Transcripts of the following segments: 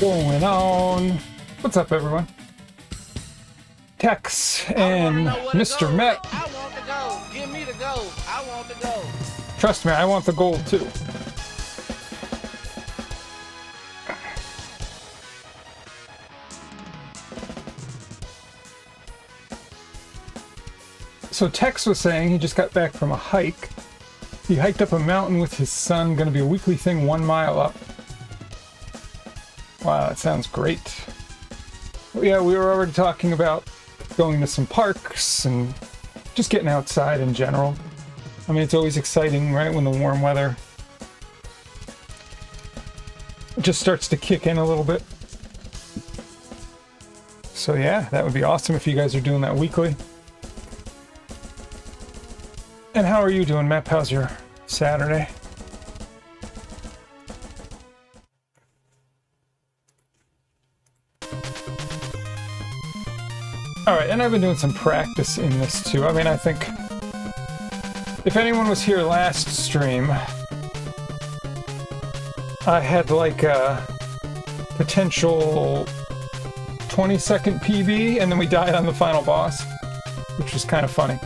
going on? What's up, everyone? Tex and Mr. Met. I want the gold. Give me the gold. I want the gold. Trust me, I want the gold too. So Tex was saying he just got back from a hike. He hiked up a mountain with his son, gonna be a weekly thing, 1 mile up. Wow, that sounds great. Well, yeah, we were already talking about going to some parks and just getting outside in general. I mean, it's always exciting, right, when the warm weather just starts to kick in a little bit. So yeah, that would be awesome if you guys are doing that weekly. And how are you doing, Mep? How's your Saturday? Alright, and I've been doing some practice in this too. I mean, I think if anyone was here last stream, I had like a potential 20-second PB, and then we died on the final boss, which was kind of funny.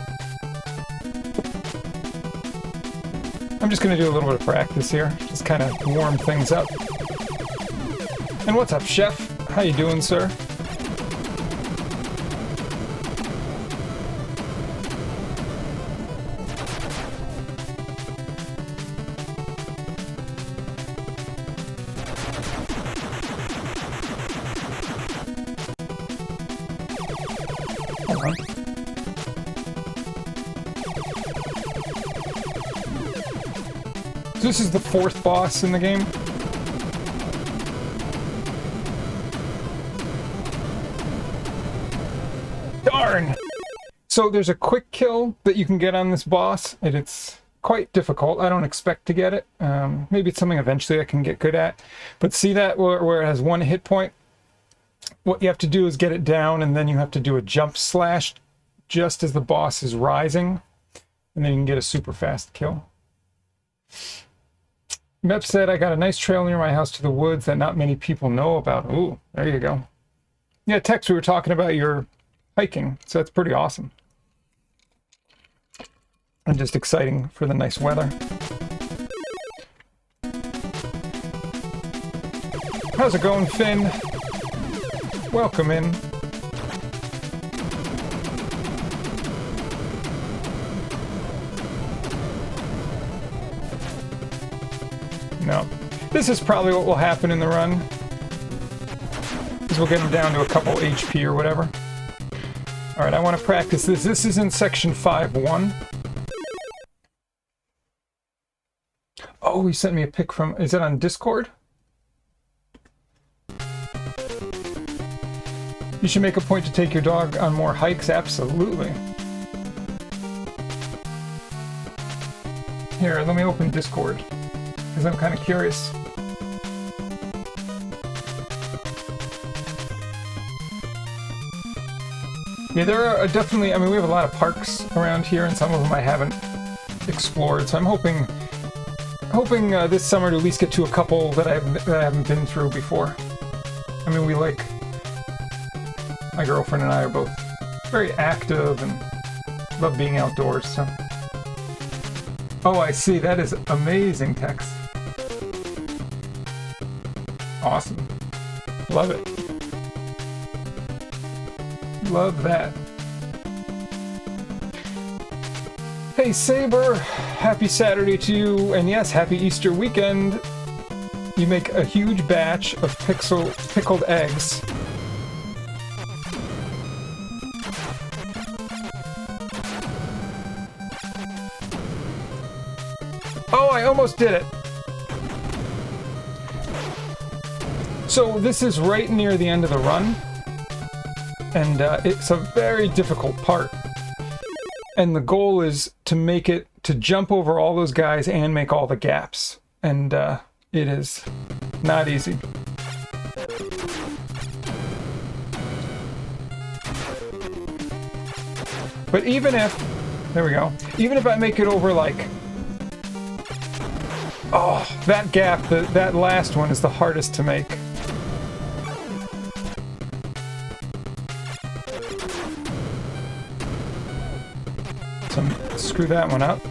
I'm just going to do a little bit of practice here, just kind of warm things up. And what's up, Chef? How you doing, sir? This is the 4th boss in the game. Darn! So there's a quick kill that you can get on this boss, and it's quite difficult. I don't expect to get it. Maybe it's something eventually I can get good at. But see that where it has 1 hit point? What you have to do is get it down, and then you have to do a jump slash just as the boss is rising, and then you can get a super fast kill. Mep said, I got a nice trail near my house to the woods that not many people know about. Ooh, there you go. Yeah, Tex, we were talking about your hiking, so that's pretty awesome. And just exciting for the nice weather. How's it going, Finn? Welcome in. No. This is probably what will happen in the run. Is we'll get him down to a couple HP or whatever. Alright, I want to practice this. This is in section 5.1. Oh, he sent me a pic from... Is it on Discord? You should make a point to take your dog on more hikes. Absolutely. Here, let me open Discord, because I'm kind of curious. Yeah, there are definitely, I mean, we have a lot of parks around here, and some of them I haven't explored, so I'm hoping this summer to at least get to a couple that I haven't been through before. I mean, my girlfriend and I are both very active and love being outdoors, so. Oh, I see, that is amazing text. Awesome. Love it. Love that. Hey Saber, happy Saturday to you, and yes, happy Easter weekend. You make a huge batch of pickled eggs. Oh, I almost did it. So this is right near the end of the run, and it's a very difficult part. And the goal is to make it, to jump over all those guys and make all the gaps. And it is not easy. But even if, there we go, even if I make it over like, oh, that gap, that last one is the hardest to make. screw that one up.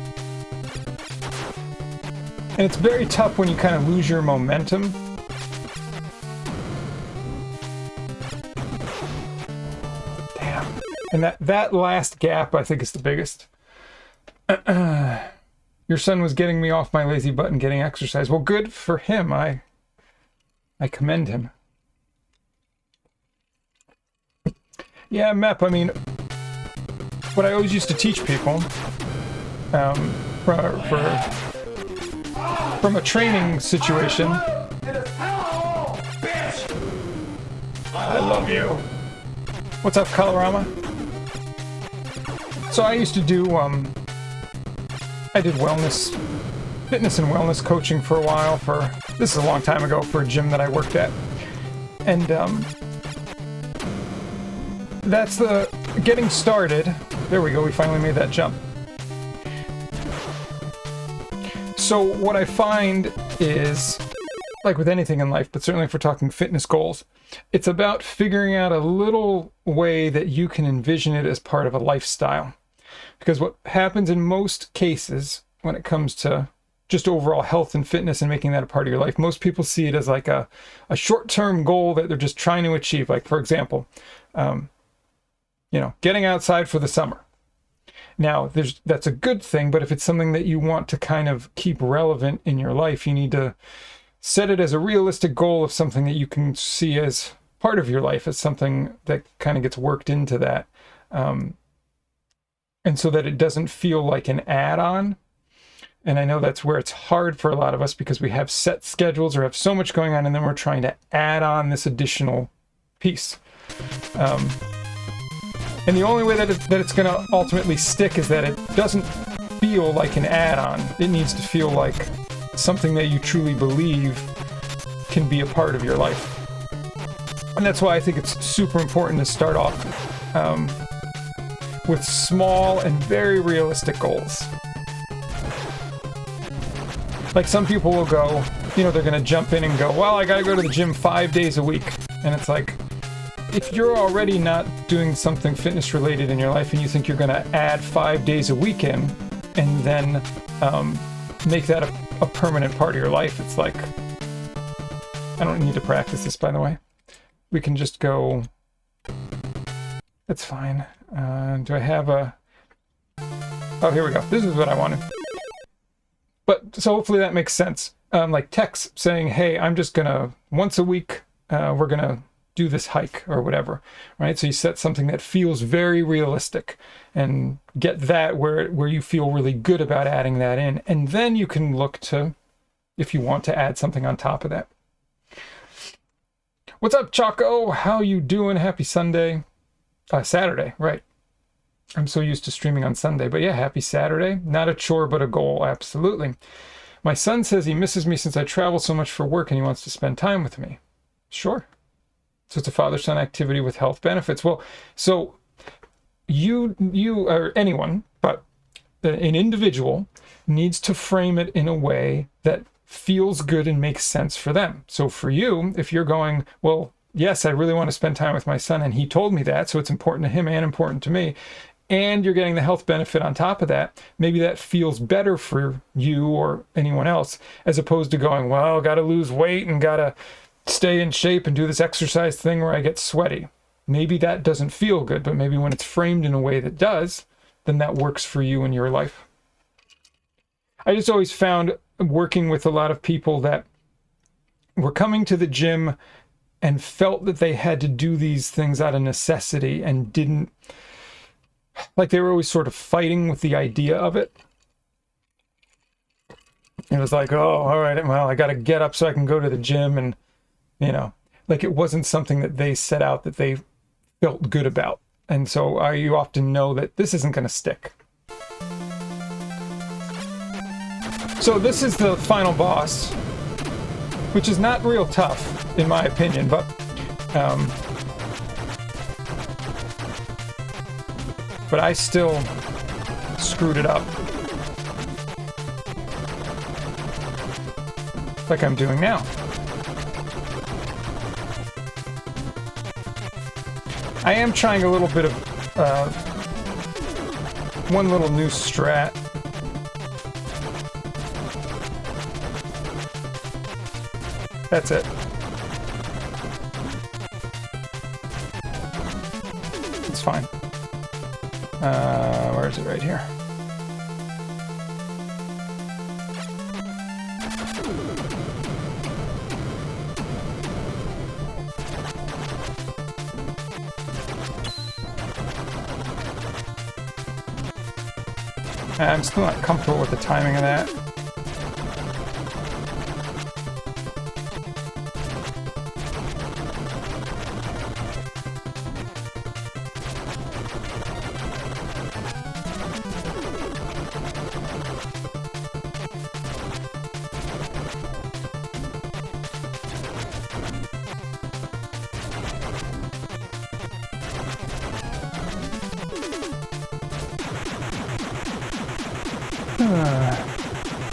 And it's very tough when you kind of lose your momentum. Damn. And that last gap, I think, is the biggest. Your son was getting me off my lazy butt and getting exercise. Well, good for him. I commend him. Yeah, Mep, I mean, what I always used to teach people, from a training situation. I love you. What's up, Colorama? So I used to do, I did fitness and wellness coaching for a while this is a long time ago, for a gym that I worked at. And, that's the getting started. There we go, we finally made that jump. So what I find is, like with anything in life, but certainly if we're talking fitness goals, it's about figuring out a little way that you can envision it as part of a lifestyle. Because what happens in most cases when it comes to just overall health and fitness and making that a part of your life, most people see it as like a short-term goal that they're just trying to achieve. Like, for example, getting outside for the summer. Now, that's a good thing, but if it's something that you want to kind of keep relevant in your life, you need to set it as a realistic goal of something that you can see as part of your life, as something that kind of gets worked into that. And so that it doesn't feel like an add-on. And I know that's where it's hard for a lot of us, because we have set schedules or have so much going on, and then we're trying to add on this additional piece. And the only way that it's going to ultimately stick is that it doesn't feel like an add-on. It needs to feel like something that you truly believe can be a part of your life. And that's why I think it's super important to start off with small and very realistic goals. Like, some people will go, they're going to jump in and go, well, I got to go to the gym 5 days a week. And it's like, if you're already not doing something fitness related in your life and you think you're going to add 5 days a week in and then make that a permanent part of your life, it's like, I don't need to practice this, by the way. We can just go, that's fine. Do I have oh, here we go. This is what I wanted. But so hopefully that makes sense. Like Tex saying, hey, I'm just gonna, once a week, we're gonna do this hike or whatever, right? So you set something that feels very realistic and get that where you feel really good about adding that in. And then you can look to, if you want to add something on top of that. What's up, Choco? How you doing? Happy Sunday. Saturday, right. I'm so used to streaming on Sunday, but yeah, happy Saturday. Not a chore, but a goal, absolutely. My son says he misses me since I travel so much for work and he wants to spend time with me. Sure. So it's a father-son activity with health benefits. Well, so you or anyone, but an individual needs to frame it in a way that feels good and makes sense for them. So for you, if you're going, well, yes, I really want to spend time with my son, and he told me that, so it's important to him and important to me, and you're getting the health benefit on top of that, maybe that feels better for you or anyone else, as opposed to going, well, got to lose weight and got to stay in shape and do this exercise thing where I get sweaty. Maybe that doesn't feel good, but maybe when it's framed in a way that does, then that works for you in your life. I just always found, working with a lot of people that were coming to the gym and felt that they had to do these things out of necessity and didn't, like, they were always sort of fighting with the idea of it. It was like, oh, all right, well, I got to get up so I can go to the gym, and like, it wasn't something that they set out that they felt good about. And so you often know that this isn't going to stick. So this is the final boss, which is not real tough, in my opinion, but I still screwed it up. Like I'm doing now. I am trying a little bit of one little new strat. That's it. It's fine. Where is it? Right here. I'm still not comfortable with the timing of that.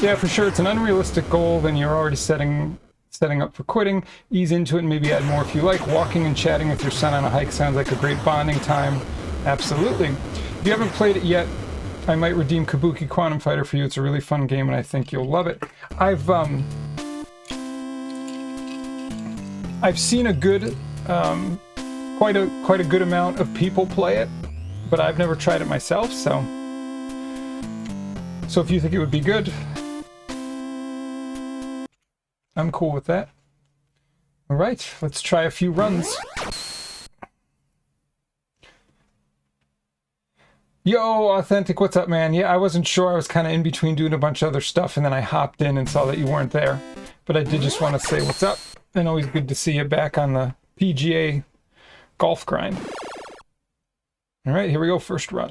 Yeah, for sure. It's an unrealistic goal. Then you're already setting up for quitting. Ease into it and maybe add more if you like. Walking and chatting with your son on a hike sounds like a great bonding time. Absolutely. If you haven't played it yet, I might redeem Kabuki Quantum Fighter for you. It's a really fun game, and I think you'll love it. I've seen a good, quite a good amount of people play it, but I've never tried it myself. So if you think it would be good, I'm cool with that. All right, let's try a few runs. Yo, Authentic, what's up, man? Yeah, I wasn't sure. I was kind of in between doing a bunch of other stuff, and then I hopped in and saw that you weren't there. But I did just want to say what's up, and always good to see you back on the PGA golf grind. All right, here we go, first run.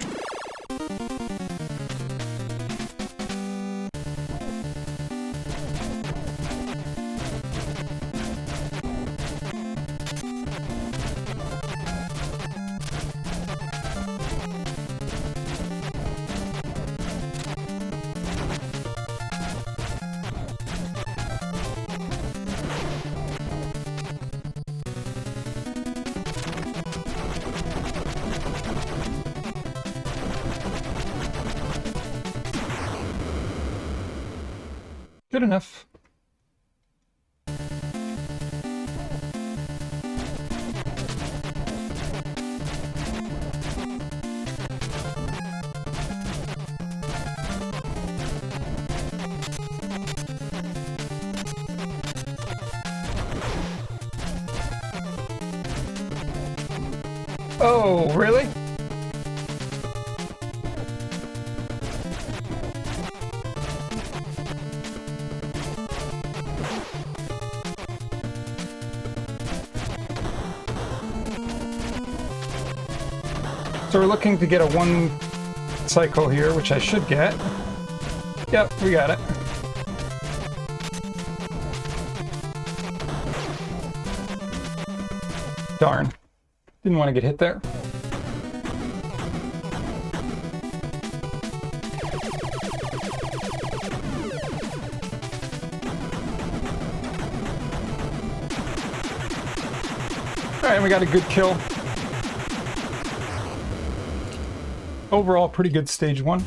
Good enough. Oh, really? So we're looking to get a 1 cycle here, which I should get. Yep, we got it. Darn. Didn't want to get hit there. Alright, we got a good kill. Overall, pretty good stage 1.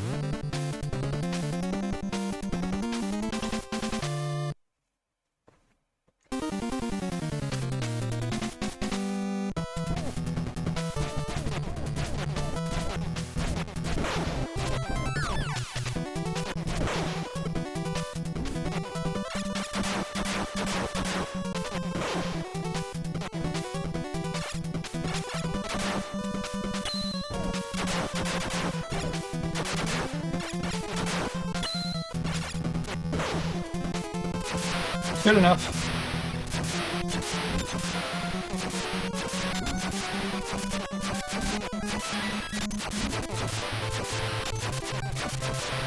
Good enough.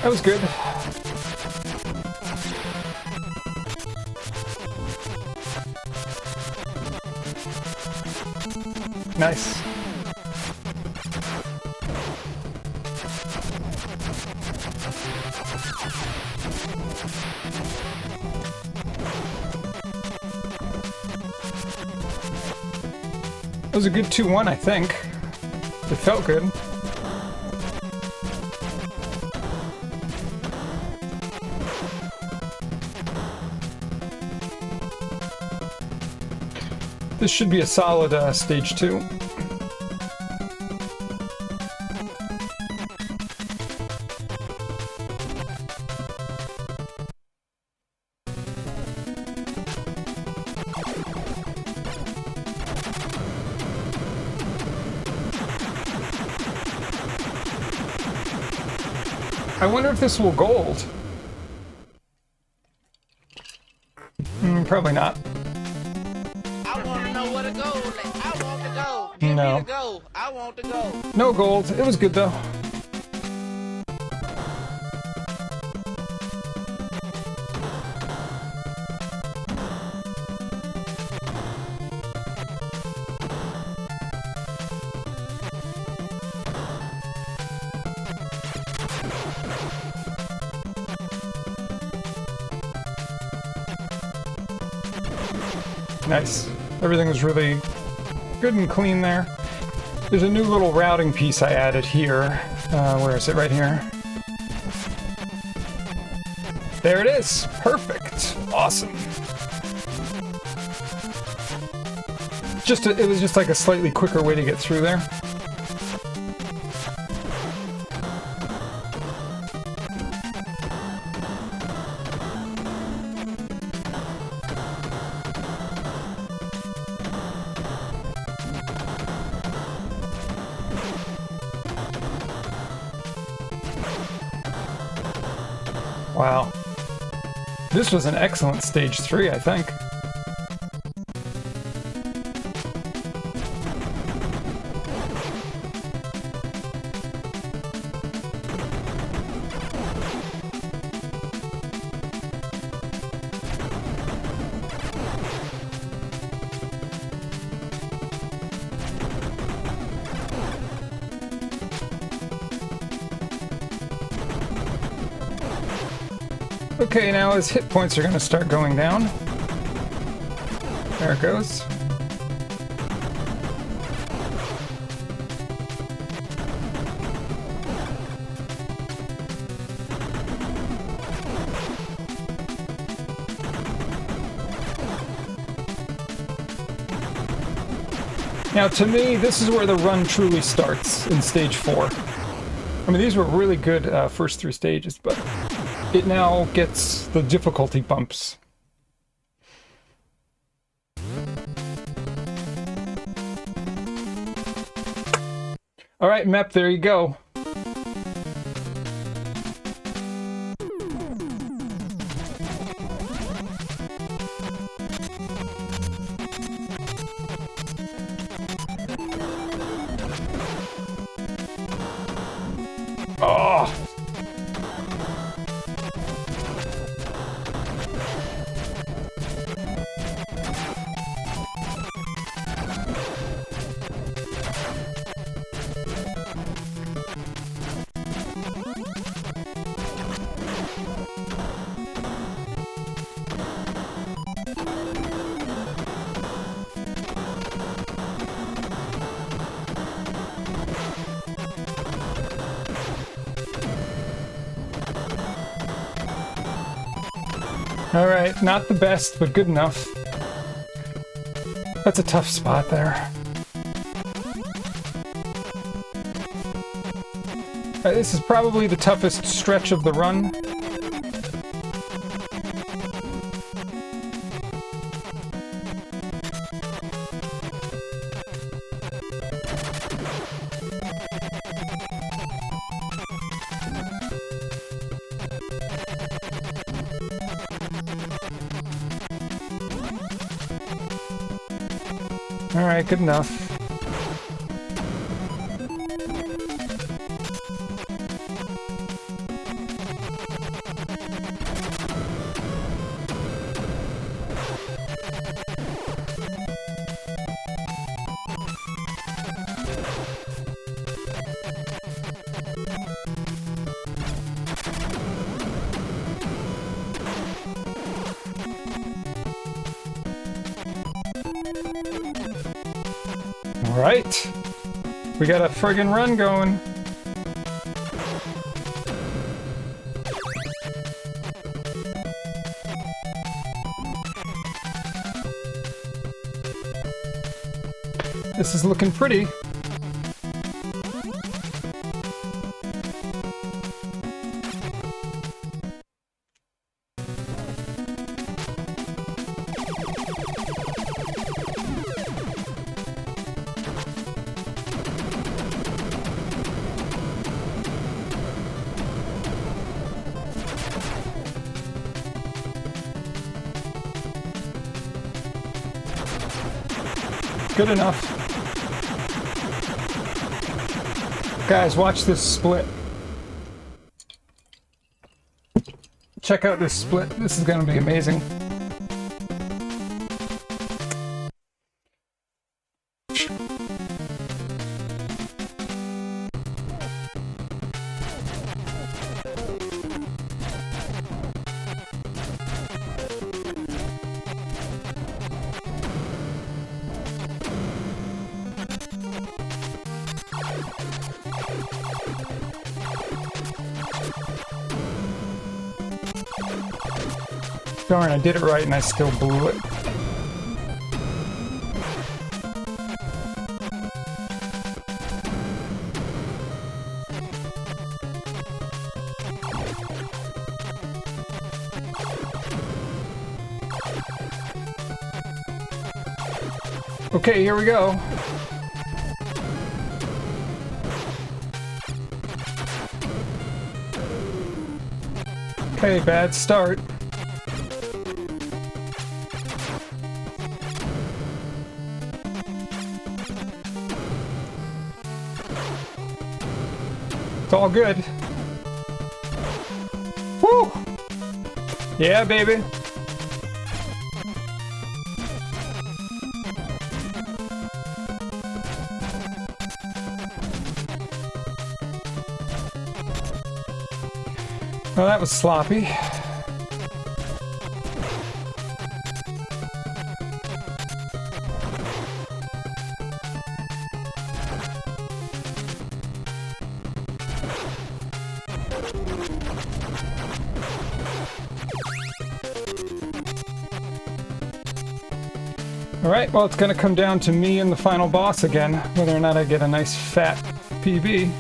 That was good. Nice. That was a good 2-1, I think. It felt good. This should be a solid stage 2. I wonder if this will gold. Probably not. I want to know where to go. Like, I want to go. Give No. me the go. I want to go. No gold. It was good though. Nice. Everything was really good and clean there. There's a new little routing piece I added here. Where is it? Right here. There it is. Perfect. Awesome. It was just like a slightly quicker way to get through there. Wow. This was an excellent stage 3, I think. Okay, now his hit points are going to start going down. There it goes. Now, to me, this is where the run truly starts in stage 4. I mean, these were really good first 3 stages, but it now gets the difficulty bumps. All right, Mep, there you go. Oh! Alright, not the best, but good enough. That's a tough spot there. This is probably the toughest stretch of the run. Alright, good enough. Alright. We got a friggin' run going. This is looking pretty. Good enough. Guys, watch this split. Check out this split. This is going to be amazing. Darn, I did it right and I still blew it. Okay, here we go. Okay, bad start. It's all good. Woo! Yeah, baby. Well, that was sloppy. Alright, well, it's gonna come down to me and the final boss again, whether or not I get a nice fat PB.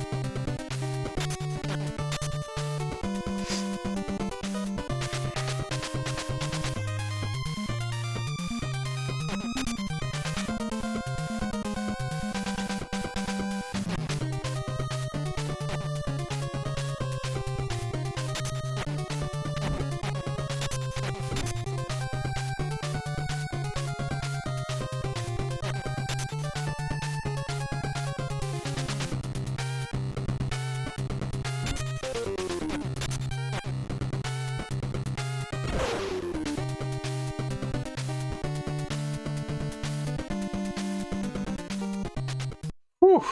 Whew.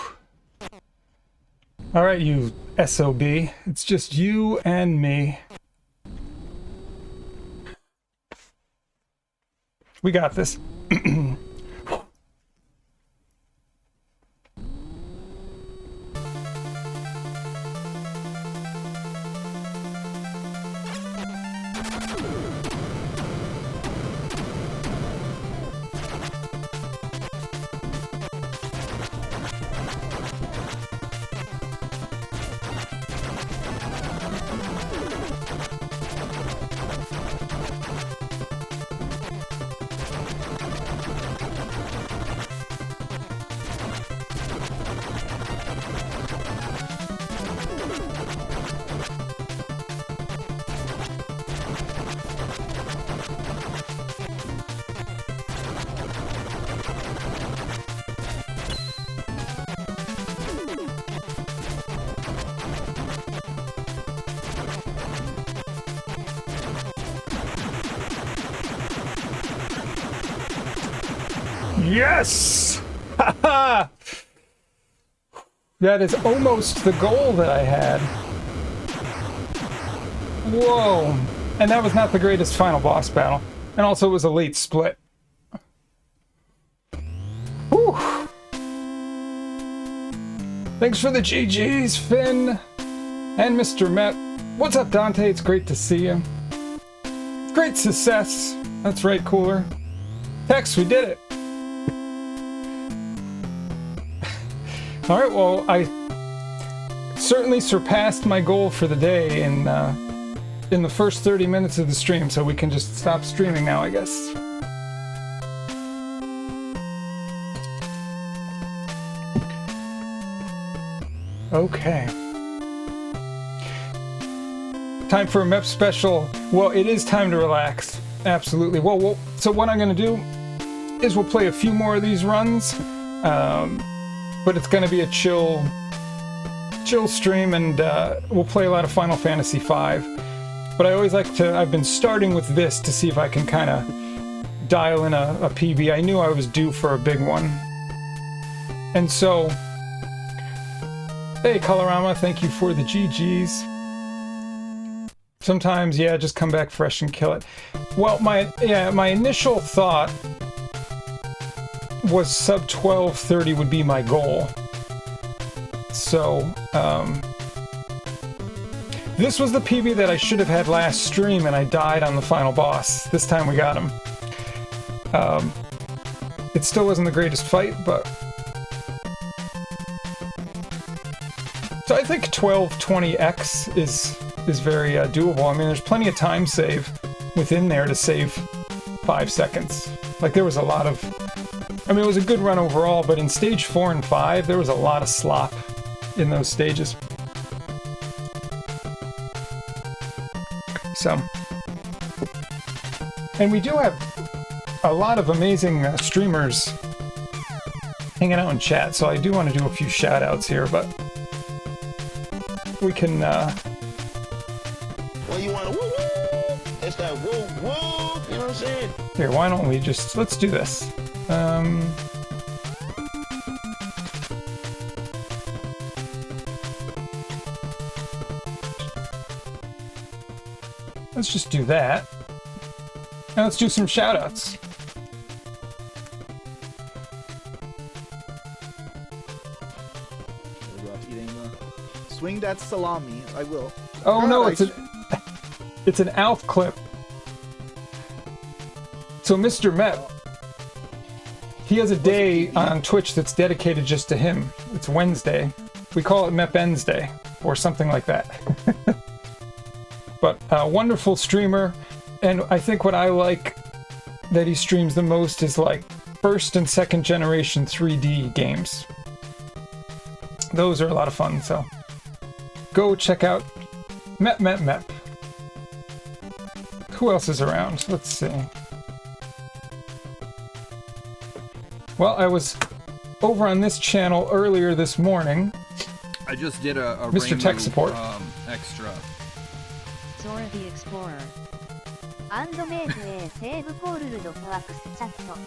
All right, you SOB. It's just you and me. We got this. Yes! Haha! That is almost the goal that I had. Whoa! And that was not the greatest final boss battle. And also it was a late split. Whew! Thanks for the GGs, Finn! And Mr. Met. What's up, Dante? It's great to see you. Great success. That's right, Cooler. Tex, we did it. All right, well, I certainly surpassed my goal for the day in the first 30 minutes of the stream, so we can just stop streaming now, I guess. Okay. Time for a MEP special. Well, it is time to relax. Absolutely. Well, so what I'm going to do is we'll play a few more of these runs, but it's going to be a chill stream, and we'll play a lot of Final Fantasy V. But I always like to, I've been starting with this to see if I can kind of dial in a PB. I knew I was due for a big one. And so, hey, Colorama, thank you for the GGs. Sometimes, yeah, just come back fresh and kill it. Well, my initial thought was sub 1230 would be my goal. So, this was the PB that I should have had last stream, and I died on the final boss. This time we got him. It still wasn't the greatest fight, but... So I think 1220X is very doable. I mean, there's plenty of time save within there to save 5 seconds. Like, there was a lot of... I mean, it was a good run overall, but in stage 4 and 5, there was a lot of slop in those stages. So... And we do have a lot of amazing streamers hanging out in chat, so I do want to do a few shout-outs here, but... We can, Well, you want to woo woo? It's that woo woo. You know what I'm saying? Here, why don't we just... Let's do this. Let's just do that. Now let's do some shoutouts. Swing that salami. I will. Oh God, no, I it's an Alf clip. So Mr. Mep, he has a day on Twitch that's dedicated just to him. It's Wednesday. We call it Mep Day or something like that. But a wonderful streamer, and I think what I like that he streams the most is like first and second generation 3D games. Those are a lot of fun, so go check out Mep. Who else is around? Let's see. Well, I was over on this channel earlier this morning. I just did a Mr. Rainbow, Tech Support. Extra. Sora the Explorer. アンドメイク A セーブコールルドパワクスチャット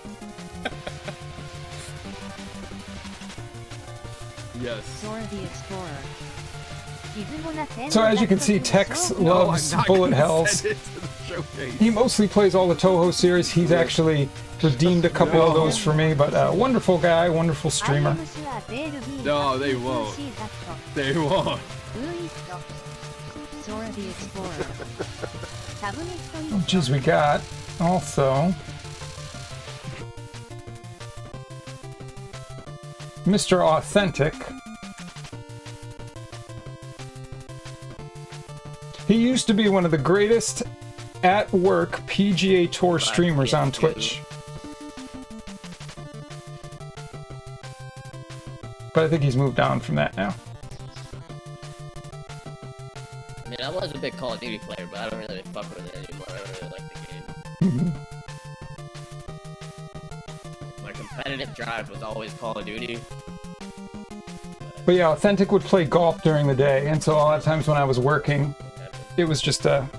Yes. Sora the Explorer. So as you can see, Tex loves bullet hells. He mostly plays all the Toho series. He's actually redeemed a couple of those for me, but wonderful guy, wonderful streamer. No, they won't. They won't. Sora the Explorer. Oh, geez, we got also Mr. Authentic. He used to be one of the greatest at work PGA Tour streamers on Twitch. But I think he's moved on from that now. I mean, I was a big Call of Duty player, but I don't really fuck with it anymore. I don't really like the game. My competitive drive was always Call of Duty. But yeah, Authentic would play golf during the day, and so a lot of times when I was working, it was just a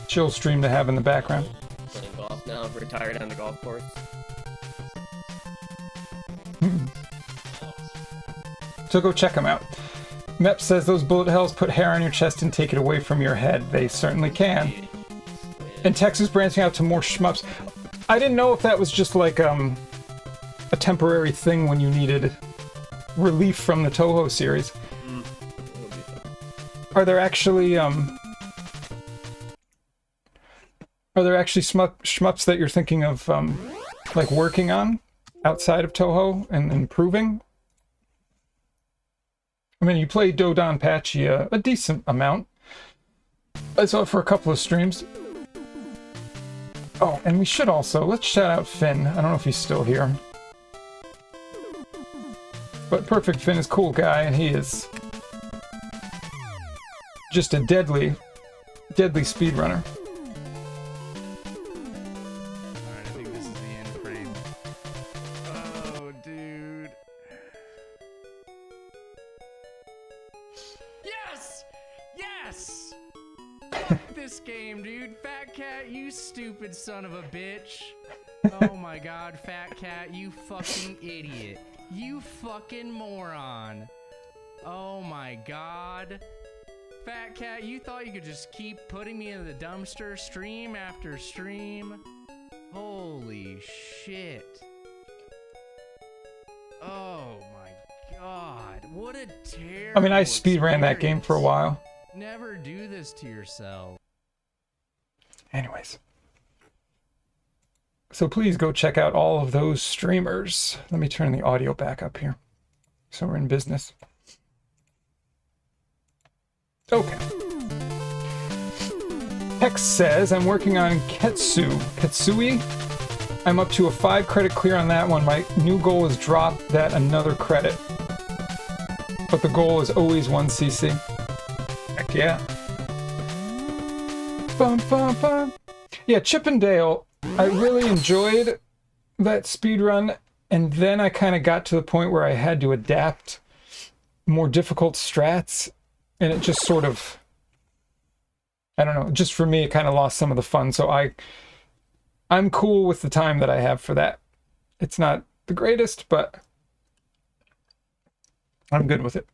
chill stream to have in the background. Playing golf now, retired on the golf course. So go check him out. Mep says those bullet hells put hair on your chest and take it away from your head. They certainly can. And Tex is branching out to more shmups. I didn't know if that was just like a temporary thing when you needed relief from the Toho series. Are there actually shmups that you're thinking of like working on outside of Toho and improving? I mean, you play Dodonpachi a decent amount. I saw it for a couple of streams. Oh, and we should also, let's shout out Finn. I don't know if he's still here. But Perfect Finn is a cool guy, and he is just a deadly speedrunner. Alright, I think this is the end frame. Oh, dude. Yes! Yes! Fuck this game, dude. Fat Cat, you stupid son of a bitch. Oh my god, Fat Cat, you fucking idiot. You fucking moron. Oh my god. Fat Cat, you thought you could just keep putting me in the dumpster stream after stream? Holy shit. Oh my god. What a terrible I mean, I speedran that game for a while. Never do this to yourself. Anyways. So please go check out all of those streamers. Let me turn the audio back up here. So we're in business. Okay. Hex says, I'm working on Ketsui. I'm up to a 5 credit clear on that one. My new goal is drop that another credit. But the goal is always 1 CC. Heck yeah. Bum, bum, bum. Yeah, Chip and Dale. I really enjoyed that speedrun, and then I kind of got to the point where I had to adapt more difficult strats, and it just sort of, I don't know, just for me, it kind of lost some of the fun. So I'm cool with the time that I have for that. It's not the greatest, but I'm good with it.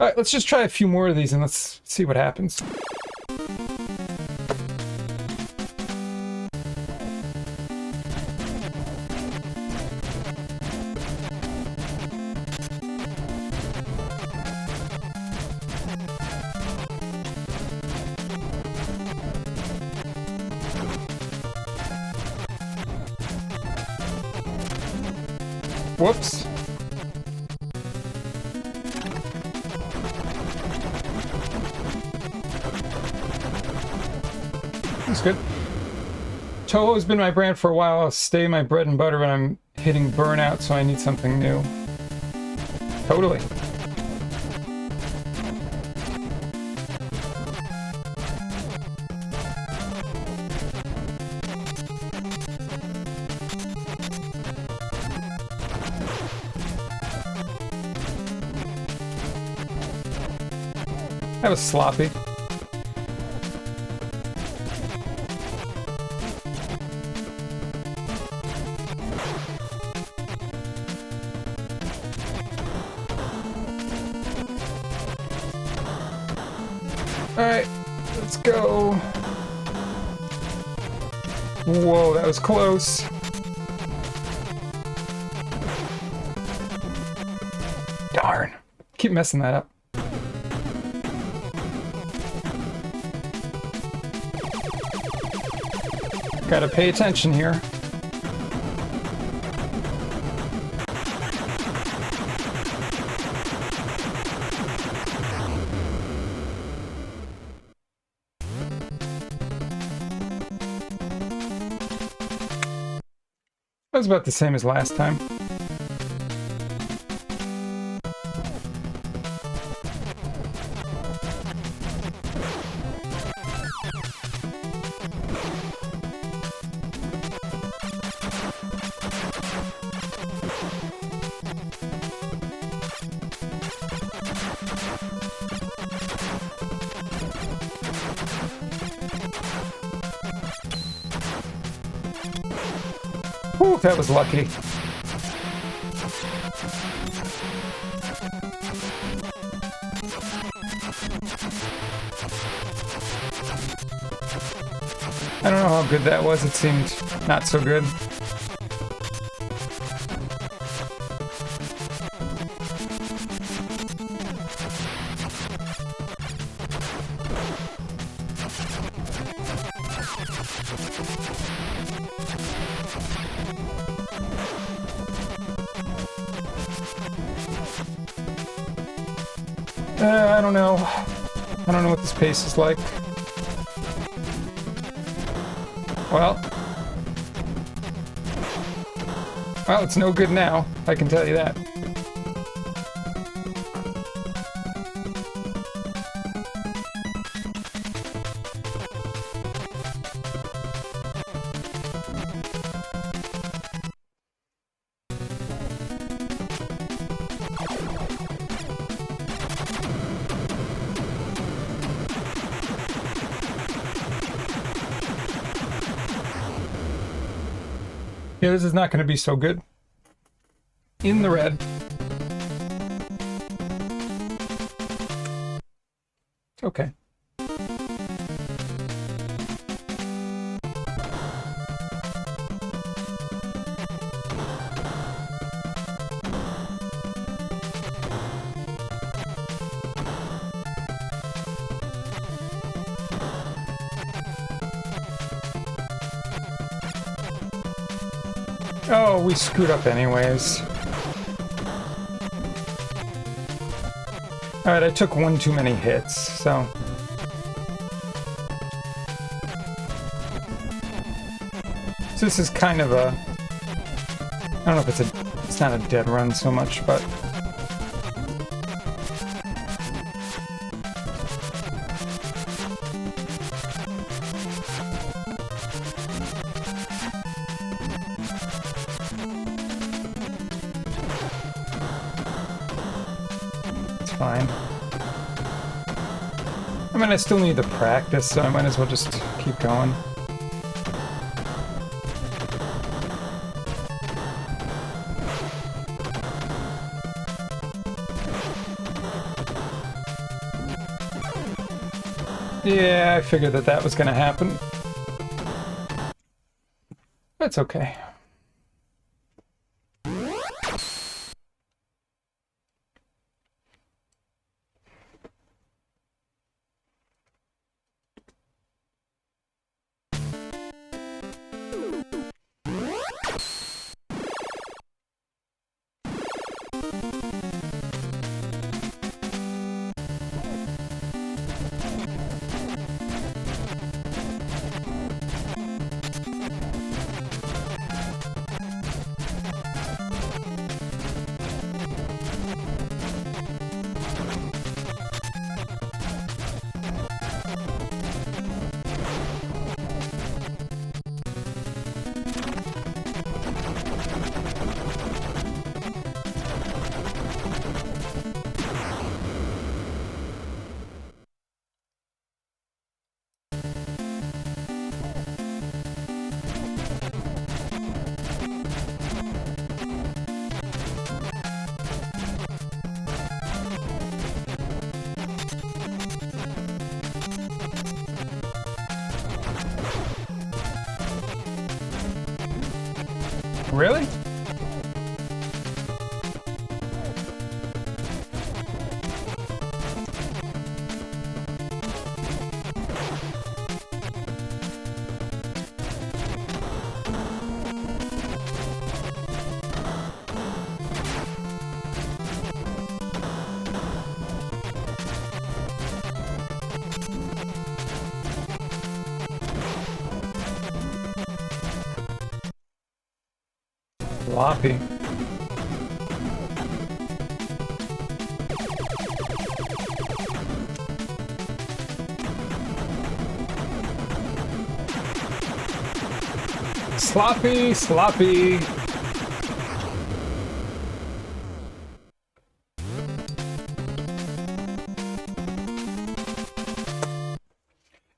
All right, let's just try a few more of these and let's see what happens. Whoops. That's good. Toho's been my brand for a while. I'll stay my bread and butter when I'm hitting burnout, so I need something new. Totally. That was sloppy. Alright, let's go. Whoa, that was close. Darn. Keep messing that up. Gotta pay attention here. That was about the same as last time. Whew, that was lucky. I don't know how good that was. It seemed not so good. I don't know. I don't know what this pace is like. Well, it's no good now, I can tell you that. Yeah, this is not going to be so good. In the red. It's okay. Oh, we screwed up anyways. Alright, I took one too many hits, so... So this is kind of a... I don't know if it's not a dead run so much, but... Fine. I mean, I still need the practice, so I might as well just keep going. Yeah, I figured that was gonna happen. That's okay. Really? Floppy. Sloppy, sloppy.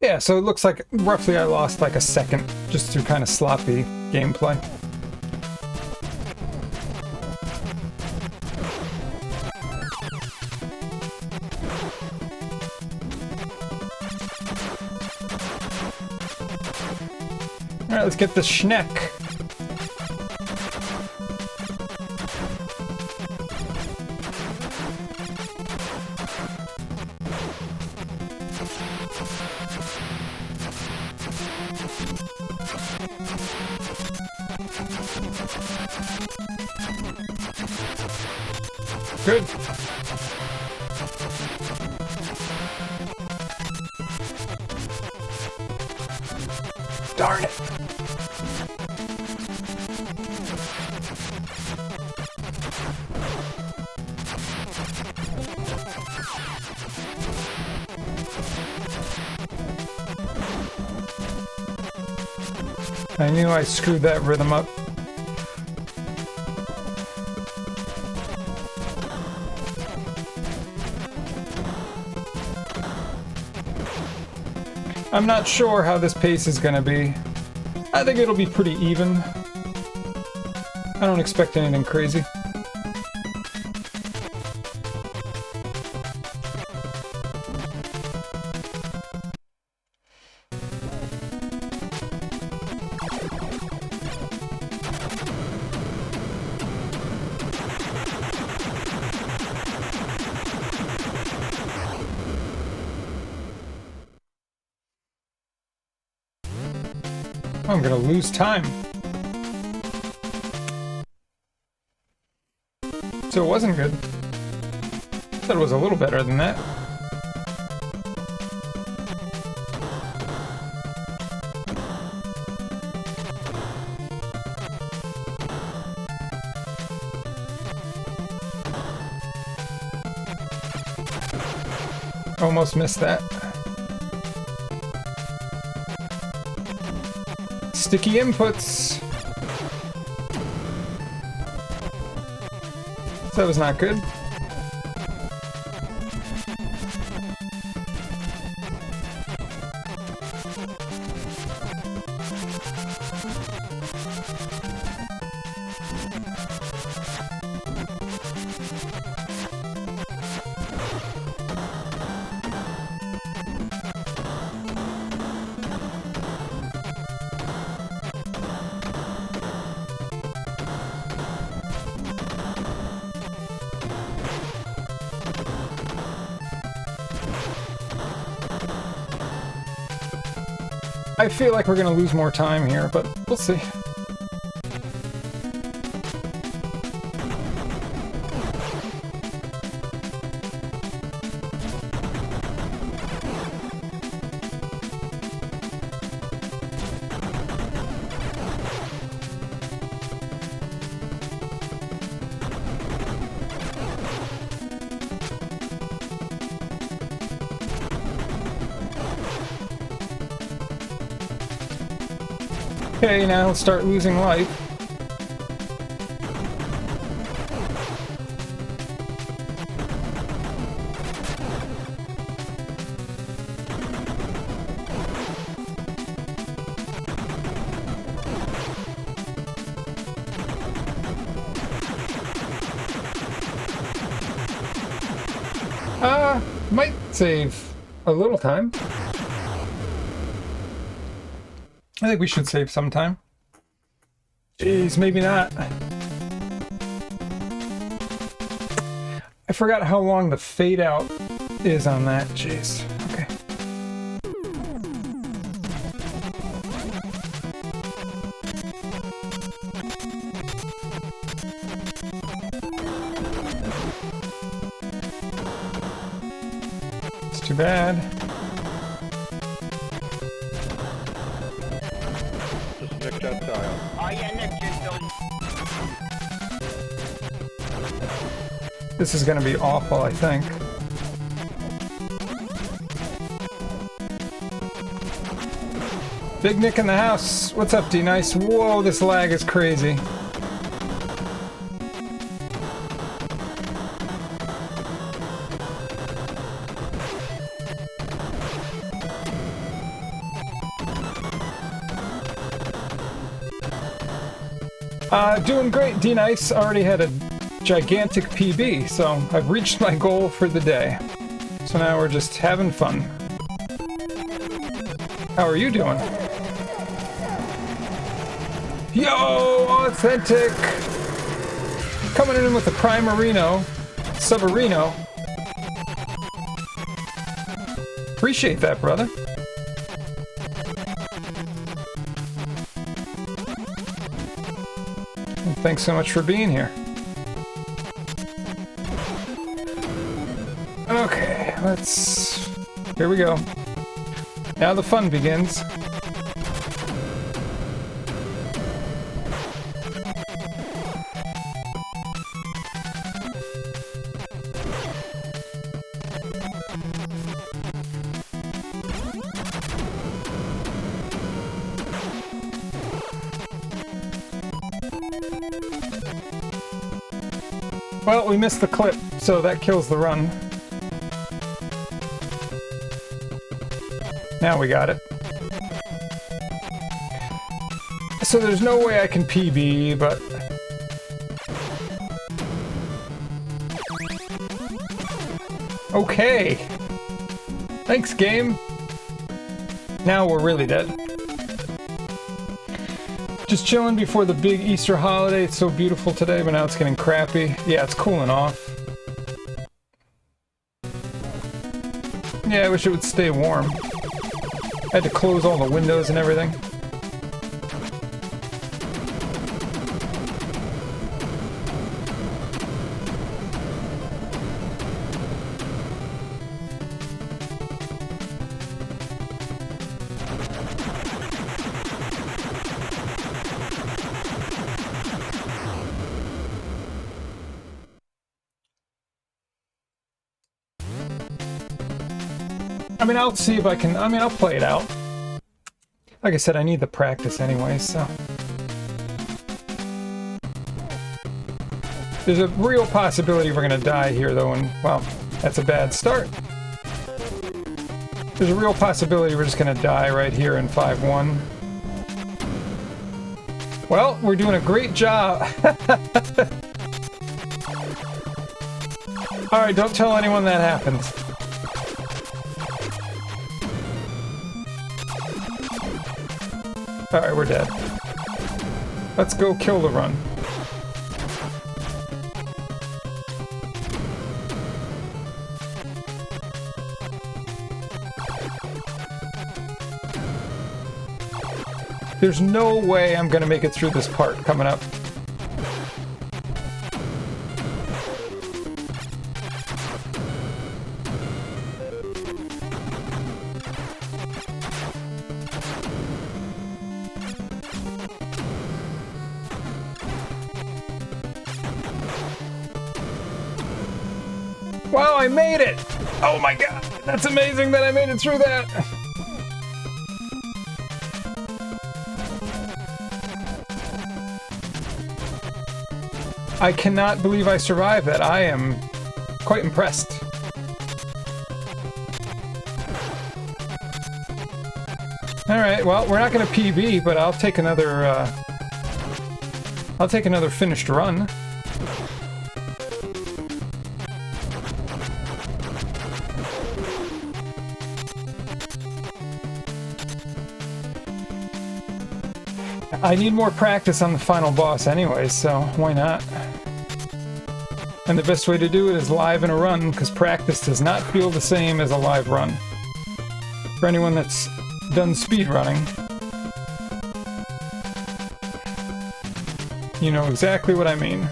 Yeah, so it looks like roughly I lost like a second just through kind of sloppy gameplay. Alright, let's get the schneck. Good. Darn it. I knew I screwed that rhythm up. I'm not sure how this pace is gonna be. I think it'll be pretty even. I don't expect anything crazy. I'm gonna lose time. So it wasn't good. I thought it was a little better than that. Almost missed that. Sticky inputs. That was not good. I feel like we're gonna lose more time here, but we'll see. Okay, now let's start losing life. Might save a little time. I think we should save some time. Jeez, maybe not. I forgot how long the fade out is on that. Jeez. Okay. It's too bad. This is gonna be awful, I think. Big Nick in the house. What's up, D-Nice? Whoa, this lag is crazy. Doing great, D-Nice. Already had a gigantic PB, so I've reached my goal for the day. So now we're just having fun. How are you doing? Yo, Authentic! Coming in with the Primarino, Subarino. Appreciate that, brother. And thanks so much for being here. Okay, here we go. Now the fun begins. Well, we missed the clip, so that kills the run. Now we got it. So there's no way I can PB, but... Okay! Thanks, game! Now we're really dead. Just chilling before the big Easter holiday. It's so beautiful today, but now it's getting crappy. Yeah, it's cooling off. Yeah, I wish it would stay warm. I had to close all the windows and everything. I mean, I'll see if I can... I mean, I'll play it out. Like I said, I need the practice anyway, so... There's a real possibility we're gonna die here, though, and, well, that's a bad start. There's a real possibility we're just gonna die right here in 5-1. Well, we're doing a great job. Alright, don't tell anyone that happens. Alright, we're dead. Let's go kill the run. There's no way I'm gonna make it through this part coming up. Wow, I made it! Oh my god! That's amazing that I made it through that! I cannot believe I survived that. I am quite impressed. Alright, well, we're not gonna PB, but I'll take another, finished run. I need more practice on the final boss anyway, so why not? And the best way to do it is live in a run, because practice does not feel the same as a live run. For anyone that's done speedrunning, you know exactly what I mean.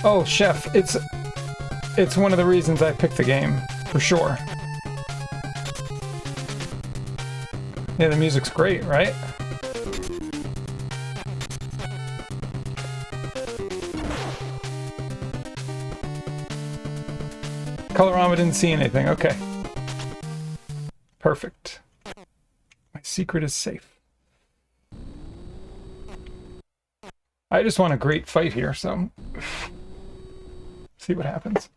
Oh, Chef, it's one of the reasons I picked the game, for sure. Yeah, the music's great, right? Colorama didn't see anything. Okay. Perfect. My secret is safe. I just want a great fight here, so... see what happens.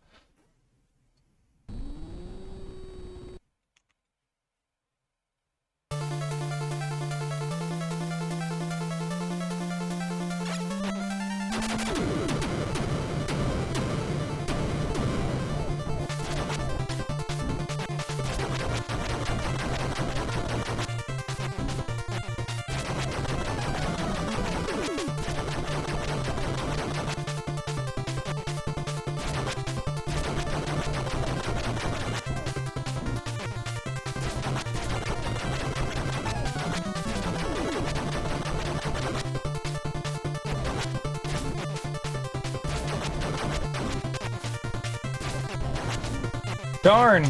Darn!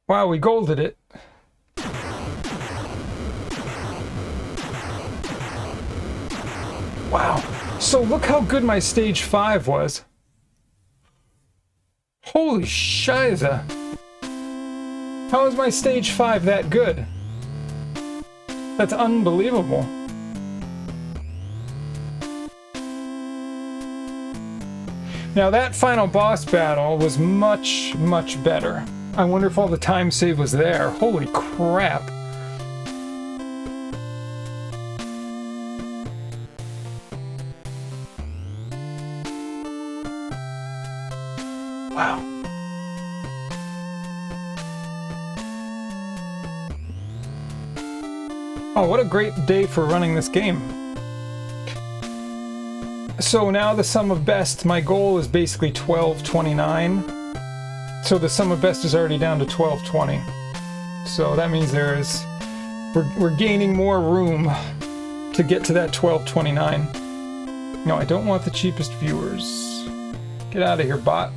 Wow, we golded it. Wow. So look how good my stage 5 was. Holy shiza. How is my stage 5 that good? That's unbelievable. Now that final boss battle was much, much better. I wonder if all the time save was there. Holy crap. Wow. Oh, what a great day for running this game. So now the sum of best, my goal is basically 1229. So the sum of best is already down to 1220. So that means we're gaining more room to get to that 1229. No, I don't want the cheapest viewers. Get out of here, bot.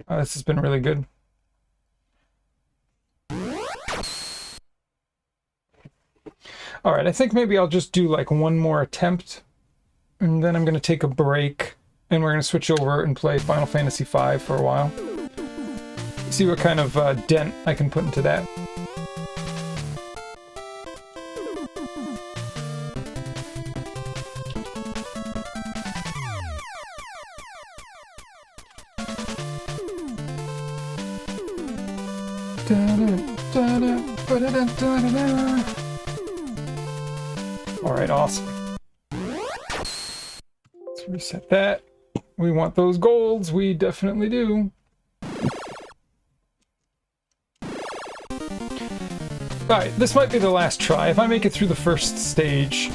Oh, this has been really good. Alright, I think maybe I'll just do like one more attempt, and then I'm going to take a break, and we're going to switch over and play Final Fantasy V for a while. See what kind of dent I can put into that. Alright, awesome. Let's reset that. We want those golds, we definitely do. Alright, this might be the last try. If I make it through the first stage,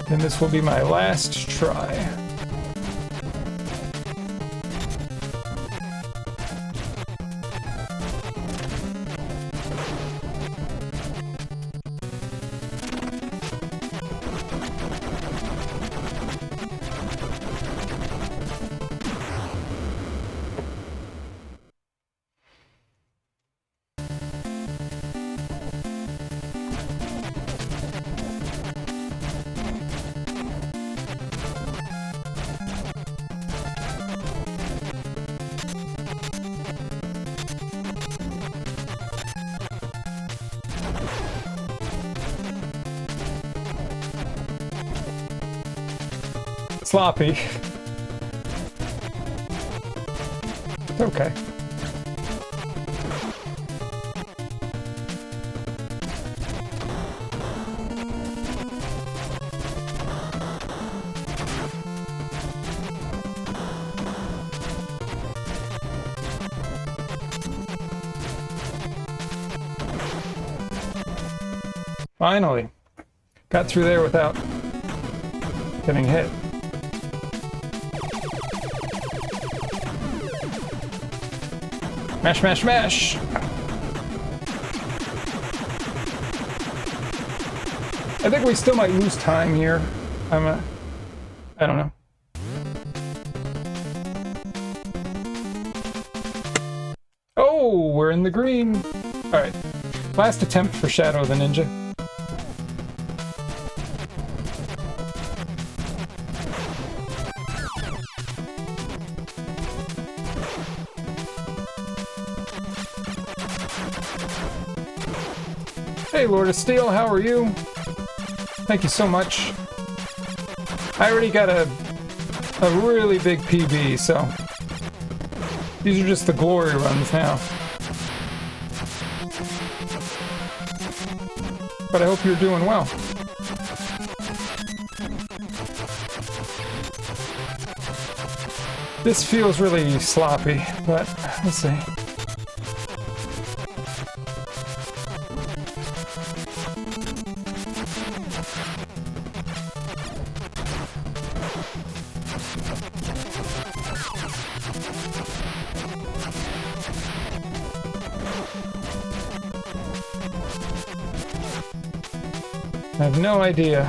then this will be my last try. Sloppy. It's okay. Finally. Got through there without getting hit. Mash, mash, mash! I think we still might lose time here. I don't know. Oh, we're in the green. Alright. Last attempt for Shadow the Ninja. Hey, Lord of Steel, how are you? Thank you so much. I already got a really big PB, so these are just the glory runs now. But I hope you're doing well. This feels really sloppy, but let's see. I have no idea.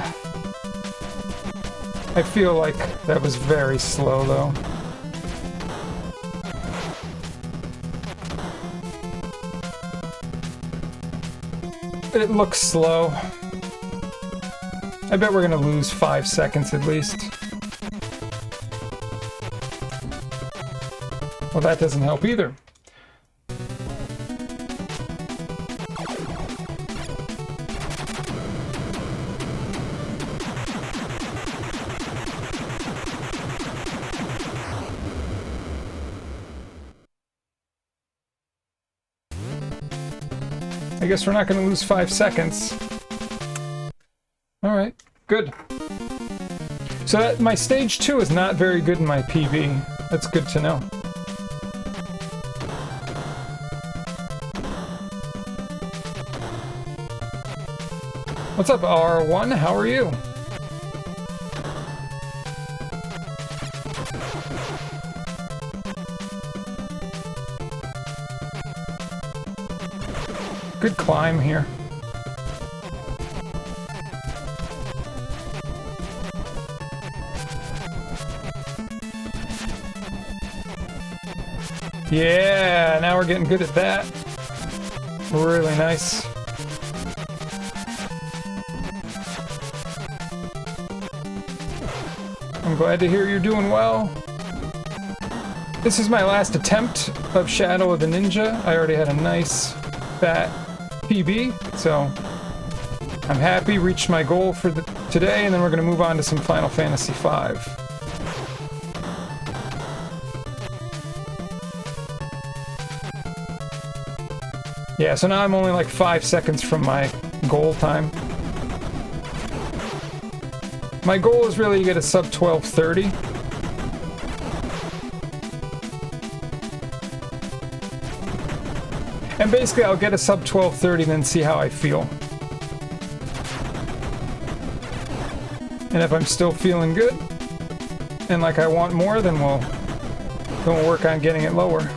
I feel like that was very slow, though. It looks slow. I bet we're gonna lose 5 seconds at least. Well, that doesn't help either. I guess we're not going to lose 5 seconds. Alright, good. So that, my stage 2 is not very good in my PB. That's good to know. What's up, R1? How are you? Good climb here. Yeah, now we're getting good at that. Really nice. I'm glad to hear you're doing well. This is my last attempt of Shadow of the Ninja. I already had a nice fat PB, so I'm happy, reached my goal for today, and then we're going to move on to some Final Fantasy V. Yeah, so now I'm only like 5 seconds from my goal time. My goal is really to get a sub 12:30. And basically, I'll get a sub 12:30, then see how I feel. And if I'm still feeling good, and like I want more, then we'll work on getting it lower.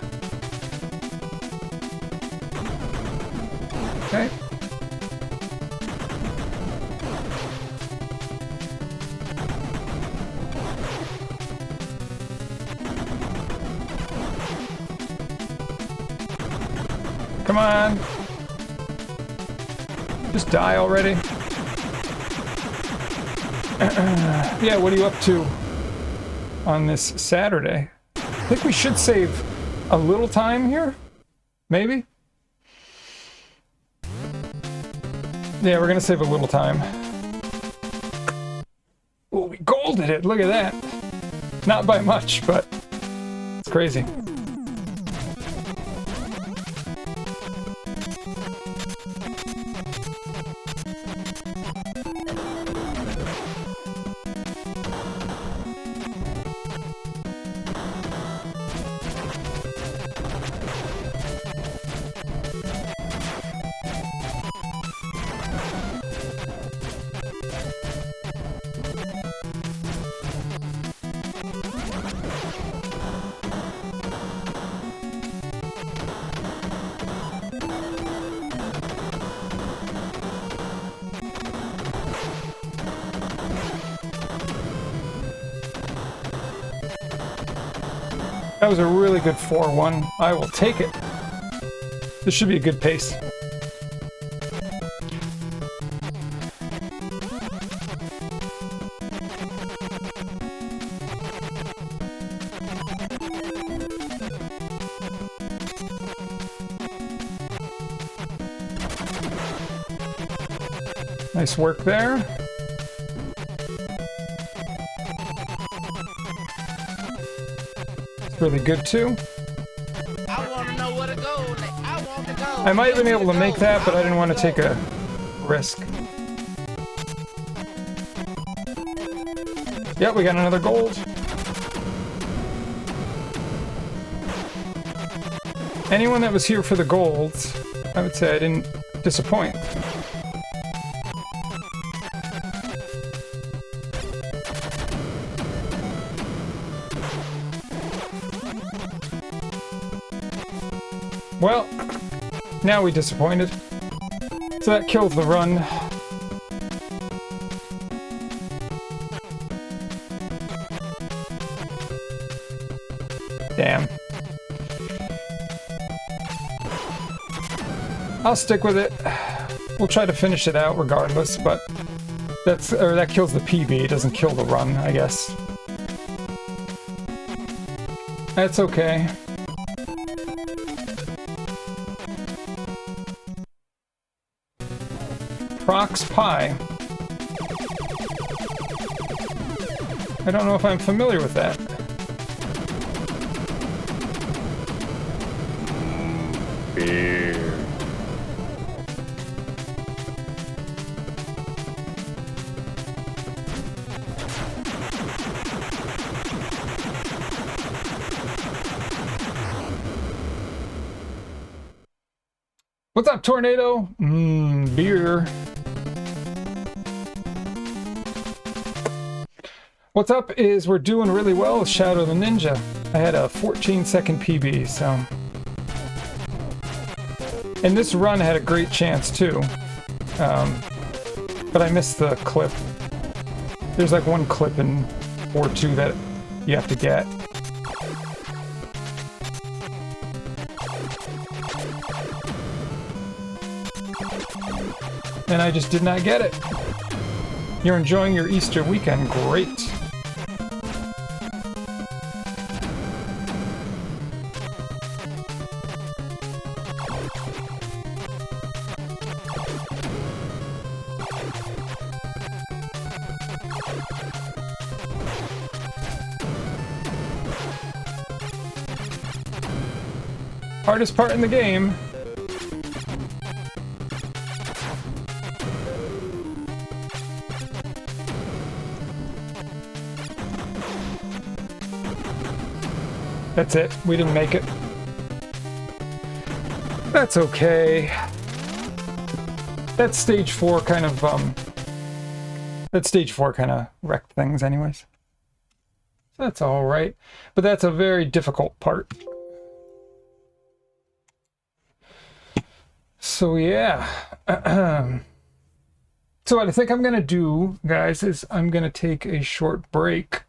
Okay. Come on. Just die already. Yeah, what are you up to on this Saturday? I think we should save a little time here. Maybe? Yeah, we're gonna save a little time. Oh, we golded it! Look at that! Not by much, but it's crazy. That was a really good 4-1. I will take it. This should be a good pace. Nice work there. Really good too. I wanna know where to go. Like, I want to go. I might have been able to make that, but I didn't want to take a risk. Yep, we got another gold. Anyone that was here for the golds, I would say I didn't disappoint. Well, now we disappointed. So that kills the run. Damn. I'll stick with it. We'll try to finish it out regardless, but that kills the PB, it doesn't kill the run, I guess. That's okay. Prox Pie. I don't know if I'm familiar with that. Beer. What's up, Tornado? Beer. What's up is we're doing really well with Shadow the Ninja. I had a 14-second PB, so... And this run had a great chance, too. But I missed the clip. There's like one clip in 4-2 that you have to get. And I just did not get it. You're enjoying your Easter weekend. Great. Hardest part in the game. That's it. We didn't make it. That's okay. That stage 4 kind of wrecked things anyways. So that's all right. But that's a very difficult part. So yeah. So what I think I'm going to do, guys, is I'm going to take a short break.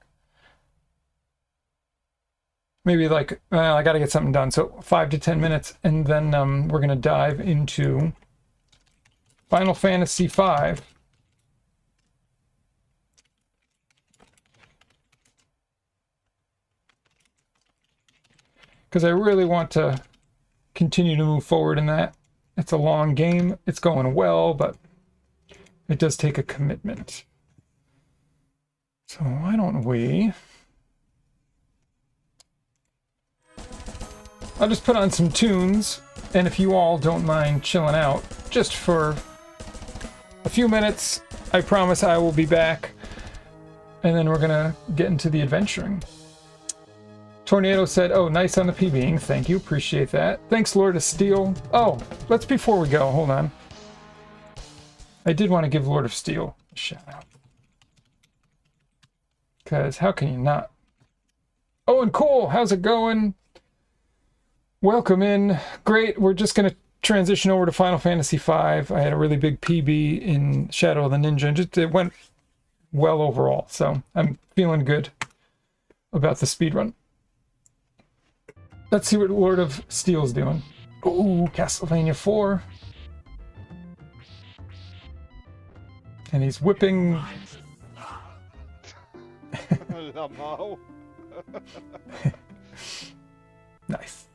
Maybe like, well, I got to get something done. So 5 to 10 minutes, and then we're going to dive into Final Fantasy V. Because I really want to continue to move forward in that. It's a long game. It's going well, but it does take a commitment. So why don't we... I'll just put on some tunes, and if you all don't mind chilling out, just for a few minutes, I promise I will be back, and then we're gonna get into the adventuring. Tornado said, oh, nice on the PBing, thank you, appreciate that. Thanks, Lord of Steel. Oh, before we go, hold on. I did want to give Lord of Steel a shout out. Because how can you not? Oh, and cool, how's it going? Welcome in. Great. We're just going to transition over to Final Fantasy V. I had a really big PB in Shadow of the Ninja, and it went well overall. So I'm feeling good about the speedrun. Let's see what Lord of Steel's doing. Ooh, Castlevania 4. And he's whipping... Nice.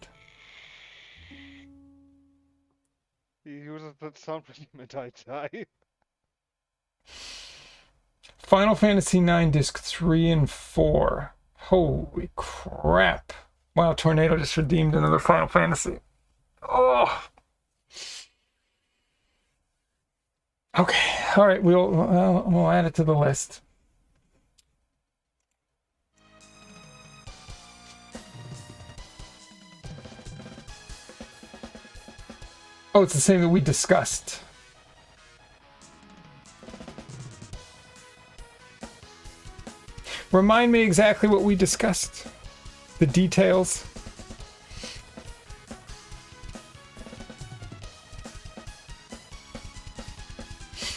He uses that sound when you meant I die. Final Fantasy IX Disc 3 and 4. Holy crap. Wow, Tornado just redeemed another Final Fantasy. Oh! Okay, alright, we'll add it to the list. Oh, it's the same that we discussed. Remind me exactly what we discussed. The details.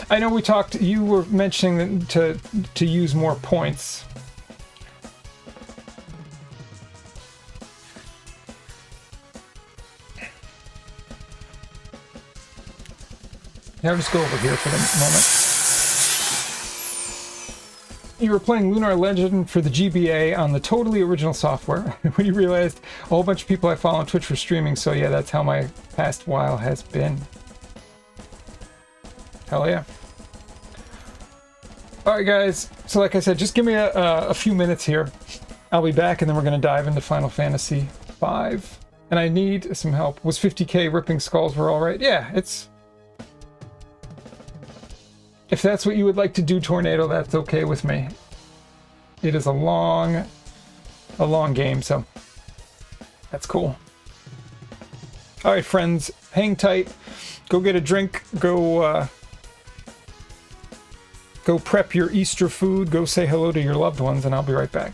I know we talked, you were mentioning that to use more points. Yeah, I'll just go over here for the moment. You were playing Lunar Legend for the GBA on the totally original software when you realized a whole bunch of people I follow on Twitch were streaming, so yeah, that's how my past while has been. Hell yeah. Alright guys, so like I said, just give me a few minutes here. I'll be back and then we're going to dive into Final Fantasy V. And I need some help. Was 50k ripping skulls were alright? Yeah, it's... If that's what you would like to do, Tornado, that's okay with me. It is a long game, so that's cool. Alright friends, hang tight. Go get a drink. Go prep your Easter food. Go say hello to your loved ones, and I'll be right back.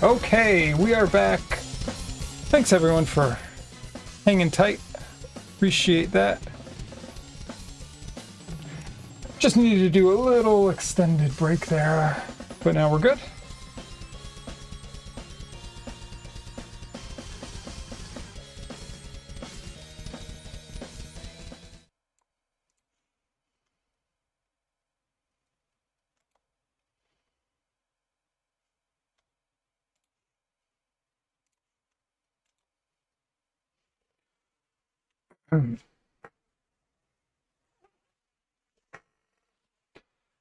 Okay, we are back. Thanks everyone for hanging tight. Appreciate that. Just needed to do a little extended break there, but now we're good.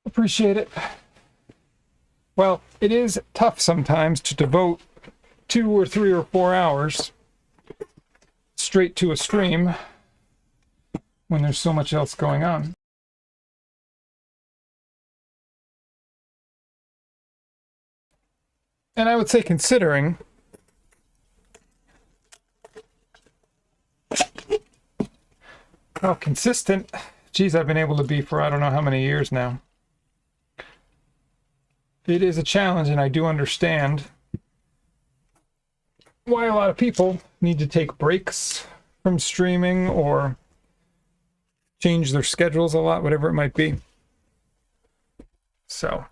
Appreciate it. Well, it is tough sometimes to devote 2 or 3 or 4 hours straight to a stream when there's so much else going on. And I would say, considering how consistent, geez, I've been able to be for I don't know how many years now. It is a challenge, and I do understand why a lot of people need to take breaks from streaming or change their schedules a lot, whatever it might be. So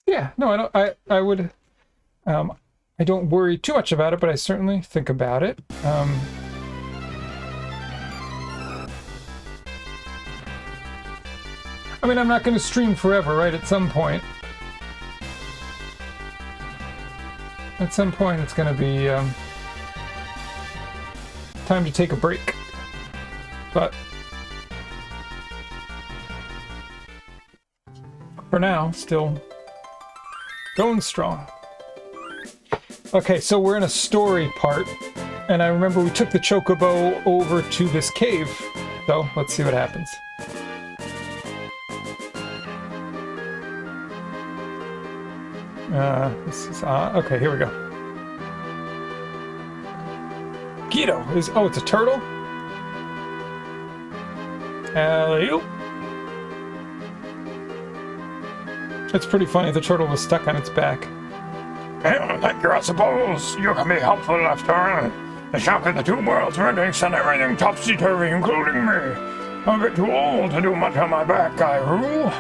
yeah, no, I would I don't worry too much about it, but I certainly think about it. I mean, I'm not going to stream forever, right? At some point. At some point, it's going to be time to take a break. But for now, still going strong. Okay, so we're in a story part, and I remember we took the Chocobo over to this cave. So let's see what happens. This is okay, here we go. Guido is, oh, it's a turtle? Alley-oop. It's pretty funny, the turtle was stuck on its back. Well, thank you, I suppose. You can be helpful after all. The shock of the two worlds merging sent everything topsy-turvy, including me. I'm a bit too old to do much on my back, I rule.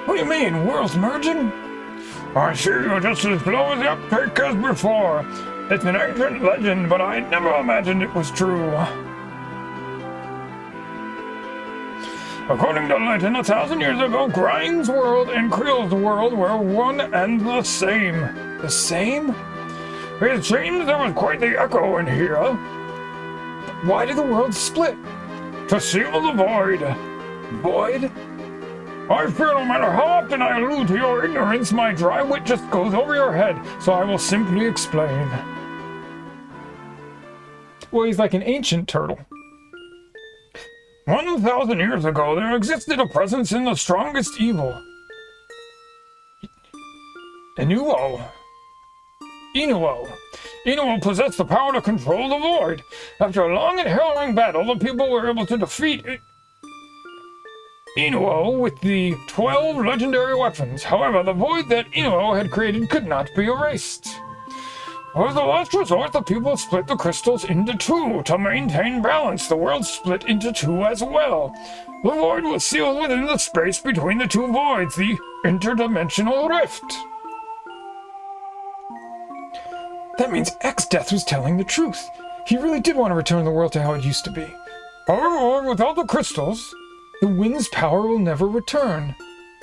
What do you mean, worlds merging? I see you're just as slow as the uptake as before. It's an ancient legend, but I never imagined it was true. According to legend, 1,000 years ago, Grind's world and Creel's world were one and the same. The same? It seems there was quite the echo in here. Why did the world split? To seal the void. Void? I fear no matter how often I allude to your ignorance, my dry wit just goes over your head, so I will simply explain. Well, he's like an ancient turtle. 1,000 years ago, there existed a presence in the strongest evil. Inuo. Inuo possessed the power to control the void. After a long and harrowing battle, the people were able to defeat Inuo with the 12 legendary weapons. However, the void that Inuo had created could not be erased. As the last resort, the people split the crystals into 2. To maintain balance, the world split into 2 as well. The void was sealed within the space between the 2 voids, the interdimensional rift. That means X-Death was telling the truth. He really did want to return the world to how it used to be. However, without the crystals, the wind's power will never return.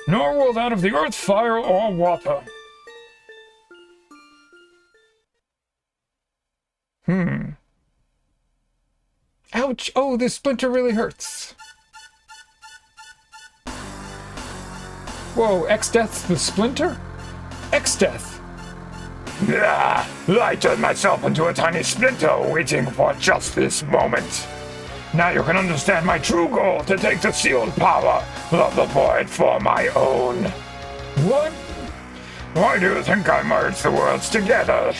Nor will that of the earth, fire, or water. Ouch! Oh, this splinter really hurts. Whoa, X-Death's the splinter? X-Death! I turned myself into a tiny splinter, waiting for just this moment. Now you can understand my true goal, to take the sealed power of the void for my own. What? Why do you think I merged the worlds together?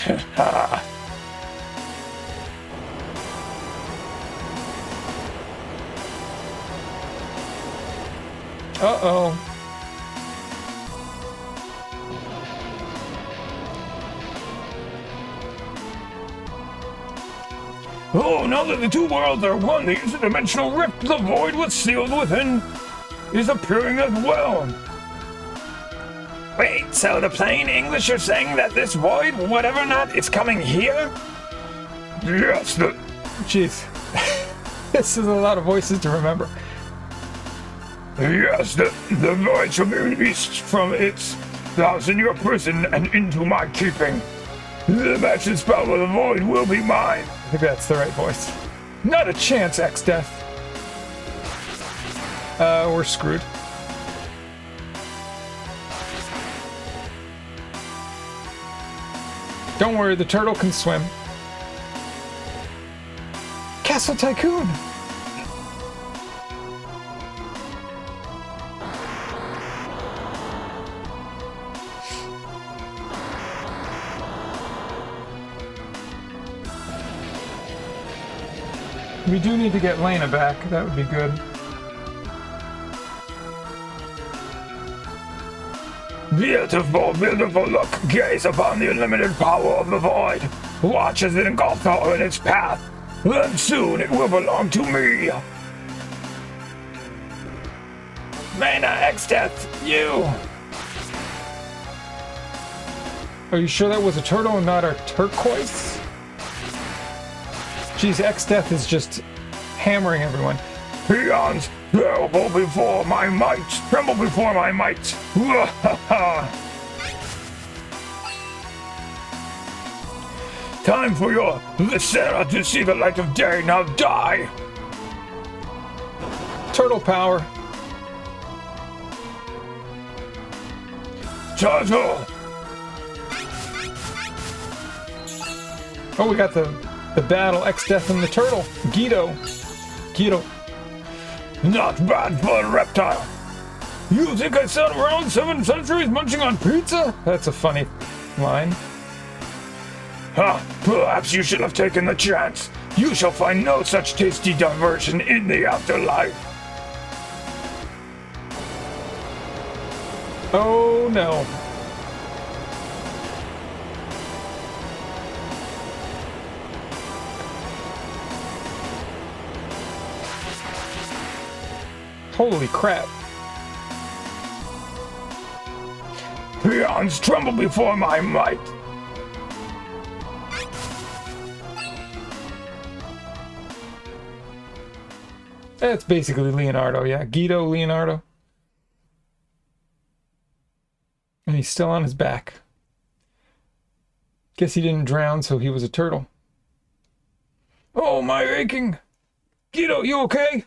Uh-oh. Oh, now that the two worlds are one, the interdimensional rift, the void was sealed within, is appearing as well. Wait, so the plain English are saying that this void, whatever not, is coming here? Yes, Jeez. This is a lot of voices to remember. Yes, the void shall be released from its house in your prison and into my keeping. The magic spell of the void will be mine. I think that's the right voice. Not a chance, X-Death. We're screwed. Don't worry, the turtle can swim. Castle Tycoon! We do need to get Lena back. That would be good. Beautiful, beautiful look. Gaze upon the unlimited power of the void. Watch as it engulfs all in its path. Then soon it will belong to me. Lena, X-Death, you. Are you sure that was a turtle and not our turquoise? Geez, X-Death is just hammering everyone. Peons, tremble before my might. Tremble before my might. Time for your Viscera to see the light of day. Now die. Turtle power. Turtle. Oh, we got the battle, X-Death and the turtle. Guido. Not bad for a reptile. You think I sat around 7 centuries munching on pizza? That's a funny line. Huh, perhaps you should have taken the chance. You shall find no such tasty diversion in the afterlife. Oh no. Holy crap. Peons, tremble before my might. That's basically Leonardo, yeah. Guido, Leonardo. And he's still on his back. Guess he didn't drown, so he was a turtle. Oh, my aching. Guido, you okay?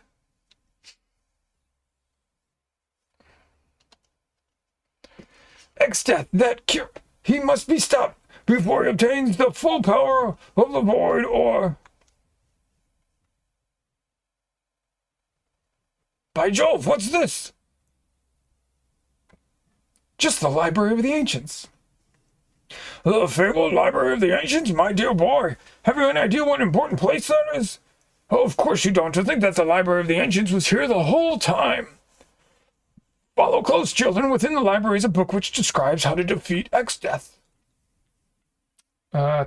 X-Death, that cure. He must be stopped before he obtains the full power of the void, or... By Jove, what's this? Just the Library of the Ancients. The fabled Library of the Ancients, my dear boy. Have you any idea what important place that is? Oh, of course you don't. To think that the Library of the Ancients was here the whole time. Follow close, children. Within the library is a book which describes how to defeat X-Death.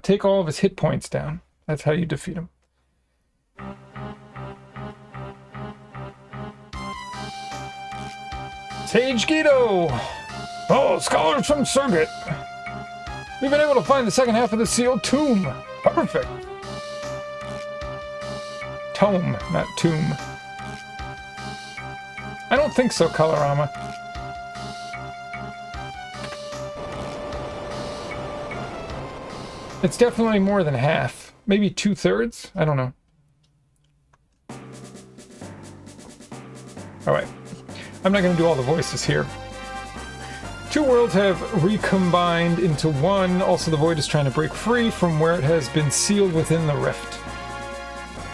Take all of his hit points down. That's how you defeat him. Sage Guido! Oh, scholars from Surgit. We've been able to find the second half of the sealed tomb. Perfect. Tome, not tomb. I don't think so, Colorama. It's definitely more than half. Maybe 2/3? I don't know. Alright. I'm not going to do all the voices here. Two worlds have recombined into one. Also, the void is trying to break free from where it has been sealed within the rift.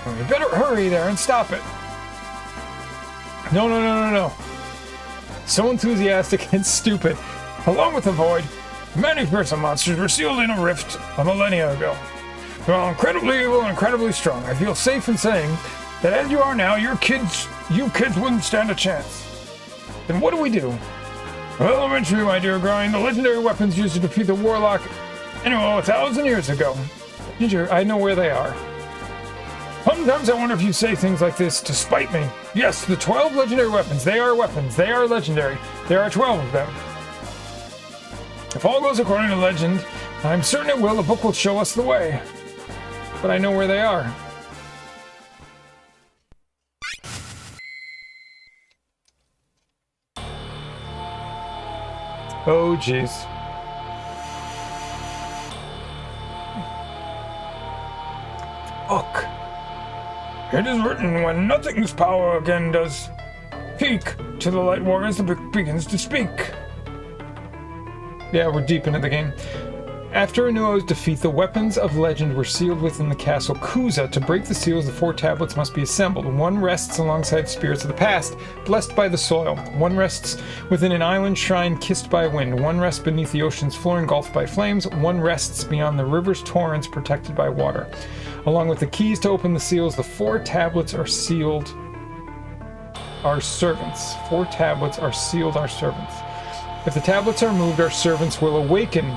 Well, you better hurry there and stop it. No. So enthusiastic and stupid. Along with the void, many fearsome monsters were sealed in a rift a millennia ago. They're all incredibly evil and incredibly strong. I feel safe in saying that as you are now, you kids wouldn't stand a chance. Then what do? Well, eventually, my dear Grind, the legendary weapons used to defeat the warlock Inuo 1,000 years ago. Ginger, I know where they are. Sometimes I wonder if you say things like this to spite me. Yes, the 12 legendary weapons. They are weapons. They are legendary. There are 12 of them. If all goes according to legend, I'm certain it will. The book will show us the way. But I know where they are. Oh, jeez. Look. It is written, when nothing's power again does peak to the light warriors, the book begins to speak. Yeah, we're deep into the game. After Inuo's defeat, the weapons of legend were sealed within the castle Kuza. To break the seals, the 4 tablets must be assembled. One rests alongside spirits of the past, blessed by the soil. One rests within an island shrine kissed by wind. One rests beneath the ocean's floor engulfed by flames. One rests beyond the river's torrents protected by water. Along with the keys to open the seals, the 4 tablets are sealed our servants. 4 tablets are sealed our servants. If the tablets are moved, our servants will awaken.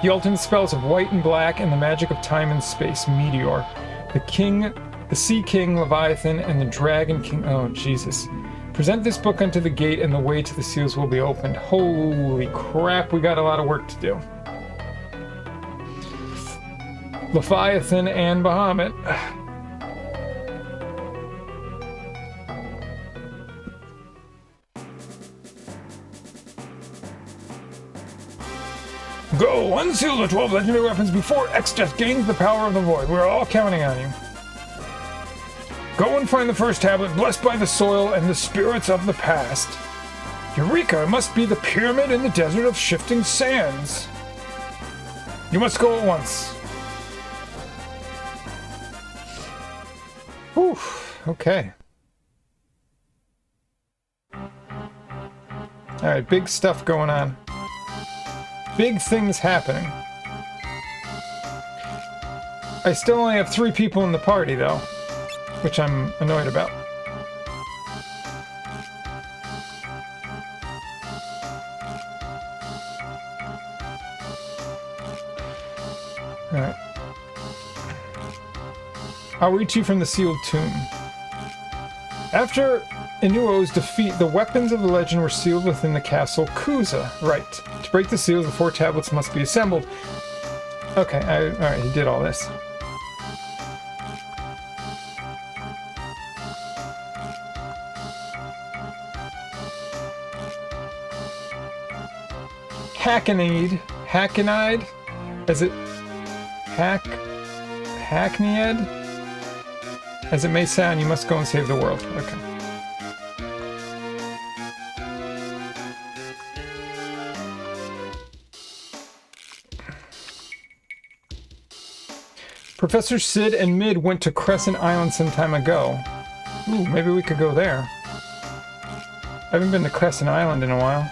The ultimate spells of white and black and the magic of time and space, Meteor. The Sea King, Leviathan, and the Dragon King. Oh, Jesus. Present this book unto the gate, and the way to the seals will be opened. Holy crap, we got a lot of work to do. Leviathan and Bahamut. Go, unseal the 12 legendary weapons before Exdeath gains the power of the void. We're all counting on you. Go and find the first tablet, blessed by the soil and the spirits of the past. Eureka, it must be the pyramid in the desert of shifting sands. You must go at once. Whew, okay. Alright, big stuff going on. Big things happening. I still only have 3 people in the party, though, which I'm annoyed about. Alright. I'll reach you from the sealed tomb. After Inuo's defeat, the weapons of the legend were sealed within the castle Kuza. Right. To break the seals, the 4 tablets must be assembled. Okay, alright, he did all this. Hackneyed? Is it Hackneyed? As it may sound, you must go and save the world. Okay. Professor Sid and Mid went to Crescent Island some time ago. Ooh, maybe we could go there. I haven't been to Crescent Island in a while.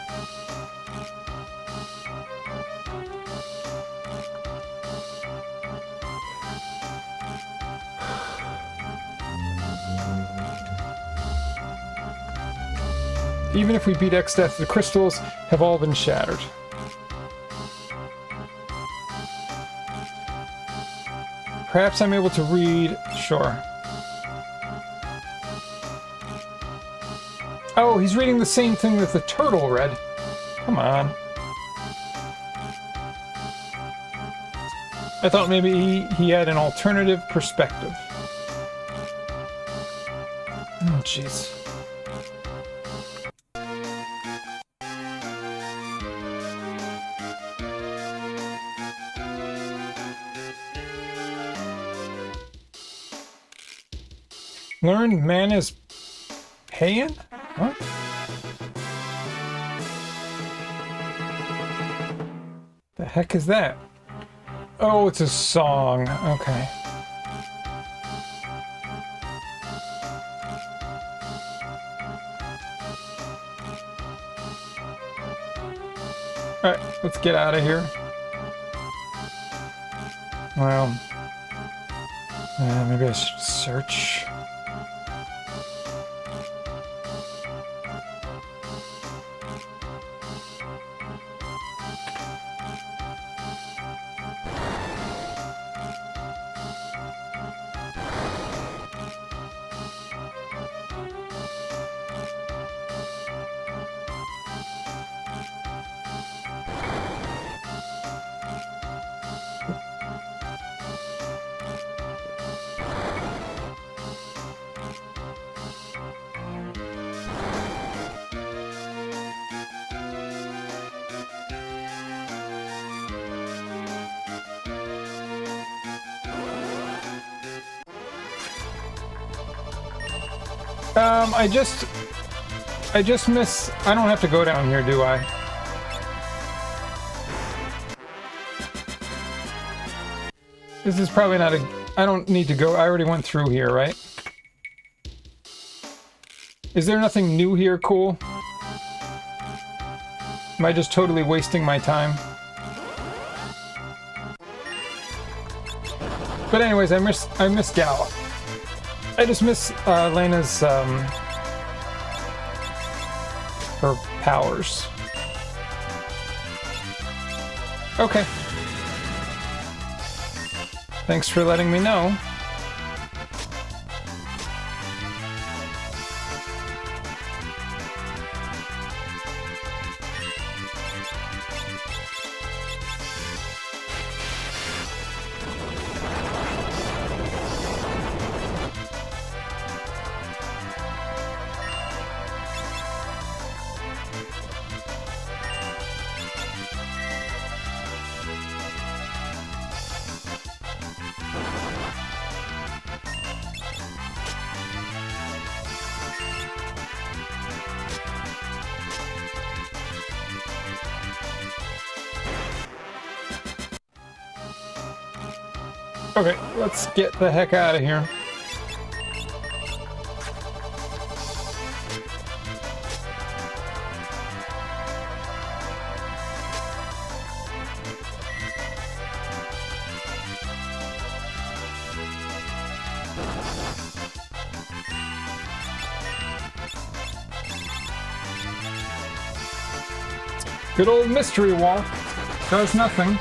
Even if we beat Exdeath, the crystals have all been shattered. Perhaps I'm able to read... Sure. Oh, he's reading the same thing that the turtle read. Come on. I thought maybe he had an alternative perspective. Oh, jeez. Learned Mana's Payan? What? The heck is that? Oh, it's a song. Okay. Alright, let's get out of here. Well, maybe I should search. I just miss... I don't have to go down here, do I? This is probably not a... I don't need to go... I already went through here, right? Is there nothing new here cool? Am I just totally wasting my time? But anyways, I miss Gala. I just miss Lena's her powers. Okay. Thanks for letting me know. Okay, let's get the heck out of here. Good old mystery wall. Does nothing.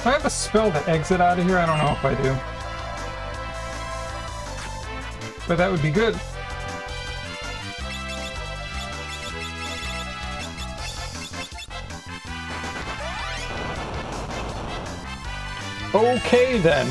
Do I have a spell to exit out of here? I don't know if I do. But that would be good. Okay then.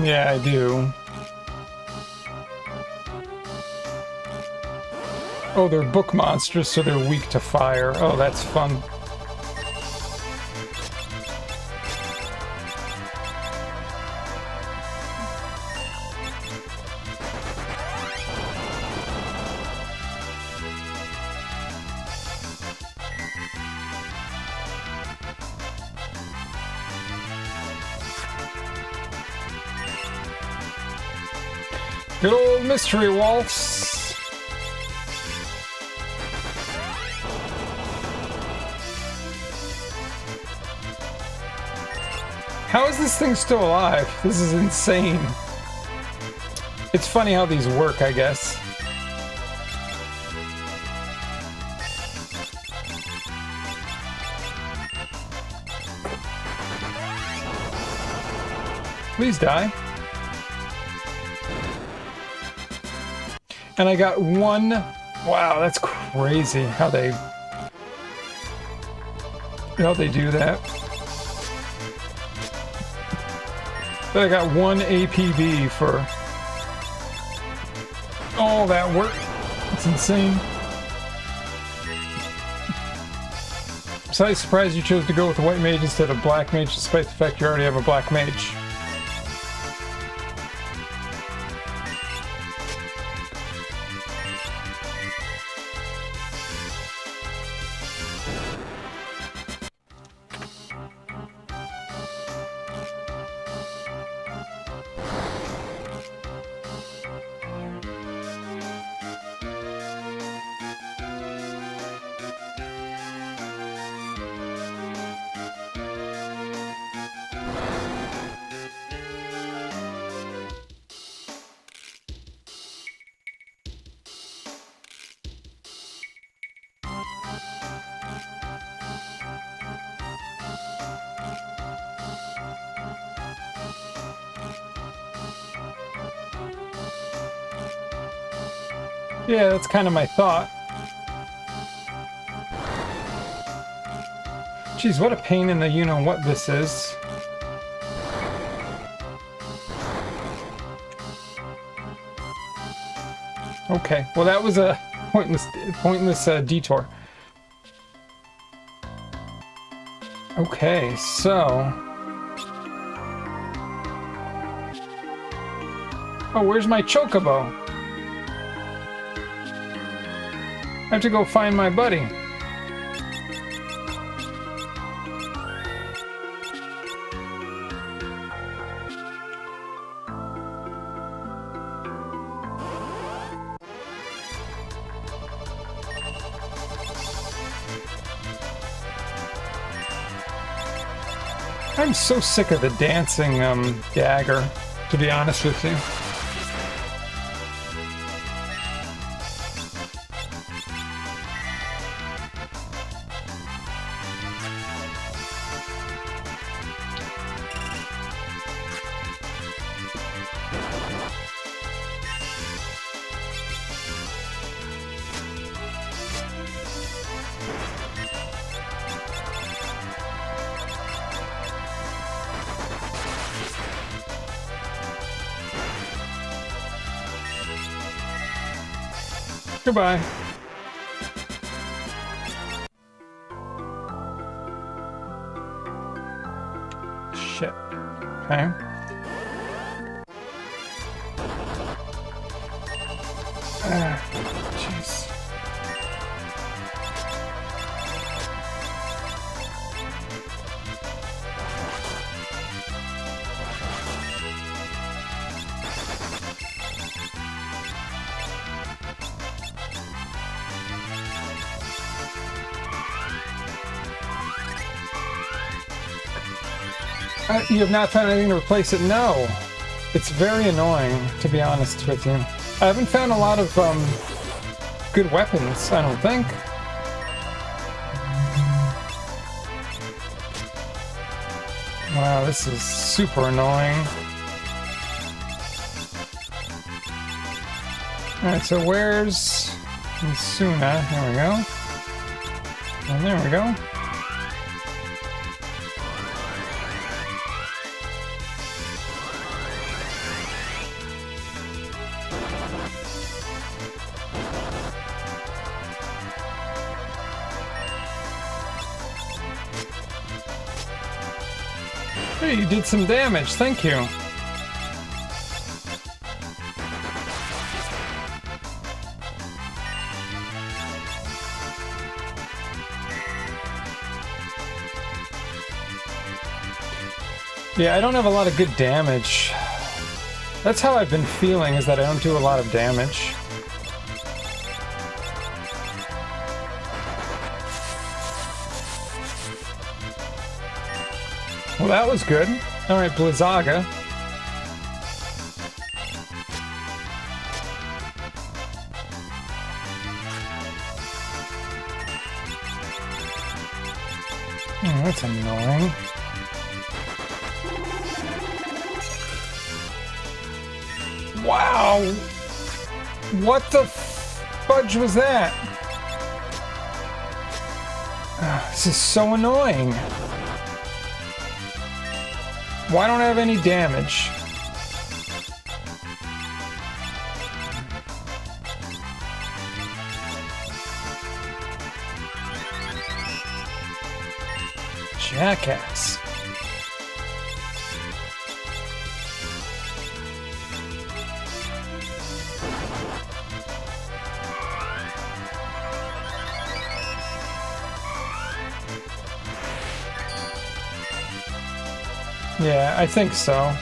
Yeah, I do. Oh, they're book monsters, so they're weak to fire. Oh, that's fun. Good old mystery waltz. How is this thing still alive? This is insane. It's funny how these work, I guess. Please die. And I got one. Wow, that's crazy how they do that. But I got one APB for all that work. It's insane. So I'm surprised you chose to go with the white mage instead of black mage, despite the fact you already have a black mage. Yeah, that's kind of my thought. Geez, what a pain in the you-know-what this is. Okay, well that was a pointless detour. Okay, so... Oh, where's my chocobo? I have to go find my buddy. I'm so sick of the dancing dagger, to be honest with you. Goodbye. Shit. Okay. Jeez. You have not found anything to replace it? No. It's very annoying, to be honest with you. I haven't found a lot of good weapons, I don't think. Wow, this is super annoying. Alright, so where's Suna? There we go. And there we go. Hey, you did some damage, thank you. Yeah, I don't have a lot of good damage. That's how I've been feeling, is that I don't do a lot of damage. Well, that was good. Alright, Blizzaga. Oh, that's annoying. Wow! What the fudge was that? This is so annoying. Why don't I have any damage? Jackass. Yeah, I think so.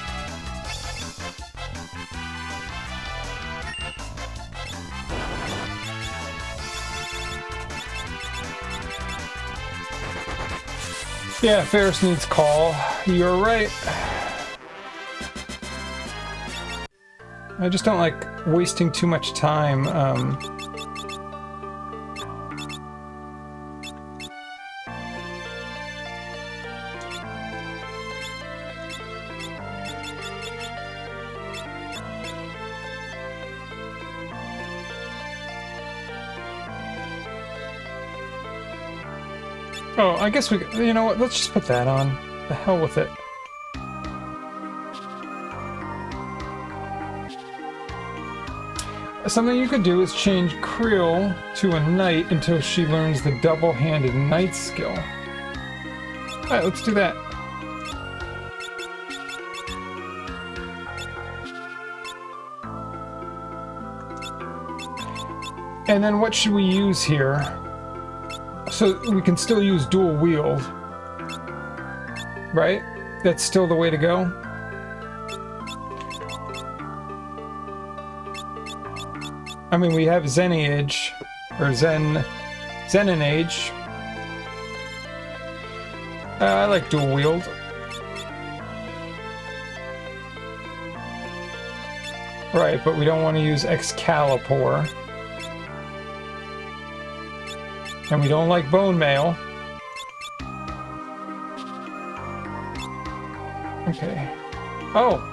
Yeah, Ferris needs call. You're right. I just don't like wasting too much time. Oh, I guess you know what, let's just put that on. The hell with it. Something you could do is change Creel to a knight until she learns the double-handed knight skill. Alright, let's do that. And then what should we use here? So we can still use dual wield. Right? That's still the way to go? I mean, we have Zenage, or Zenonage. I like dual wield. Right, but we don't want to use Excalibur. And we don't like bone mail. Okay. Oh,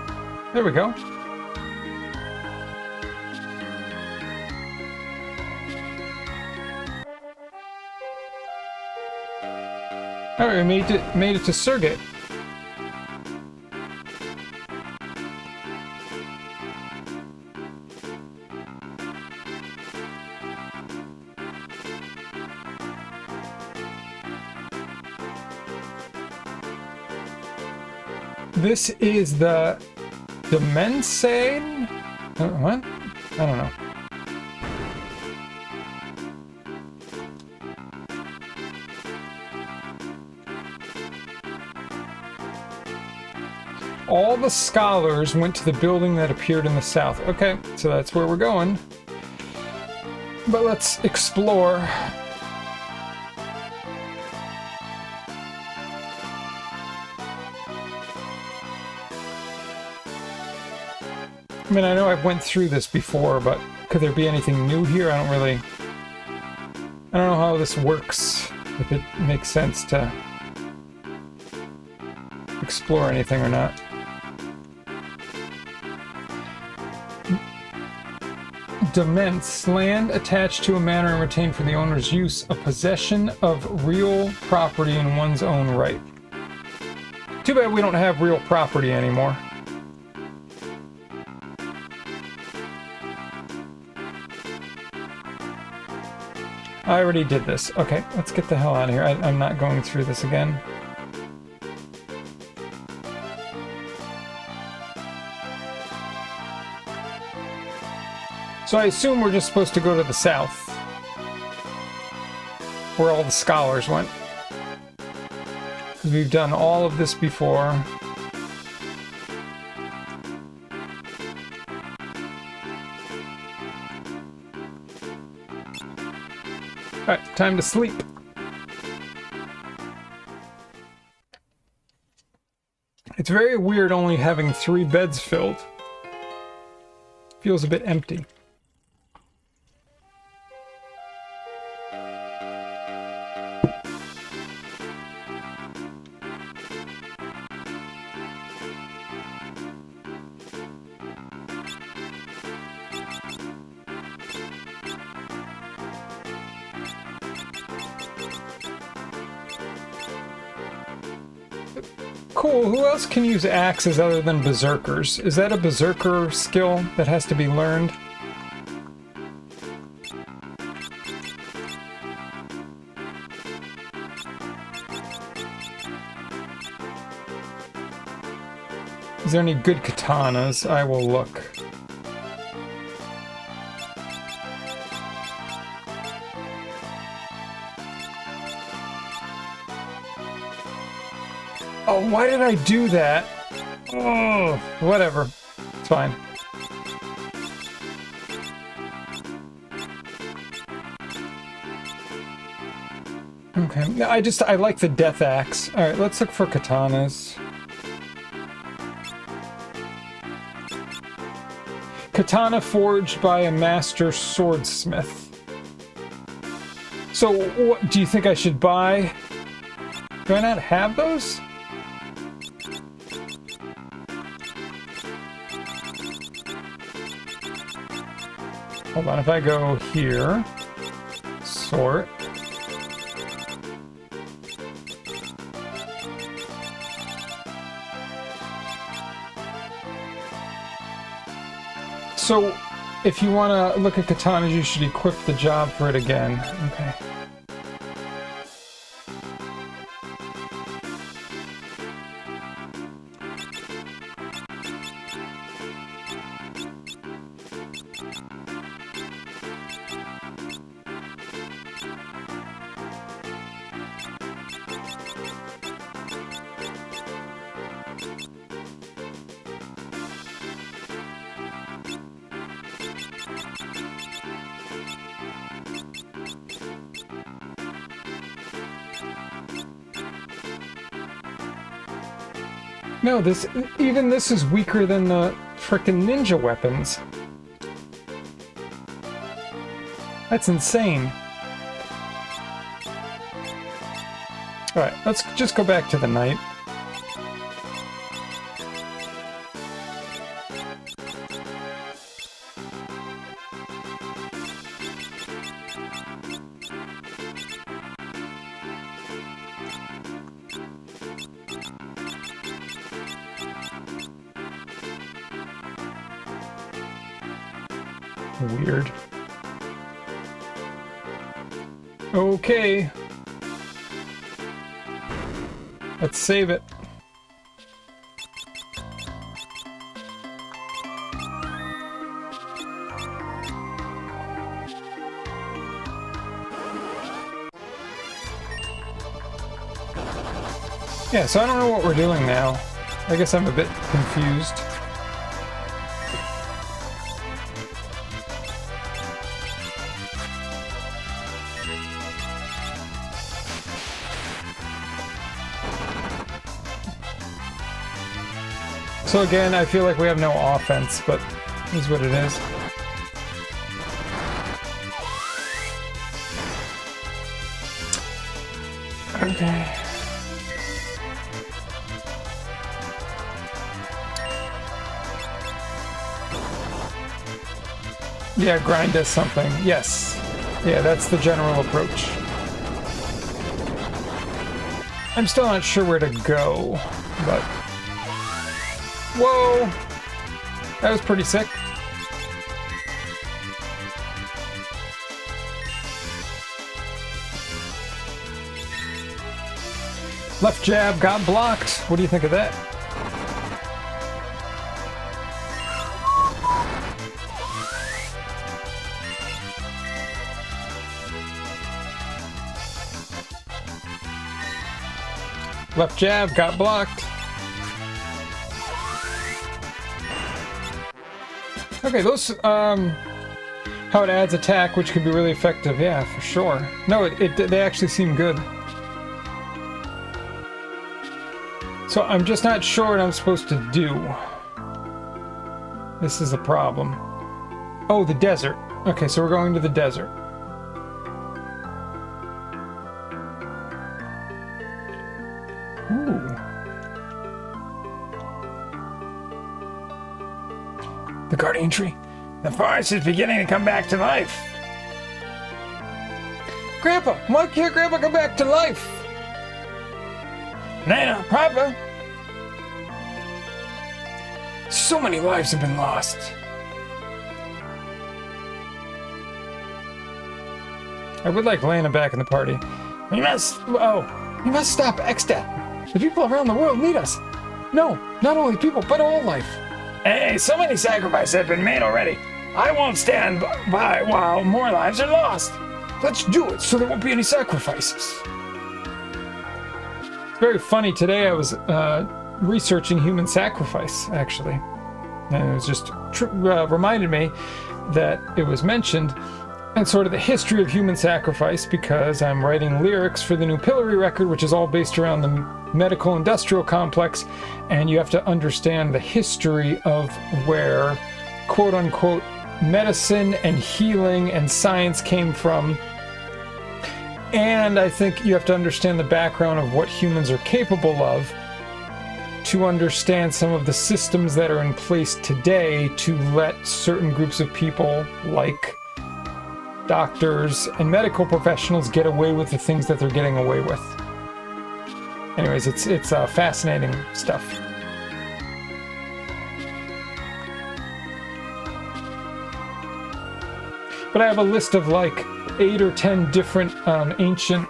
there we go. Alright, we made it to Surrogate. This is the Dimensane? What? I don't know. All the scholars went to the building that appeared in the south. Okay, so that's where we're going. But let's explore. I mean, I know I've went through this before, but could there be anything new here? I don't know how this works, if it makes sense to explore anything or not. Demence, land attached to a manor and retained for the owner's use, a possession of real property in one's own right. Too bad we don't have real property anymore. I already did this. Okay, let's get the hell out of here. I'm not going through this again. So I assume we're just supposed to go to the south, where all the scholars went. Because we've done all of this before. Alright, time to sleep. It's very weird only having 3 beds filled. Feels a bit empty. Cool, who else can use axes other than berserkers? Is that a berserker skill that has to be learned? Is there any good katanas? I will look. Oh, why did I do that? Oh, whatever. It's fine. Okay, I like the death axe. Alright, let's look for katanas. Katana forged by a master swordsmith. So, what do you think I should buy? Do I not have those? Hold on, if I go here, sort. So, if you want to look at katanas, you should equip the job for it again. Okay. No, even this is weaker than the frickin' ninja weapons. That's insane. Alright, let's just go back to the knight. Weird. Okay. Let's save it. Yeah, so I don't know what we're doing now. I guess I'm a bit confused. So again, I feel like we have no offense, but is what it is. Okay. Yeah, grind does something. Yes. Yeah, that's the general approach. I'm still not sure where to go, but... Whoa! That was pretty sick. Left jab got blocked. What do you think of that? Left jab got blocked. Okay, those, how it adds attack, which can be really effective, yeah, for sure. No, they actually seem good. So I'm just not sure what I'm supposed to do. This is a problem. Oh, the desert. Okay, so we're going to the desert. Ooh. The guardian tree. The forest is beginning to come back to life. Grandpa, why can't Grandpa come back to life? Nana, Papa. So many lives have been lost. I would like Lana back in the party. We must stop Extat. The people around the world need us. No, not only people, but all life. Hey, so many sacrifices have been made already. I won't stand by while more lives are lost. Let's do it so there won't be any sacrifices. It's very funny. Today I was researching human sacrifice, actually. And it was just reminded me that it was mentioned and sort of the history of human sacrifice, because I'm writing lyrics for the new Pillory record, which is all based around the medical industrial complex, and you have to understand the history of where quote unquote medicine and healing and science came from. And I think you have to understand the background of what humans are capable of to understand some of the systems that are in place today to let certain groups of people, like doctors and medical professionals, get away with the things that they're getting away with. Anyways, it's fascinating stuff. But I have a list of like 8 or 10 different ancient...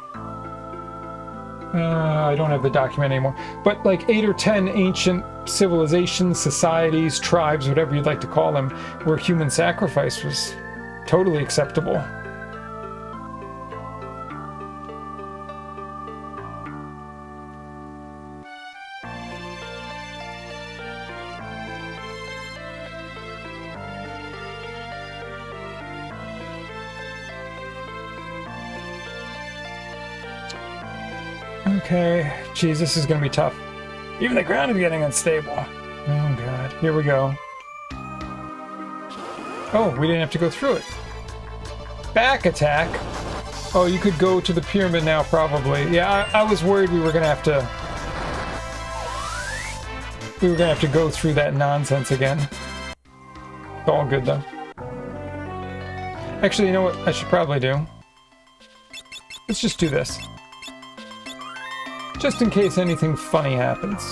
I don't have the document anymore. But like 8 or 10 ancient civilizations, societies, tribes, whatever you'd like to call them, where human sacrifice was totally acceptable. Okay, geez, this is gonna be tough. Even the ground is getting unstable. Oh god, here we go. Oh, we didn't have to go through it. Back attack? Oh, you could go to the pyramid now, probably. Yeah, I was worried we were gonna have to... We were gonna have to go through that nonsense again. It's all good, though. Actually, you know what I should probably do? Let's just do this. Just in case anything funny happens.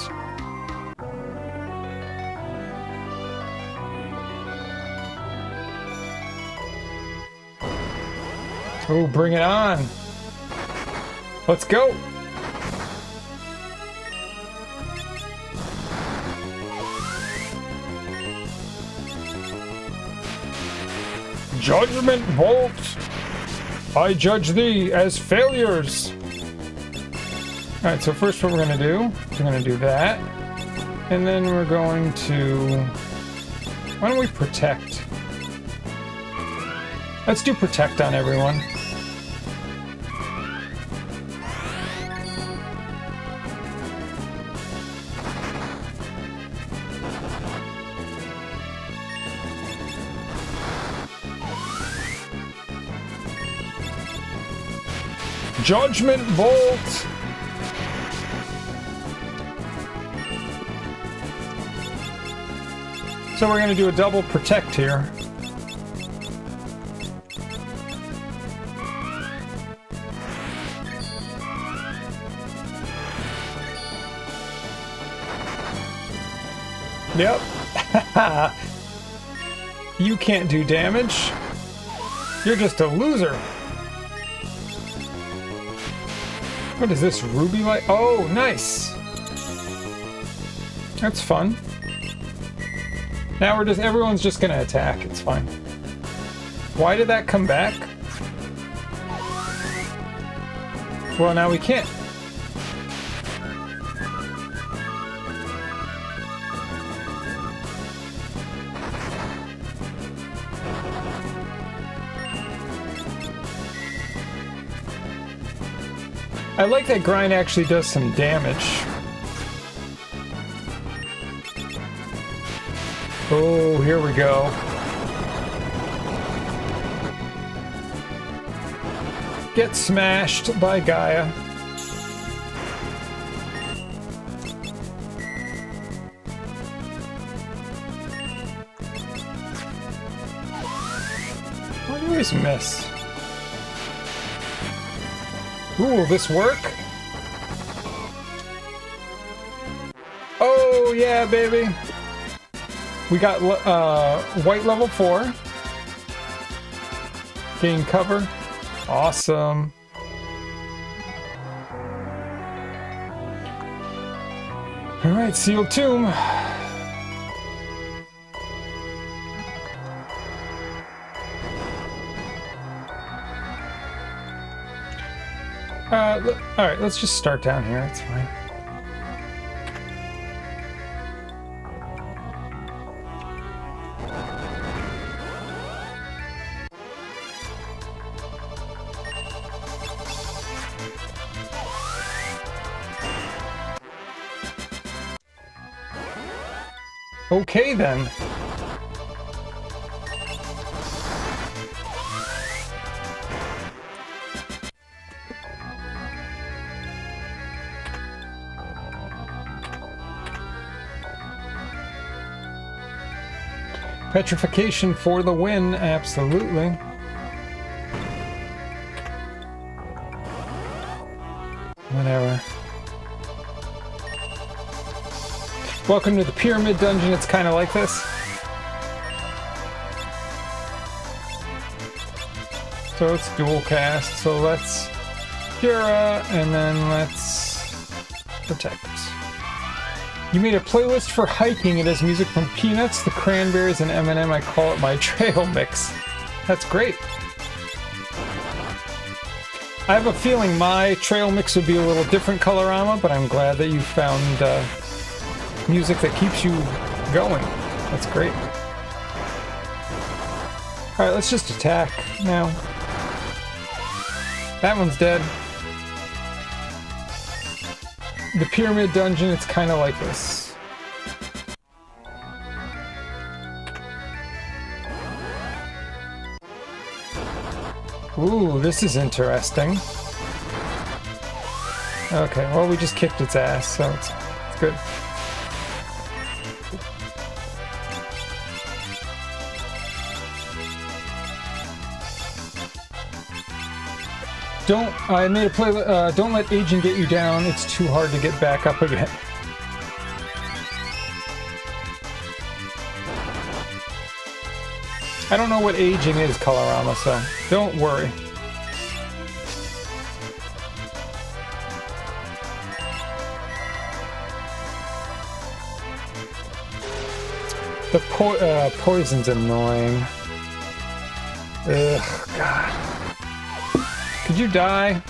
Oh, bring it on! Let's go! Judgment Bolt! I judge thee as failures! Alright, so first what we're going to do, we're going to do that. And then we're going to... Why don't we protect? Let's do protect on everyone. Judgment Bolt! So we're going to do a double protect here. Yep. You can't do damage. You're just a loser. What is this, ruby light? Oh, nice. That's fun. Now everyone's just gonna attack, it's fine. Why did that come back? Well, now we can't. I like that grind actually does some damage. Oh, here we go. Get smashed by Gaia. Why do you always miss? Ooh, will this work? Oh, yeah, baby. We got white level 4. Gain cover. Awesome. Alright, sealed tomb. Alright, let's just start down here, it's fine. Okay then. Petrification for the win, absolutely. Whatever. Welcome to the Pyramid Dungeon, it's kind of like this. So it's dual cast. So let's Kira, and then let's Protect. You made a playlist for hiking. It has music from Peanuts, the Cranberries, and Eminem. I call it my trail mix. That's great. I have a feeling my trail mix would be a little different, Colorama, but I'm glad that you found music that keeps you going. That's great. Alright, let's just attack now. That one's dead. The Pyramid Dungeon, it's kind of like this. Ooh, this is interesting. Okay, well, we just kicked its ass, so it's good. I made a play. Don't let aging get you down. It's too hard to get back up again. I don't know what aging is, Colorama, so don't worry. The poison's annoying. Ugh, God. Could you die?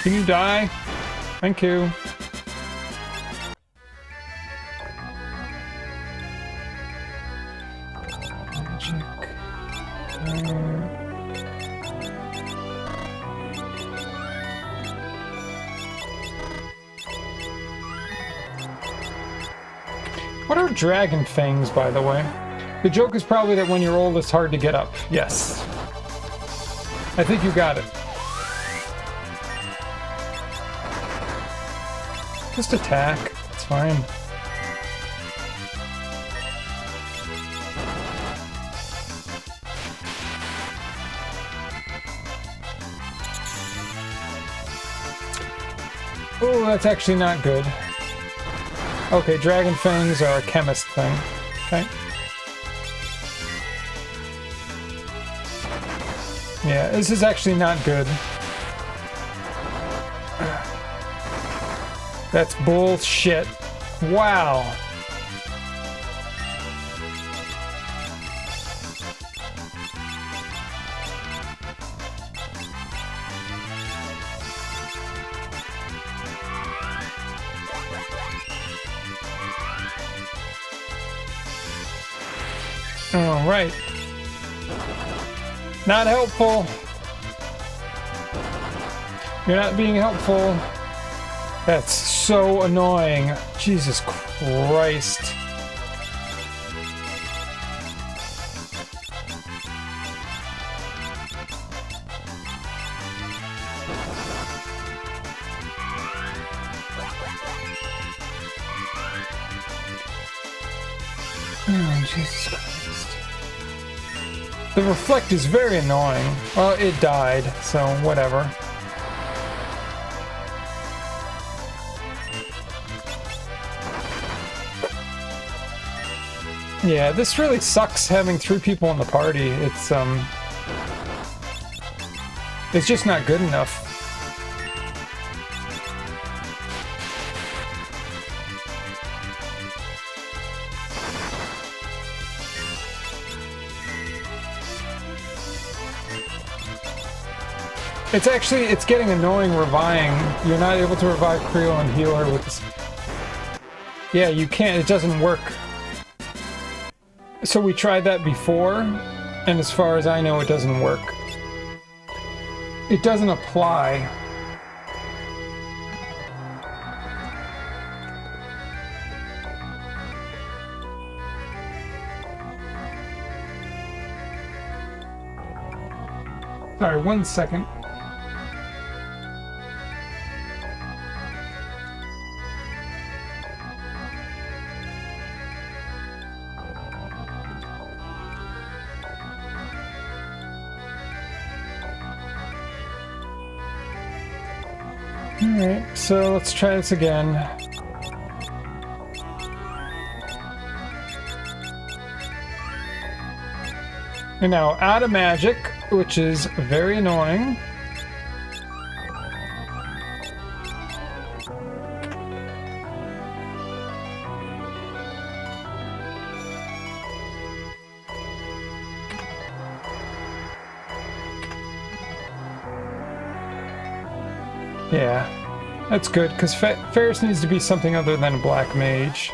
Can you die? Thank you. Magic. What are dragon fangs, by the way? The joke is probably that when you're old, it's hard to get up. Yes. I think you got it. Just attack. It's fine. Oh, that's actually not good. Okay, dragon fangs are a chemist thing. Okay. Yeah, this is actually not good. That's bullshit. Wow. All right. Not helpful. You're not being helpful. That's so annoying. Jesus Christ. Oh, Jesus Christ. The reflect is very annoying. Well, it died, so whatever. Yeah, this really sucks having 3 people in the party. It's just not good enough. It's getting annoying reviving. You're not able to revive Creo and Healer with this. Yeah, you can't. It doesn't work. So we tried that before, and as far as I know, it doesn't work. It doesn't apply. Sorry, 1 second. Alright, so let's try this again. And now out of magic, which is very annoying. Yeah, that's good, because Ferris needs to be something other than a black mage.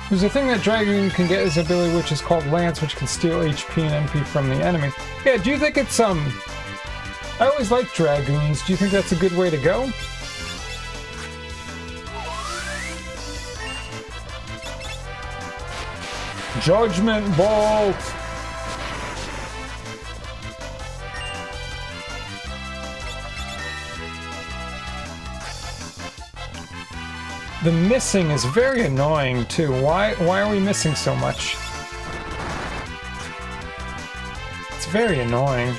There's a thing that Dragoon can get his ability, which is called Lance, which can steal HP and MP from the enemy. Yeah, do you think it's, I always liked Dragoons. Do you think that's a good way to go? Judgment Bolt! The missing is very annoying too. Why are we missing so much? It's very annoying.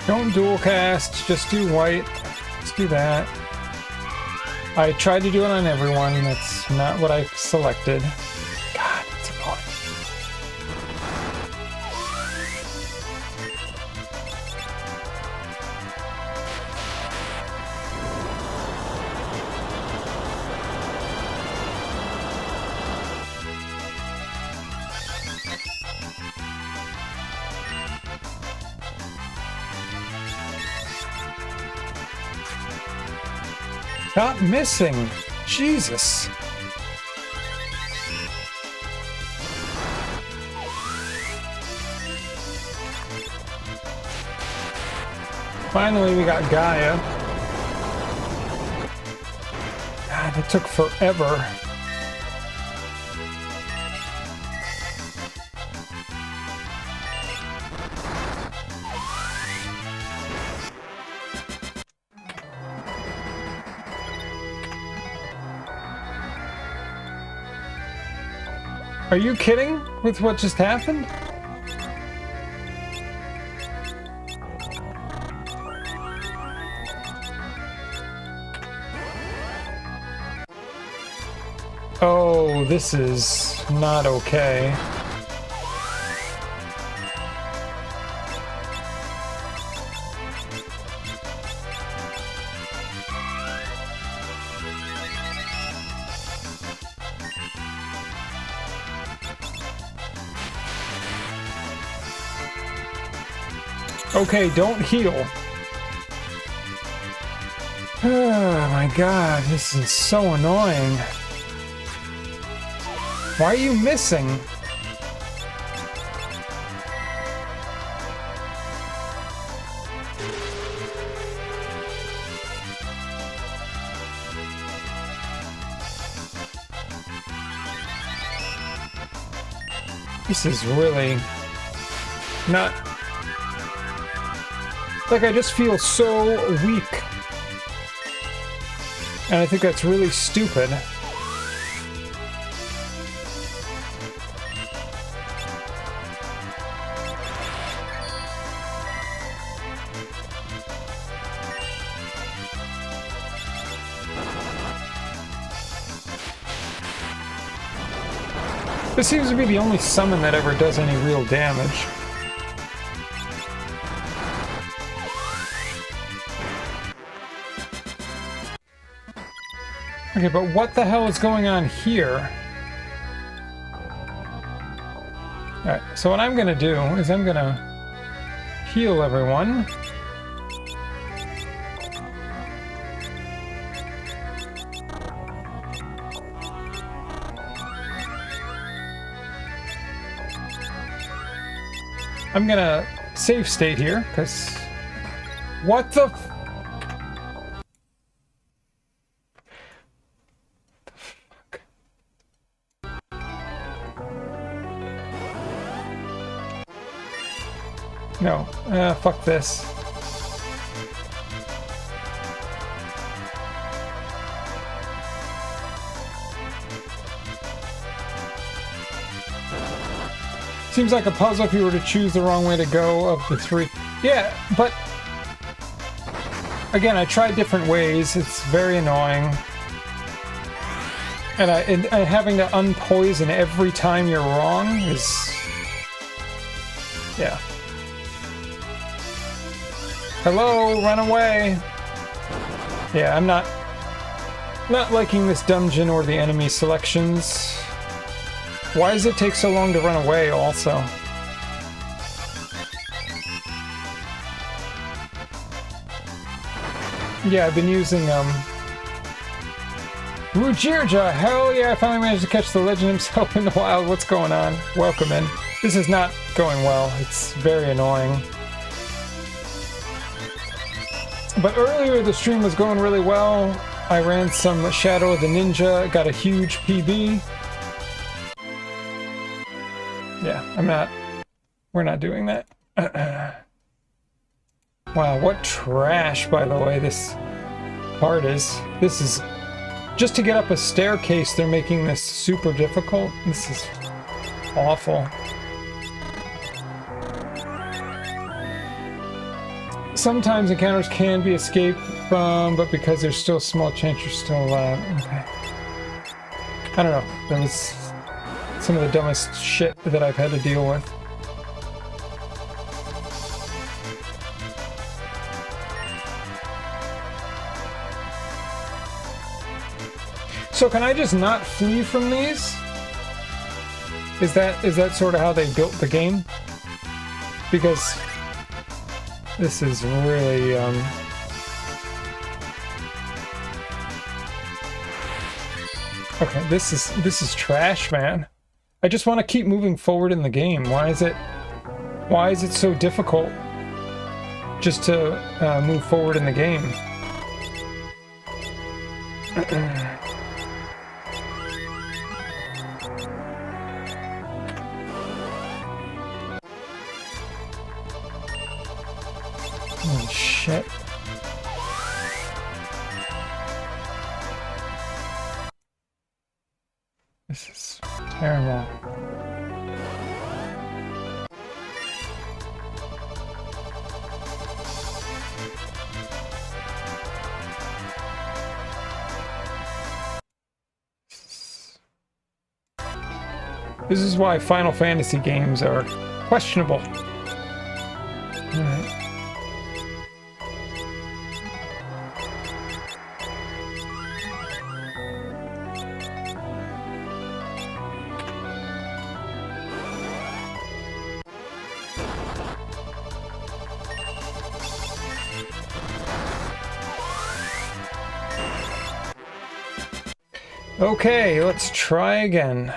Don't dual cast, just do white. Just do that. I tried to do it on everyone, that's not what I selected. God, it's annoying. Stop missing! Jesus! Finally, we got Gaia. God, it took forever. Are you kidding with what just happened? Oh, this is not okay. Okay, don't heal. Oh my god, this is so annoying. Why are you missing? This is really not... Like, I just feel so weak. And I think that's really stupid. This seems to be the only summon that ever does any real damage. Okay, but what the hell is going on here? Alright, so what I'm gonna do is I'm gonna heal everyone. I'm gonna save state here, because... What the... fuck? No. Fuck this. Seems like a puzzle if you were to choose the wrong way to go of the three. Yeah, but again, I tried different ways. It's very annoying. And having to unpoison every time you're wrong is... yeah. Hello, run away! Yeah, I'm not liking this dungeon or the enemy selections. Why does it take so long to run away, also? Yeah, I've been using, Rujirja! Hell yeah, I finally managed to catch the legend himself in the wild. What's going on? Welcome in. This is not going well. It's very annoying. But earlier the stream was going really well. I ran some Shadow of the Ninja, got a huge PB. Yeah, we're not doing that. Wow, what trash, by the way, this part is. This is... just to get up a staircase, they're making this super difficult. This is awful. Sometimes encounters can be escaped from, but because there's still a small chance you're still alive. Okay. I don't know. That was some of the dumbest shit that I've had to deal with. So can I just not flee from these? Is that sort of how they built the game? Because this is really okay, this is trash, man. I just want to keep moving forward in the game. Why is it so difficult just to move forward in the game? Holy shit. This is terrible. This is why Final Fantasy games are questionable. Alright. Okay, let's try again.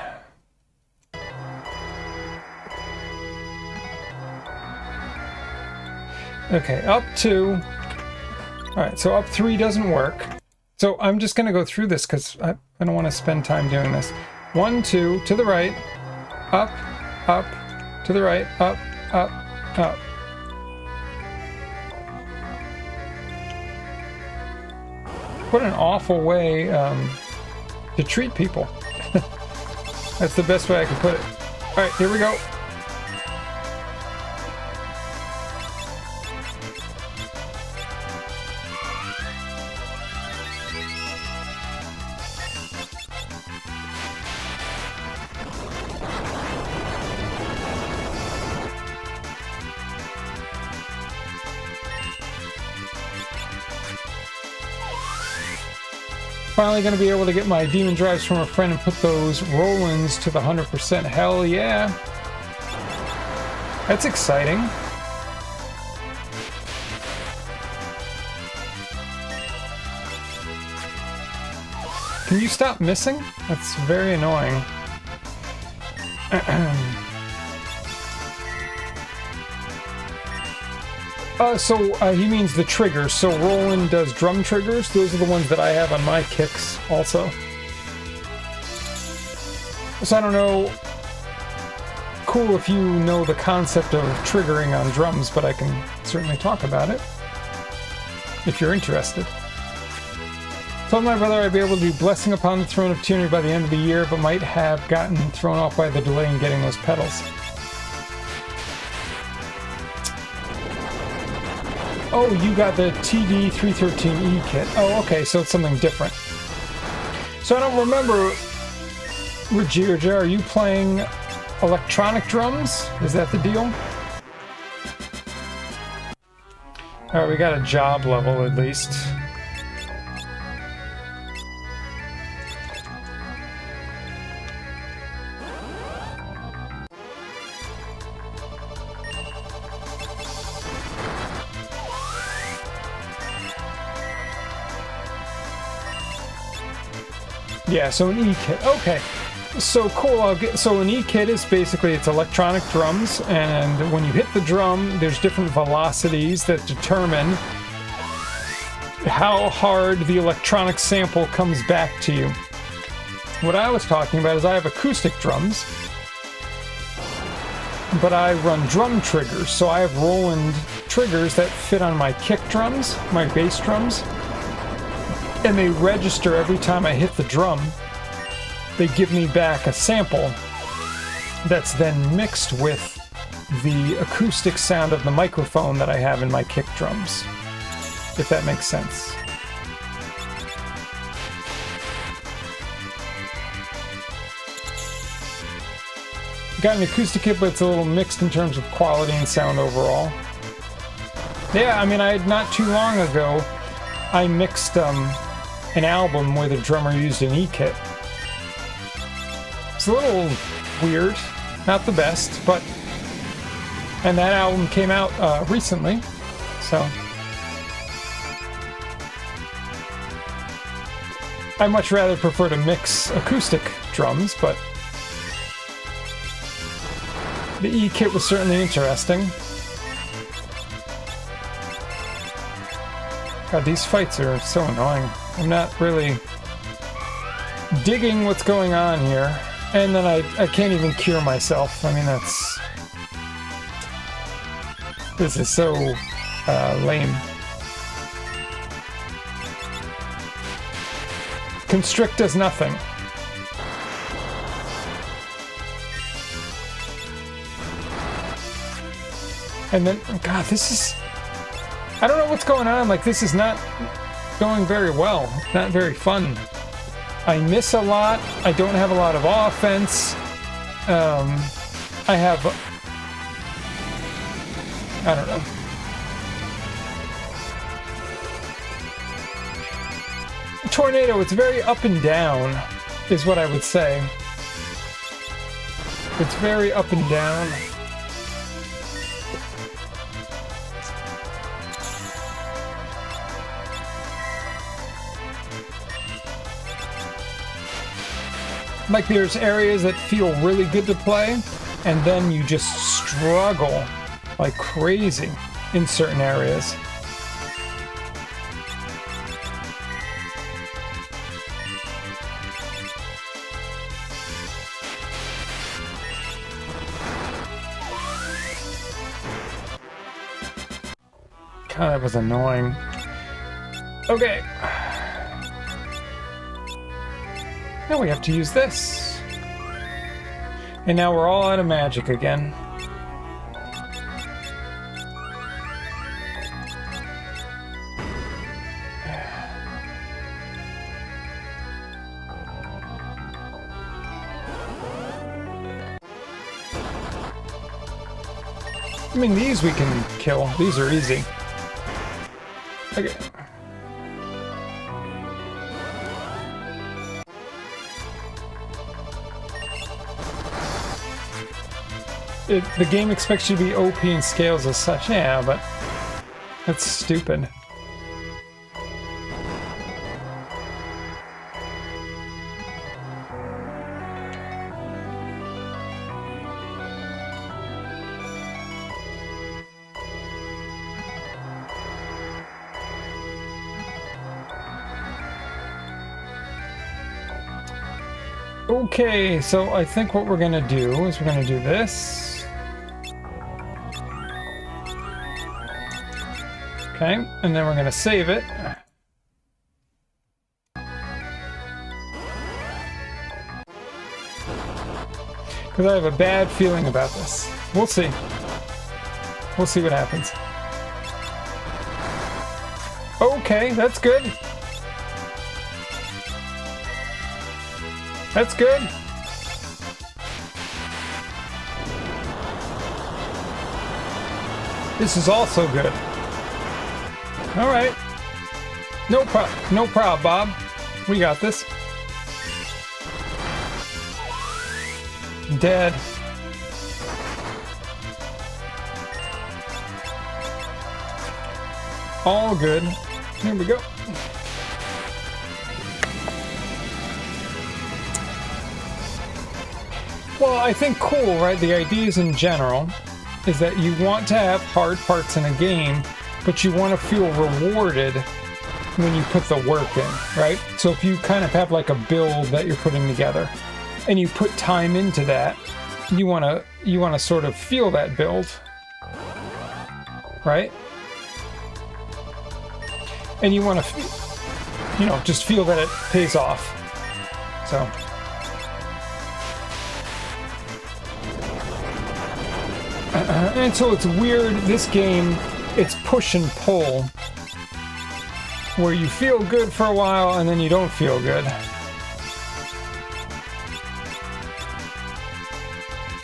Okay, up 2. Alright, so up 3 doesn't work. So I'm just gonna go through this because I don't want to spend time doing this. 1, 2, to the right, up, up, to the right, up, up, up. What an awful way to treat people. That's the best way I can put it. Alright, here we go. Finally gonna be able to get my demon drives from a friend and put those Rollins to the 100%. Hell yeah. That's exciting. Can you stop missing? That's very annoying. He means the triggers. So Roland does drum triggers. Those are the ones that I have on my kicks also. So I don't know. Cool if you know the concept of triggering on drums, but I can certainly talk about it if you're interested. Told my brother I'd be able to do Blessing Upon the Throne of Tyranny by the end of the year, but might have gotten thrown off by the delay in getting those pedals. Oh, you got the TD313E kit. Oh, okay, so it's something different. So I don't remember, Rajirja, are you playing electronic drums? Is that the deal? Alright, we got a job level at least. Yeah, so an E-kit. Okay. So cool. So an E-kit is basically, it's electronic drums, and when you hit the drum, there's different velocities that determine how hard the electronic sample comes back to you. What I was talking about is I have acoustic drums, but I run drum triggers. So I have Roland triggers that fit on my kick drums, my bass drums, and they register every time I hit the drum. They give me back a sample that's then mixed with the acoustic sound of the microphone that I have in my kick drums, if that makes sense. Got an acoustic kit, but it's a little mixed in terms of quality and sound overall. Yeah, I mean, not too long ago, I mixed an album where the drummer used an E-kit. It's a little weird, not the best, but... And that album came out recently, so... I much rather prefer to mix acoustic drums, but... The E-kit was certainly interesting. God, these fights are so annoying. I'm not really digging what's going on here. And then I can't even cure myself. I mean, this is so lame. Constrict does nothing. And then, God, this is... I don't know what's going on. Like, this is not going very well. Not very fun. I miss a lot. I don't have a lot of offense. I have... I don't know. Tornado, it's very up and down, is what I would say. It's very up and down. Like, there's areas that feel really good to play, and then you just struggle like crazy in certain areas. God, that was annoying. Okay. Now we have to use this. And now we're all out of magic again. I mean, these we can kill. These are easy. Okay. The game expects you to be OP in scales as such. Yeah, but that's stupid. Okay, so I think what we're gonna do is we're gonna do this. Okay, and then we're gonna save it. Because I have a bad feeling about this. We'll see. We'll see what happens. Okay, that's good. That's good. This is also good. All right. No problem, Bob. We got this. Dead. All good. Here we go. Well, I think cool, right? The ideas in general is that you want to have hard parts in a game, but you want to feel rewarded when you put the work in, right? So if you kind of have like a build that you're putting together and you put time into that, you want to sort of feel that build, right? And you want to, you know, just feel that it pays off. So. And so it's weird, this game, it's push and pull, where you feel good for a while and then you don't feel good.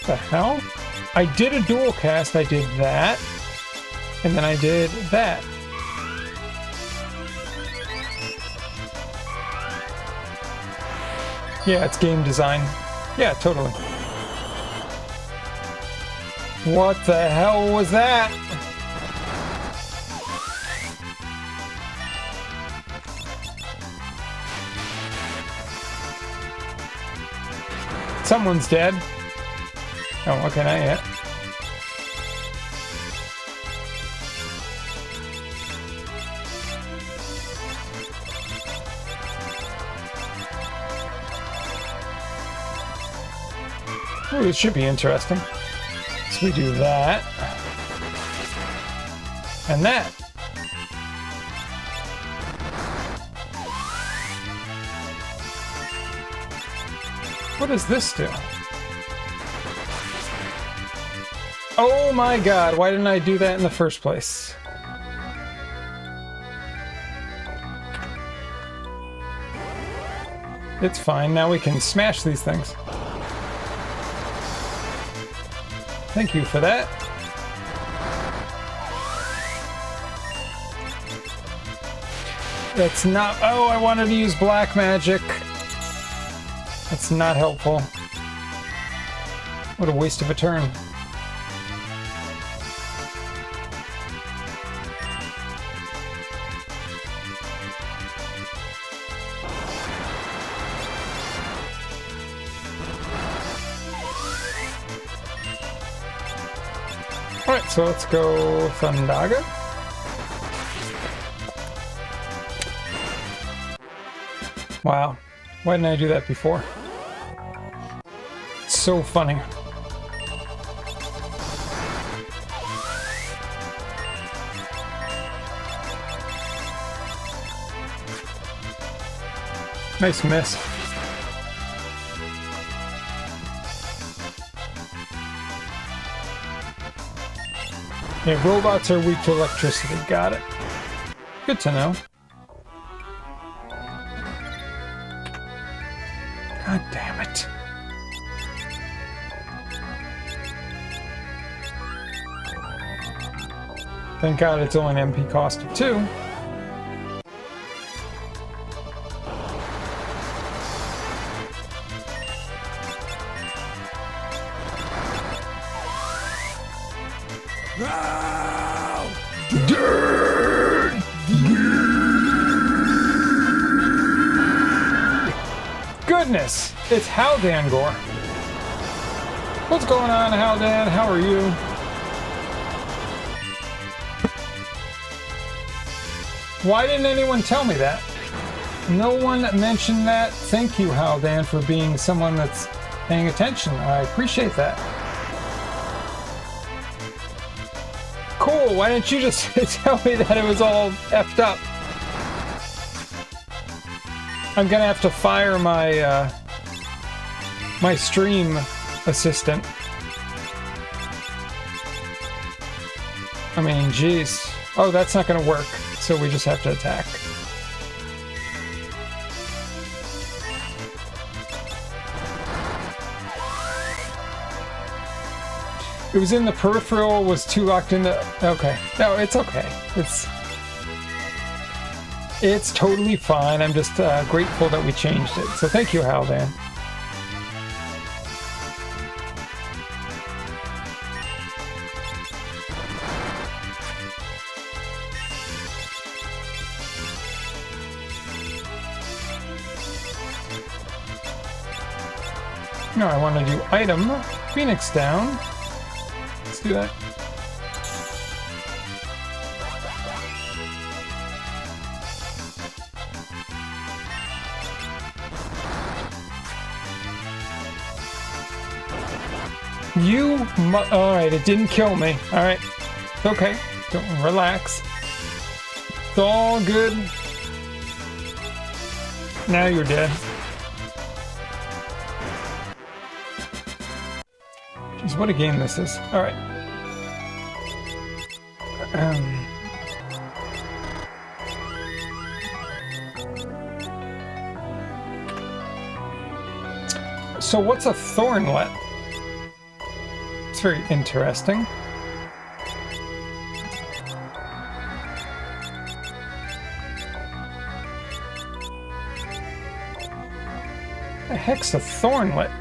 The hell? I did a dual cast, I did that, and then I did that. Yeah, it's game design. Yeah, totally. What the hell was that? Someone's dead. Oh, okay, not yet. Oh, this should be interesting. So we do that. And that. What does this do? Oh my god, why didn't I do that in the first place? It's fine, now we can smash these things. Thank you for that. That's not... Oh, I wanted to use black magic. That's not helpful. What a waste of a turn. Alright, so let's go Thundaga. Wow. Why didn't I do that before? It's so funny. Nice miss. Yeah, robots are weak to electricity. Got it. Good to know. God damn it. Thank God it's only an MP cost of 2. Goodness, it's Haldangor. What's going on, Haldan? How are you? Why didn't anyone tell me that? No one mentioned that. Thank you, Haldan, for being someone that's paying attention. I appreciate that. Cool, why didn't you just tell me that it was all effed up? I'm gonna have to fire my, my stream assistant. I mean, geez. Oh, that's not gonna work, so we just have to attack. It was in the peripheral, was too locked into... Okay. No, it's okay. It's totally fine. I'm just grateful that we changed it. So thank you, Haldan. No, I want to do item, Phoenix down. Let's do that. Alright, it didn't kill me. Alright. It's okay. Don't relax. It's all good. Now you're dead. Jeez, what a game this is. Alright. So what's a thornlet? It's very interesting. The heck's a thornlet?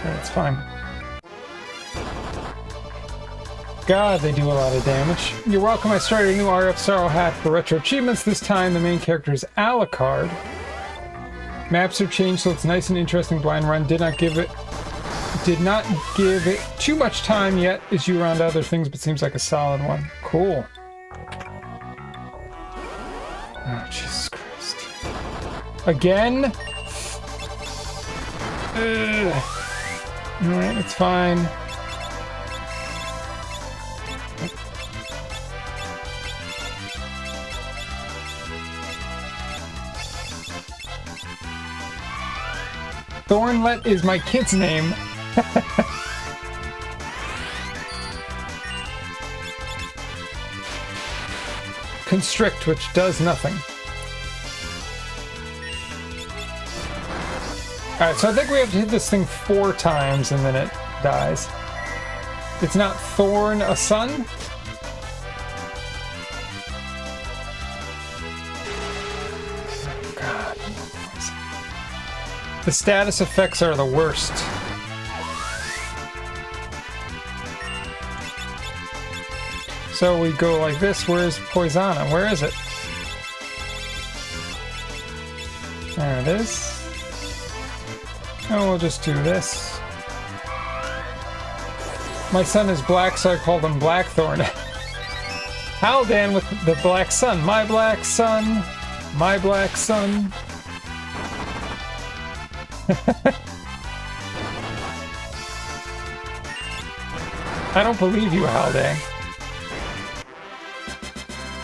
That's fine. God, they do a lot of damage. You're welcome. I started a new RF Sorrow hat for retro achievements. This time the main character is Alucard. Maps are changed so it's nice and interesting. Blind Run did not give it too much time yet as you around other things, but seems like a solid one. Cool. Oh, Jesus Christ. Again? Alright, it's fine. Thornlet is my kid's name. Constrict, which does nothing. Alright, so I think we have to hit this thing 4 times and then it dies. It's not Thorn a Sun? God. The status effects are the worst. So we go like this. Where's Poisana? Where is it? There it is. Oh, we'll just do this. My son is black, so I call him Blackthorn. Haldan with the black sun. My black sun. My black sun. I don't believe you, Haldan.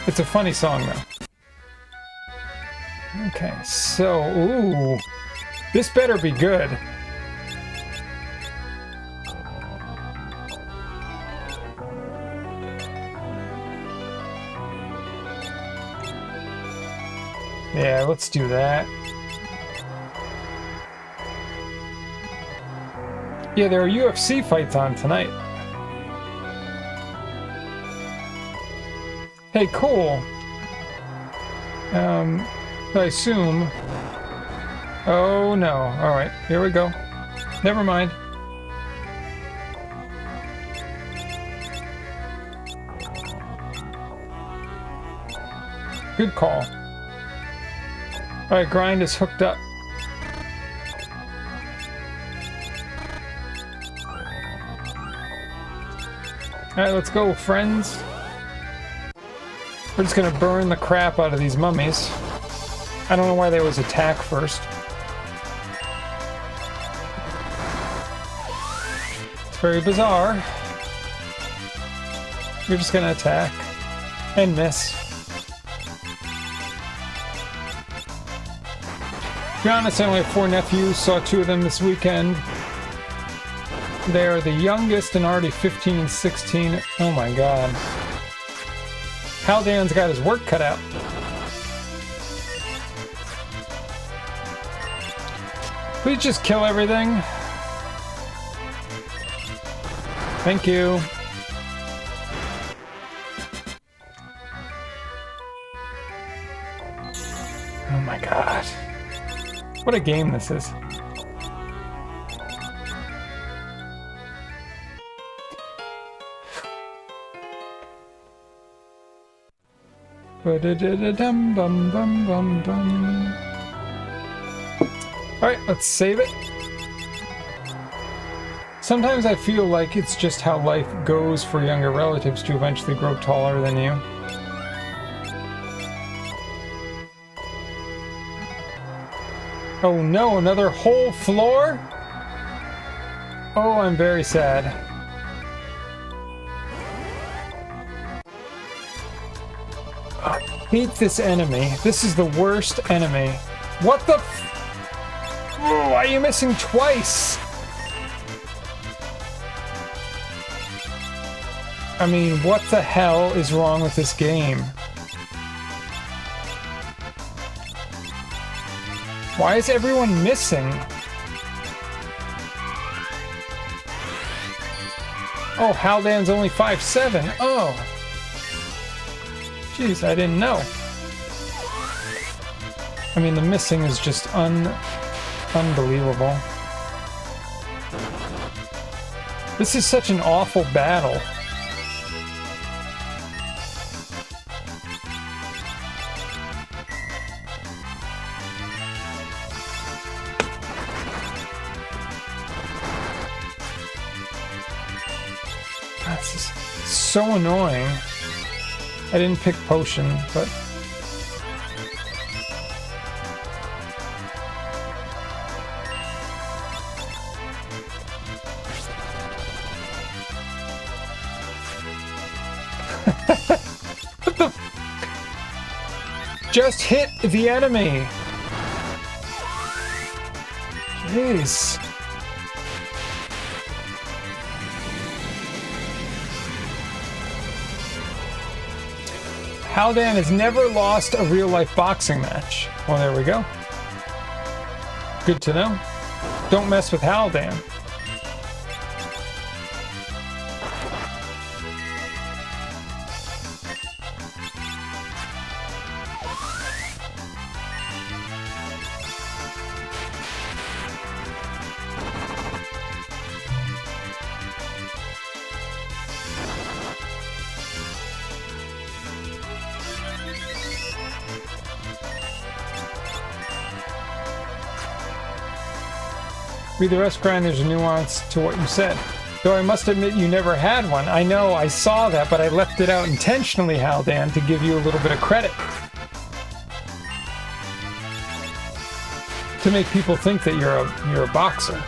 It's a funny song, though. Okay, so... Ooh. This better be good. Yeah, let's do that. Yeah, there are UFC fights on tonight. Hey, cool. I assume... Oh no. Alright, here we go. Never mind. Good call. Alright, grind is hooked up. Alright, let's go, friends. We're just gonna burn the crap out of these mummies. I don't know why they always attack first. It's very bizarre. We're just gonna attack and miss. To be honest, I only have 4 nephews, saw 2 of them this weekend. They are the youngest and already 15 and 16. Oh my god. Haldan's got his work cut out. Please just kill everything. Thank you. Oh my god. What a game this is. Alright, let's save it. Sometimes I feel like it's just how life goes for younger relatives to eventually grow taller than you. Oh no, another whole floor? Oh, I'm very sad. I hate this enemy. This is the worst enemy. What the f- Oh, why are you missing twice? I mean, what the hell is wrong with this game? Why is everyone missing? Oh, Haldan's only 5'7". Oh. Jeez, I didn't know. I mean, the missing is just unbelievable. This is such an awful battle. This is so annoying. I didn't pick potion, but... What the... Just hit the enemy! Jeez. Haldan has never lost a real-life boxing match. Well, there we go. Good to know. Don't mess with Haldan. Read the rest, grind. There's a nuance to what you said. Though I must admit you never had one. I know, I saw that, but I left it out intentionally, Haldan, to give you a little bit of credit. To make people think that you're a boxer.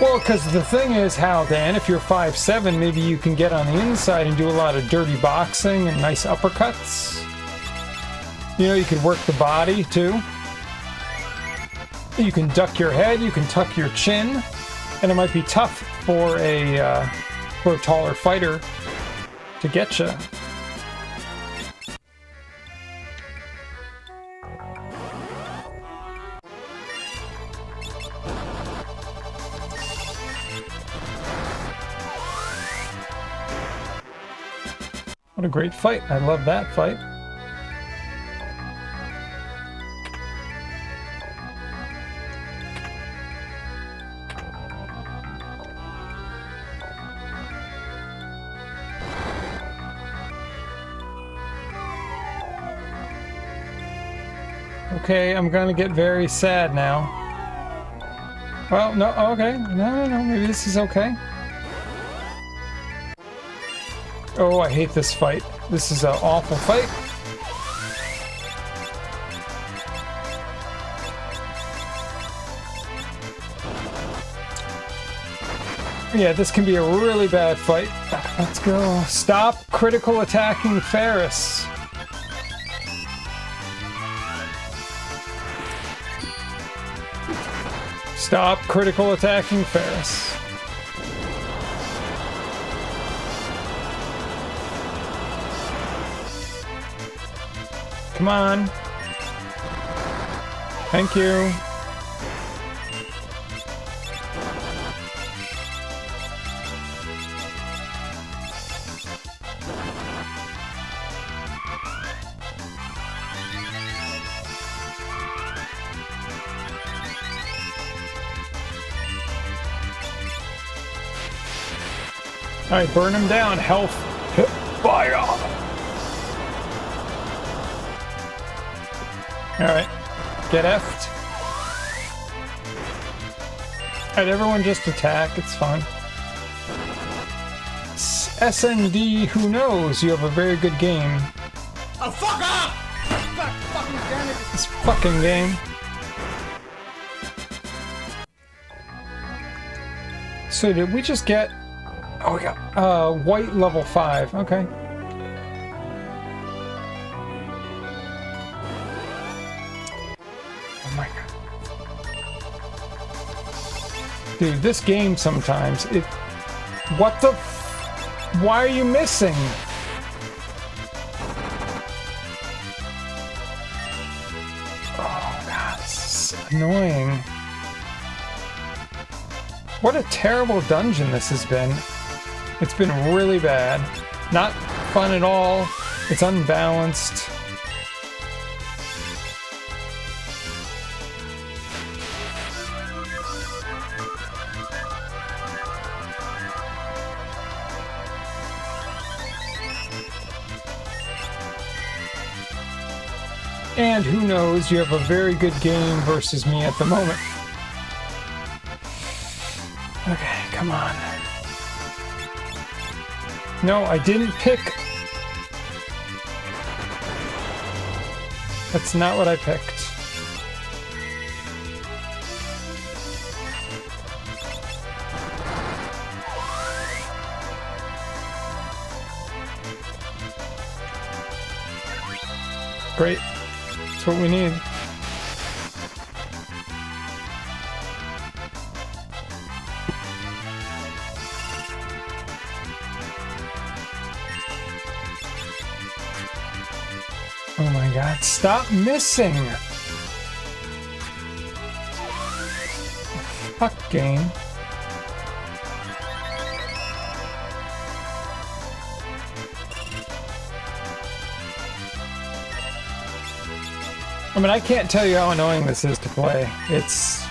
Well, because the thing is, Haldan, if you're 5'7", maybe you can get on the inside and do a lot of dirty boxing and nice uppercuts. You know, you could work the body, too. You can duck your head, you can tuck your chin, and it might be tough for a taller fighter to get you. What a great fight. I love that fight. Okay, I'm gonna get very sad now. Well, no, okay. No, maybe this is okay. Oh, I hate this fight. This is an awful fight. Yeah, this can be a really bad fight. Let's go. Stop critical attacking Ferris. Stop critical attacking Ferris. Come on. Thank you. Alright, burn him down. Health. Fire! Alright. Get effed. Alright, everyone just attack. It's fine. SND, who knows? You have a very good game. Oh, fuck off! God fucking damn it! This fucking game. So did we just get... Oh, we got white level 5. Okay. Oh my god. Dude, this game sometimes, it... What the... Why are you missing? Oh god, this is annoying. What a terrible dungeon this has been. It's been really bad. Not fun at all. It's unbalanced. And who knows, you have a very good game versus me at the moment. Okay, come on. No, I didn't pick. That's not what I picked. Great. That's what we need. Oh my god, stop missing! Fuck game. I mean, I can't tell you how annoying this is to play. It's...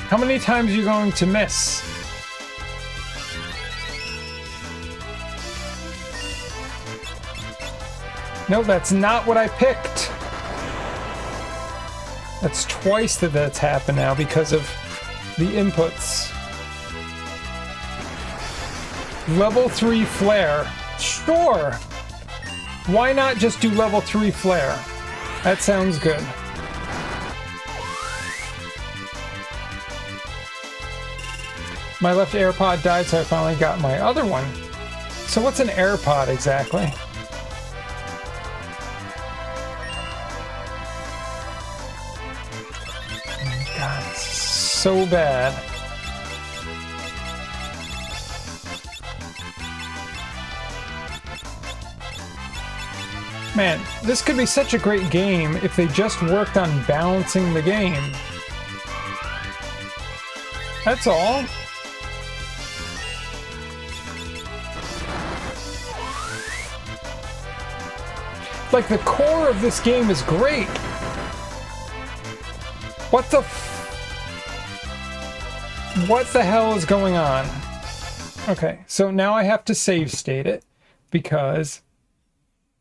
How many times are you going to miss? No, that's not what I picked. That's twice that's happened now because of the inputs. Level 3 flare. Sure. Why not just do level 3 flare? That sounds good. My left AirPod died, so I finally got my other one. So what's an AirPod exactly? Oh god, it's so bad. Man, this could be such a great game if they just worked on balancing the game. That's all. Like, the core of this game is great. What the hell is going on? Okay, so now I have to save state it because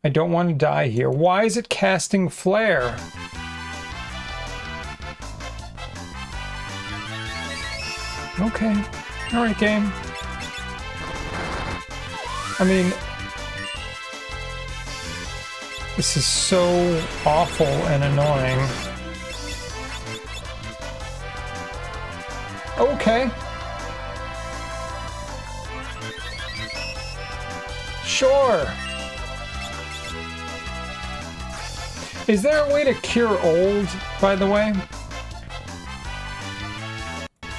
I don't want to die here. Why is it casting flare? Okay. Alright, game. I mean, this is so awful and annoying. Okay. Sure. Is there a way to cure old, by the way?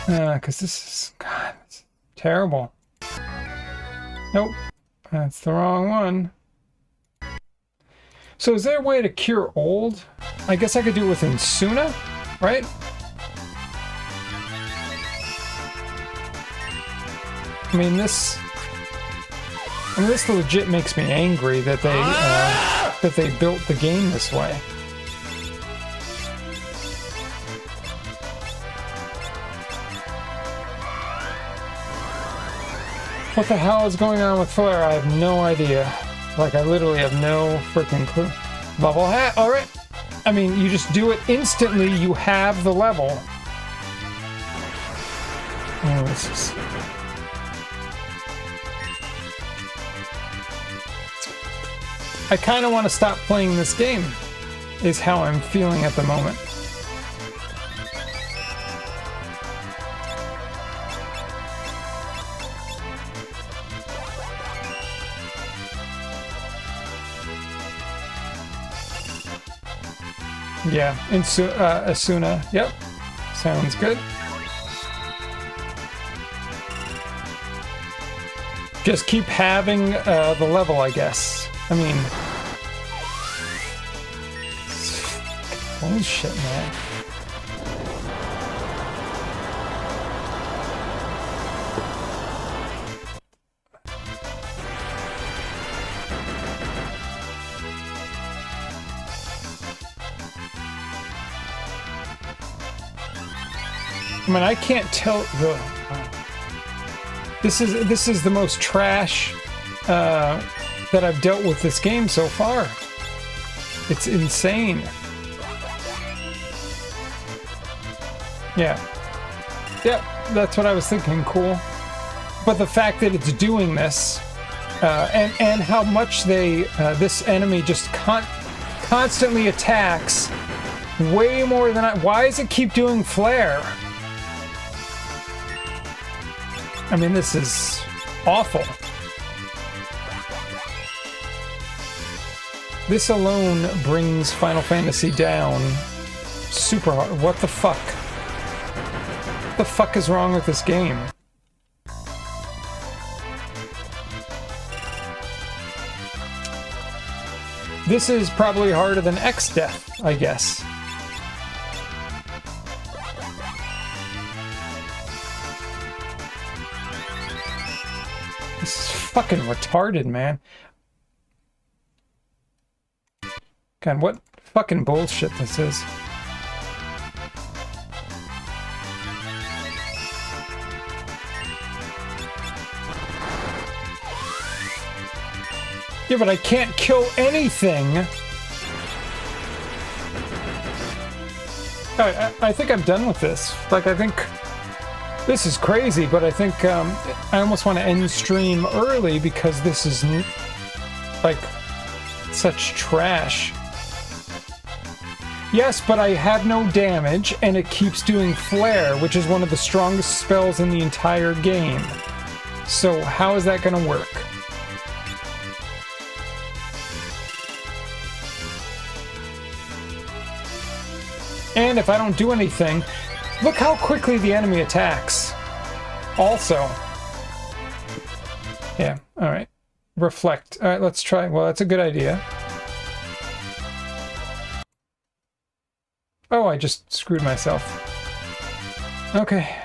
Because this is, God, it's terrible. Nope, that's the wrong one. So is there a way to cure old? I guess I could do it with Insuna, right? I mean, this legit makes me angry that they built the game this way. What the hell is going on with Flare? I have no idea. Like, I literally have no freaking clue. Bubble hat, alright. I mean, you just do it instantly, you have the level. Oh, this is... I kind of want to stop playing this game, is how I'm feeling at the moment. Yeah, Asuna, yep, sounds good. Just keep having the level, I guess. I mean, holy shit, man. I mean, I can't tell the. This is the most trash that I've dealt with this game so far. It's insane. Yeah. Yep, that's what I was thinking. Cool. But the fact that it's doing this, and how much this enemy just constantly attacks, way more than why does it keep doing flare? I mean, this is awful. This alone brings Final Fantasy down super hard. What the fuck? What the fuck is wrong with this game? This is probably harder than X-Death, I guess. This is fucking retarded, man. God, what fucking bullshit this is. Yeah, but I can't kill anything. I think I'm done with this. Like, I think this is crazy, but I think I almost want to end stream early because this is like such trash. Yes, but I have no damage, and it keeps doing flare, which is one of the strongest spells in the entire game. So how is that going to work? And if I don't do anything, look how quickly the enemy attacks. Also. Yeah, alright. Reflect. Alright, let's try. Well, that's a good idea. Oh, I just screwed myself. Okay.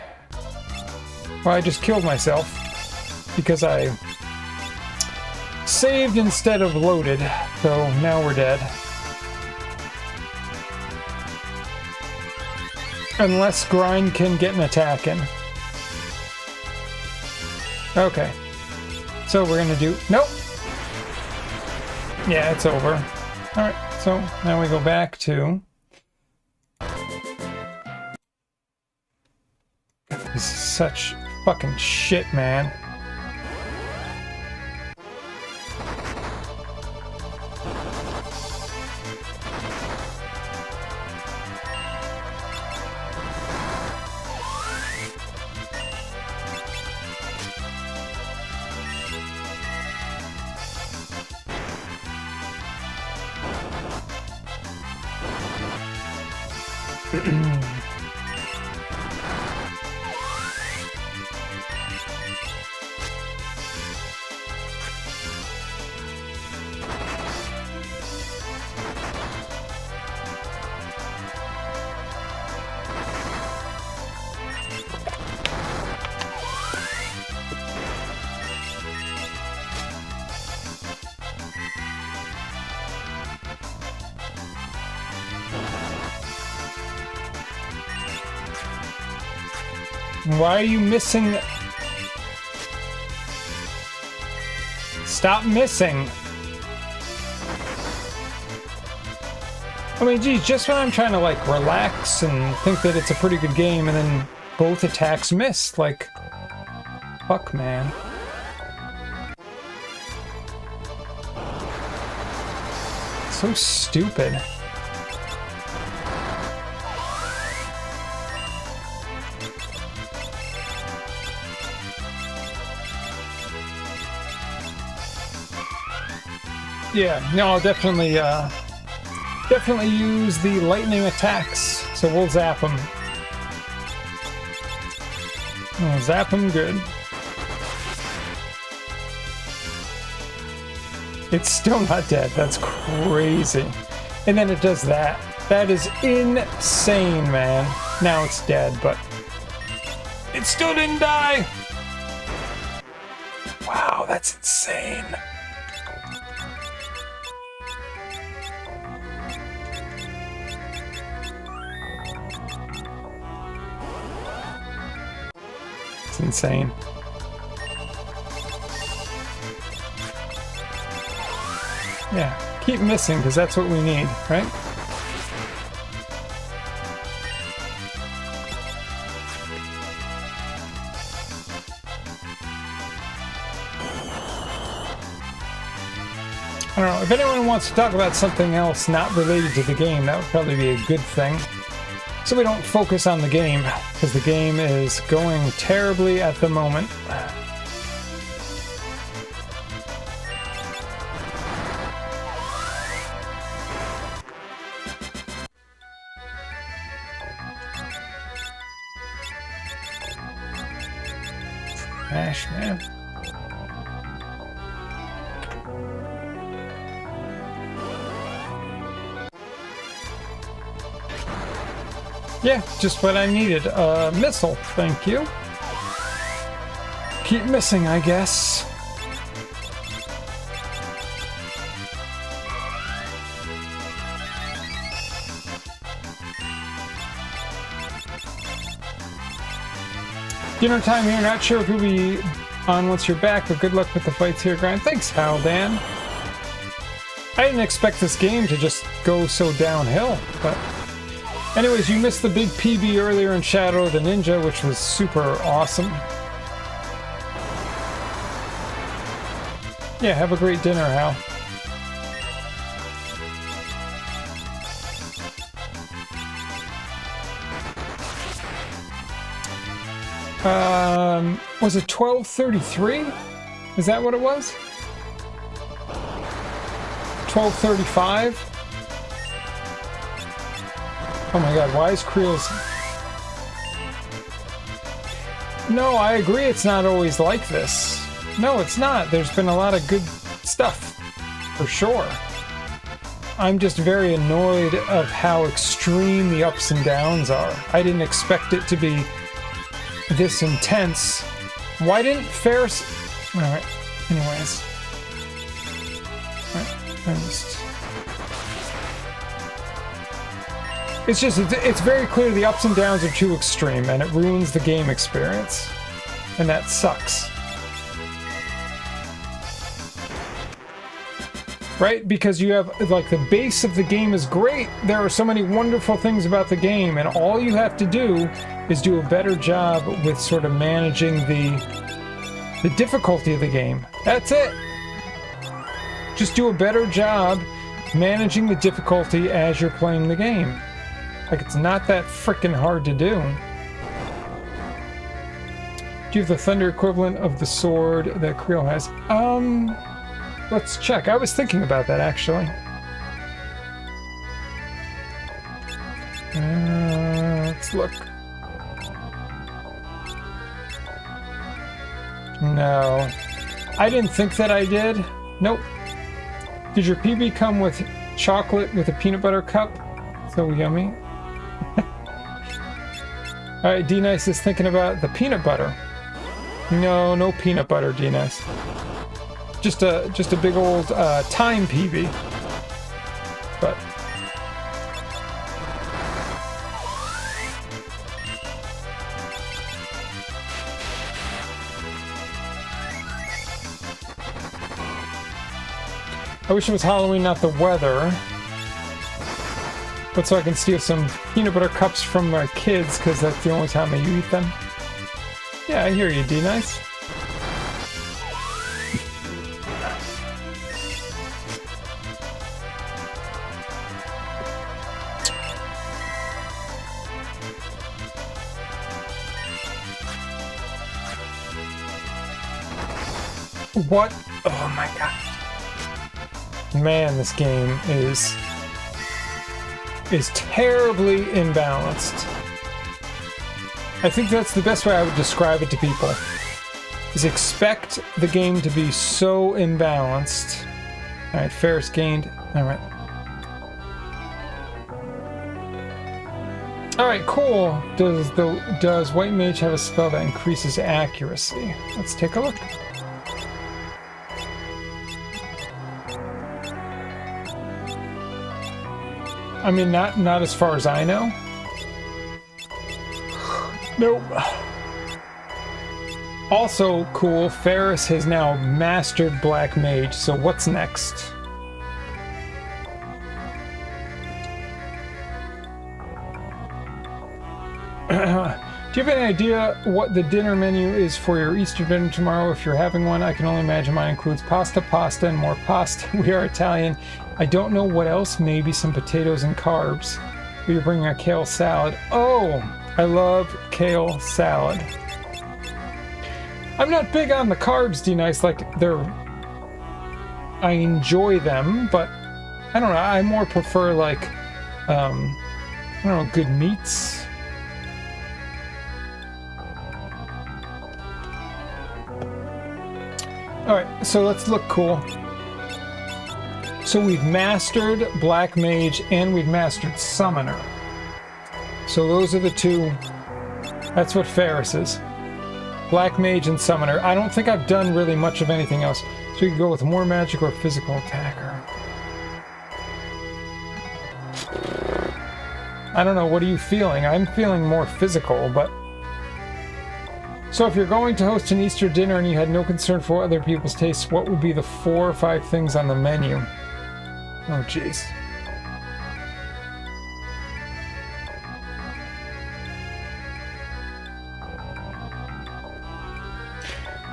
Well, I just killed myself because I saved instead of loaded, so now we're dead. Unless Grind can get an attack in. Okay. So we're gonna do... Nope! Yeah, it's over. Alright, so now we go back to... This is such fucking shit, man. Why are you missing? Stop missing. I mean, geez, just when I'm trying to, like, relax and think that it's a pretty good game, and then both attacks miss. Like, fuck, man. So stupid. Yeah, no, I'll definitely use the lightning attacks. So we'll zap them. We'll zap them good. It's still not dead. That's crazy. And then it does that. That is insane, man. Now it's dead, but it still didn't die. Wow, that's insane. It's insane. Yeah, keep missing because that's what we need, right? I don't know, if anyone wants to talk about something else not related to the game, that would probably be a good thing. So we don't focus on the game, because the game is going terribly at the moment. Trash, man. Yeah, just what I needed. Missile, thank you. Keep missing, I guess. Dinner time here, not sure if you'll be on once you're back, but good luck with the fights here, Grind. Thanks, Haldan. I didn't expect this game to just go so downhill, but... Anyways, you missed the big PB earlier in Shadow of the Ninja, which was super awesome. Yeah, have a great dinner, Hal. Was it 12:33? Is that what it was? 12:35? Oh my god, why is Creel's... No, I agree it's not always like this. No, it's not. There's been a lot of good stuff, for sure. I'm just very annoyed of how extreme the ups and downs are. I didn't expect it to be this intense. Why didn't Ferris... Alright, anyways. Alright, I just... It's just, it's very clear the ups and downs are too extreme, and it ruins the game experience. And that sucks. right? Because you have, like, the base of the game is great. There are so many wonderful things about the game, and all you have to do is do a better job with sort of managing the difficulty of the game. That's it. Just do a better job managing the difficulty as you're playing the game. Like, it's not that freaking hard to do. Do you have the thunder equivalent of the sword that Creel has? Let's check. I was thinking about that, actually. Let's look. No. I didn't think that I did. Nope. Did your PB come with chocolate with a peanut butter cup? So yummy. Alright, D-Nice is thinking about the peanut butter. No, no peanut butter, D-Nice. Just a big old time PB. But I wish it was Halloween, not the weather. But so I can steal some peanut butter cups from my kids, because that's the only time I eat them. Yeah, I hear you, D-Nice. What? Oh my god. Man, this game is terribly imbalanced. I think that's the best way I would describe it to people. Is expect the game to be so imbalanced. Alright, Ferris gained. Alright. Alright, cool. Does White Mage have a spell that increases accuracy? Let's take a look. I mean, not as far as I know. Nope. Also cool, Ferris has now mastered Black Mage, so what's next? Do you have any idea what the dinner menu is for your Easter dinner tomorrow? If you're having one, I can only imagine mine includes pasta, and more pasta. We are Italian. I don't know what else, maybe some potatoes and carbs. You're bringing a kale salad. Oh, I love kale salad. I'm not big on the carbs, D-Nice, like I enjoy them, but I don't know, I more prefer like, I don't know, good meats. Alright, so let's look cool. So we've mastered Black Mage and we've mastered Summoner. So those are the two. That's what Ferris is. Black Mage and Summoner. I don't think I've done really much of anything else. So you can go with more magic or physical attacker. I don't know, what are you feeling? I'm feeling more physical, but... So if you're going to host an Easter dinner and you had no concern for other people's tastes, what would be the 4 or 5 things on the menu? Oh, jeez.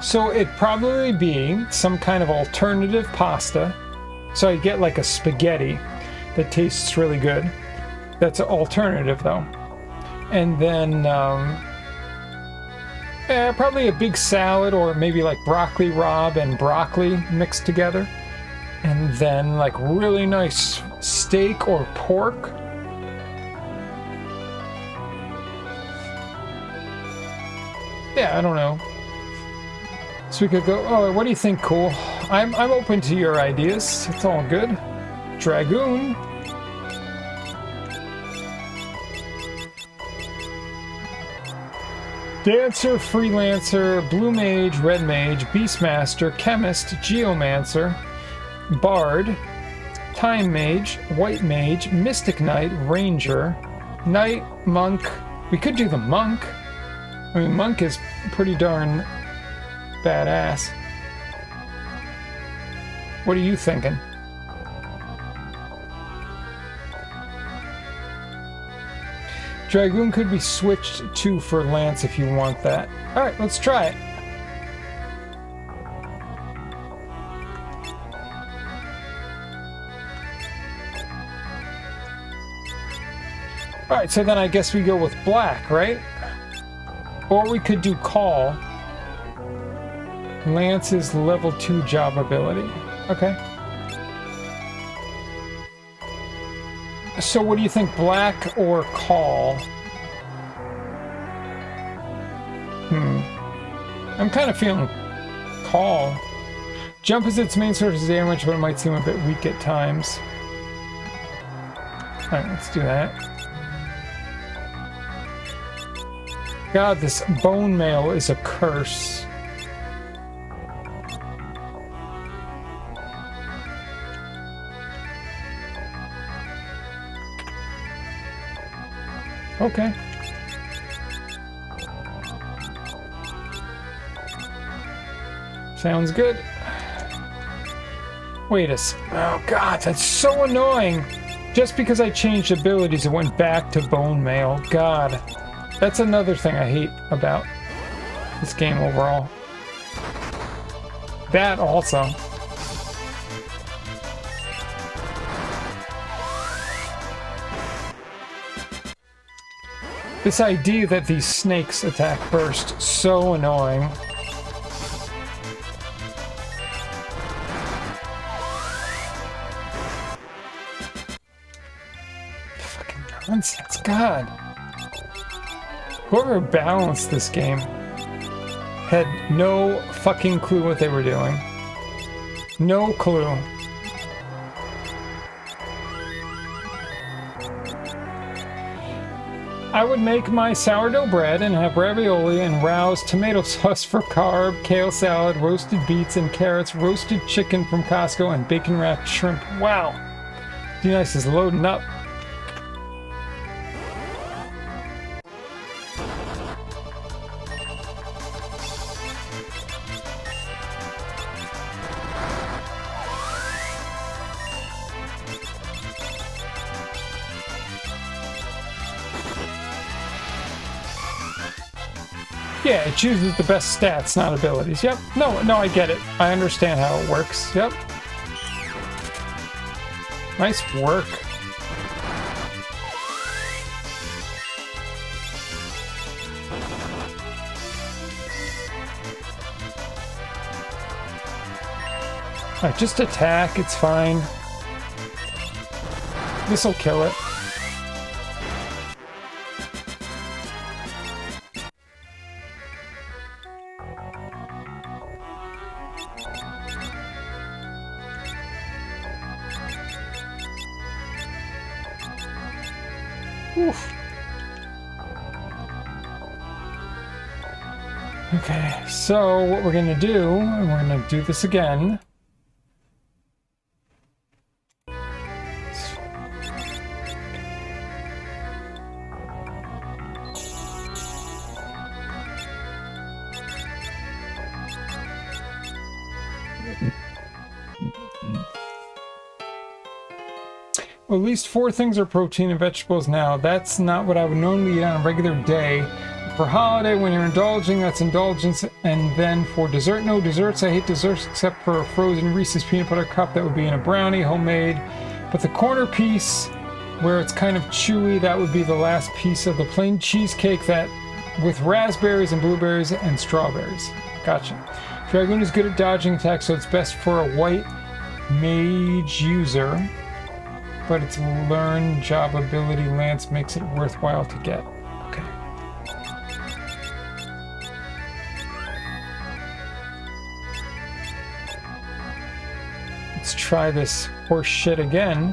So it'd probably be some kind of alternative pasta. So I get like a spaghetti that tastes really good. That's an alternative though. And then probably a big salad, or maybe like broccoli rabe and broccoli mixed together. And then like really nice steak or pork. Yeah, I don't know. So we could go, oh, what do you think, cool? I'm open to your ideas. It's all good. Dragoon. Dancer, Freelancer, Blue Mage, Red Mage, Beastmaster, Chemist, Geomancer, Bard, Time Mage, White Mage, Mystic Knight, Ranger, Knight, Monk. We could do the Monk. I mean, Monk is pretty darn badass. What are you thinking? Dragoon could be switched to for Lance if you want that. Alright, let's try it. Alright, so then I guess we go with Black, right? Or we could do Call. Lance's level 2 job ability. Okay. So what do you think, Black or Call? I'm kind of feeling Call. Jump is its main source of damage, but it might seem a bit weak at times. Alright, let's do that. God, this bone mail is a curse. Okay. Sounds good. Wait a oh god, that's so annoying. Just because I changed abilities, it went back to bone mail. God. That's another thing I hate about this game overall. That also. This idea that these snakes attack first, so annoying. Fucking nonsense, God. Whoever balanced this game had no fucking clue what they were doing. No clue. I would make my sourdough bread and have ravioli and Rao's tomato sauce for carb, kale salad, roasted beets and carrots, roasted chicken from Costco, and bacon wrapped shrimp. Wow. D-Nice is loading up. Yeah, it chooses the best stats, not abilities. Yep. No, I get it. I understand how it works. Yep. Nice work. Alright, just attack. It's fine. This'll kill it. Oof. Okay, so what we're gonna do, and we're gonna do this again. Well, at least 4 things are protein and vegetables now. That's not what I would normally eat on a regular day. For holiday, when you're indulging, that's indulgence. And then for dessert, no desserts. I hate desserts except for a frozen Reese's peanut butter cup that would be in a brownie, homemade. But the corner piece, where it's kind of chewy, that would be the last piece of the plain cheesecake that with raspberries and blueberries and strawberries. Gotcha. Dragoon is good at dodging attacks, so it's best for a white mage user. But its learn job ability Lance makes it worthwhile to get. Okay. Let's try this horse shit again.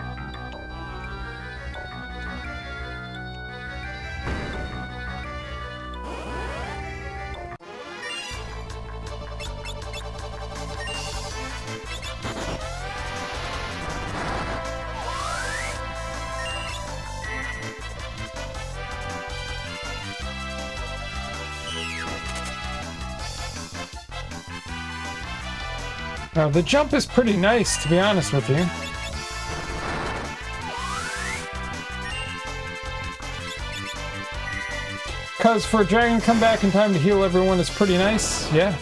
Now, the jump is pretty nice, to be honest with you. Because for a dragon to come back in time to heal everyone is pretty nice, yeah.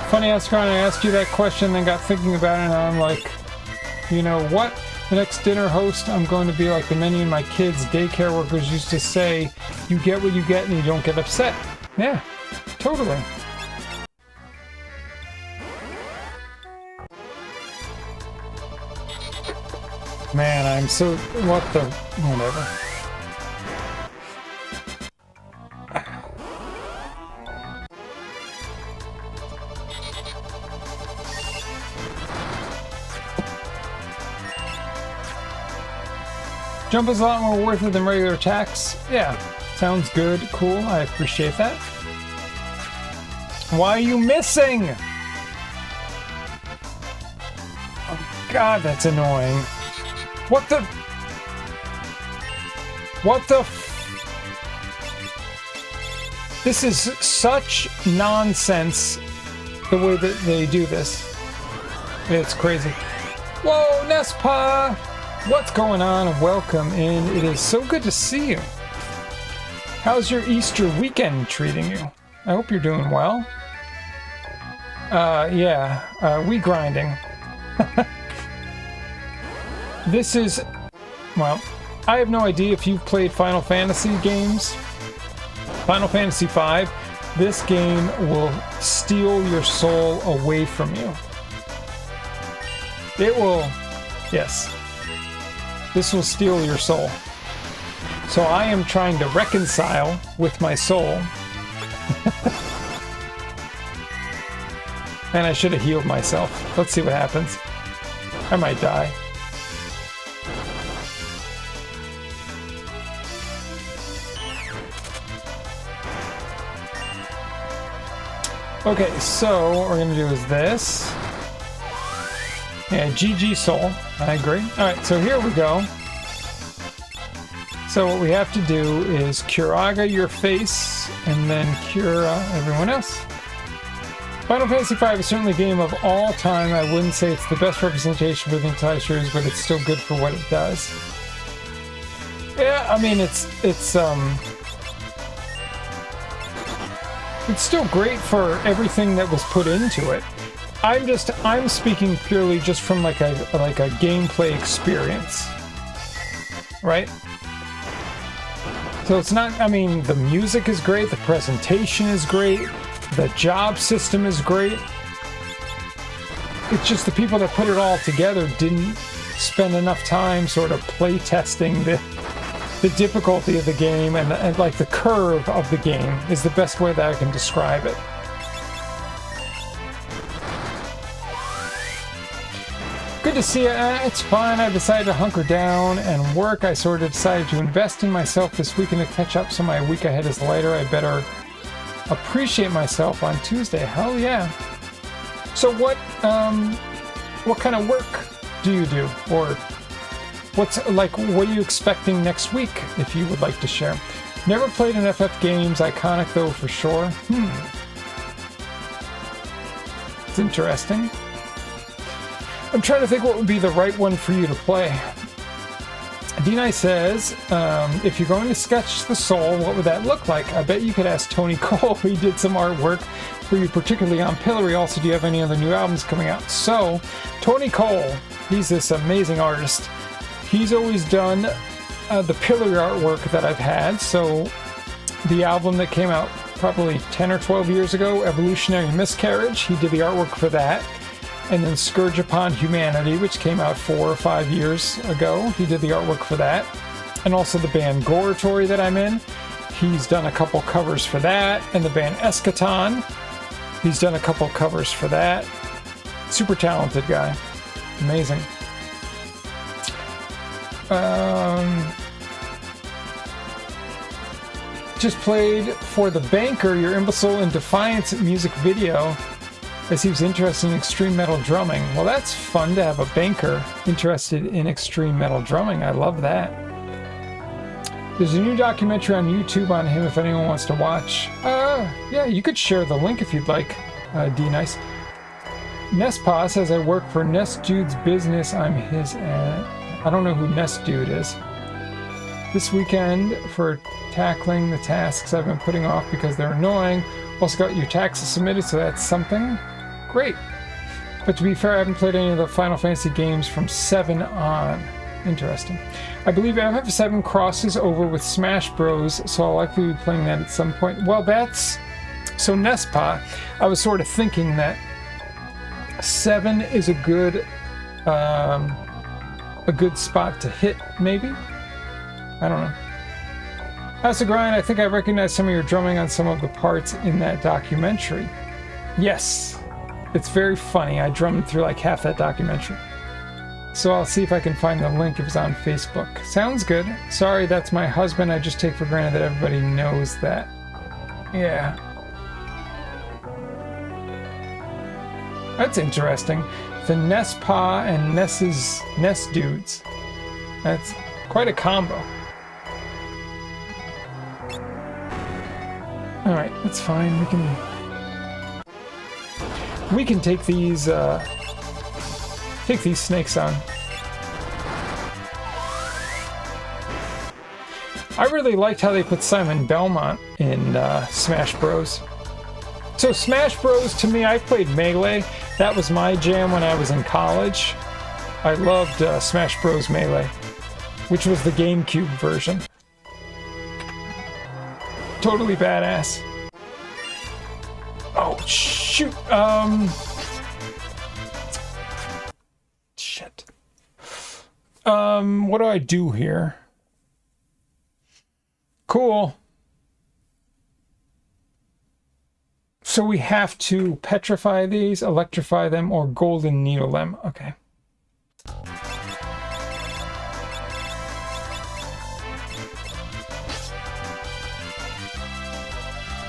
Funny, Ascron, I asked you that question, then got thinking about it, and I'm like, you know what? The next dinner host, I'm going to be like the many of my kids' daycare workers used to say, you get what you get and you don't get upset. Yeah, totally. Man, I'm so... what the... whatever. Jump is a lot more worth it than regular attacks. Yeah, sounds good, cool, I appreciate that. Why are you missing? Oh god, that's annoying. What the... what the... This is such nonsense, the way that they do this. It's crazy. Whoa, Nespa! What's going on? Welcome in. It is so good to see you. How's your Easter weekend treating you? I hope you're doing well. We grinding. This is... well, I have no idea if you've played Final Fantasy games. Final Fantasy V, this game will steal your soul away from you. It will... yes. This will steal your soul. So I am trying to reconcile with my soul. And I should have healed myself. Let's see what happens. I might die. Okay, so what we're gonna do is this. Yeah, GG soul. I agree. Alright, so here we go. So what we have to do is Curaga your face, and then Cura everyone else. Final Fantasy V is certainly a game of all time. I wouldn't say it's the best representation for the entire series, but it's still good for what it does. Yeah, I mean, it's still great for everything that was put into it. I'm speaking purely just from like a gameplay experience, right? So it's not, I mean, the music is great, the presentation is great, the job system is great. It's just the people that put it all together didn't spend enough time sort of play testing the difficulty of the game and like the curve of the game is the best way that I can describe it. Good to see you. It's fine. I decided to hunker down and work. I sort of decided to invest in myself this weekend to catch up so my week ahead is lighter. I better appreciate myself on Tuesday. Hell yeah. So what kind of work do you do? Or what are you expecting next week, if you would like to share? Never played an FF Games. Iconic though, for sure. It's interesting. I'm trying to think what would be the right one for you to play. D-Nice says, if you're going to sketch the soul, what would that look like? I bet you could ask Tony Cole. He did some artwork for you, particularly on Pillory. Also, do you have any other new albums coming out? So, Tony Cole, he's this amazing artist. He's always done the Pillory artwork that I've had. So, the album that came out probably 10 or 12 years ago, Evolutionary Miscarriage, he did the artwork for that. And then Scourge Upon Humanity, which came out 4 or 5 years ago. He did the artwork for that. And also the band Goratory that I'm in. He's done a couple covers for that. And the band Eschaton. He's done a couple covers for that. Super talented guy. Amazing. Just played for The Banker, your Imbecile in Defiance music video. As he was interested in extreme metal drumming. Well, that's fun to have a banker interested in extreme metal drumming. I love that. There's a new documentary on YouTube on him if anyone wants to watch. Yeah, you could share the link if you'd like, D-Nice. Nespa says, I work for Nest Jude's business. I'm his I don't know who Nest Dude is. This weekend for tackling the tasks I've been putting off because they're annoying. Also got your taxes submitted, so that's something. Great. But to be fair, I haven't played any of the Final Fantasy games from 7 on. Interesting. I believe FF7 crosses over with Smash Bros, so I'll likely be playing that at some point. Well, that's... So Nespa, I was sort of thinking that 7 is a good spot to hit, maybe? I don't know. As a grind, I think I recognize some of your drumming on some of the parts in that documentary. Yes, it's very funny. I drummed through like half that documentary. So I'll see if I can find the link if it's on Facebook. Sounds good. Sorry, that's my husband. I just take for granted that everybody knows that. Yeah. That's interesting. The Nespa and Nest Dudes. That's quite a combo. Alright, that's fine. We can take these snakes on. I really liked how they put Simon Belmont in Smash Bros. So Smash Bros, to me, I've played Melee. That was my jam when I was in college. I loved Smash Bros Melee, which was the GameCube version. Totally badass. Oh, shoot. Shit. What do I do here? Cool. So we have to petrify these, electrify them, or golden needle them. Okay.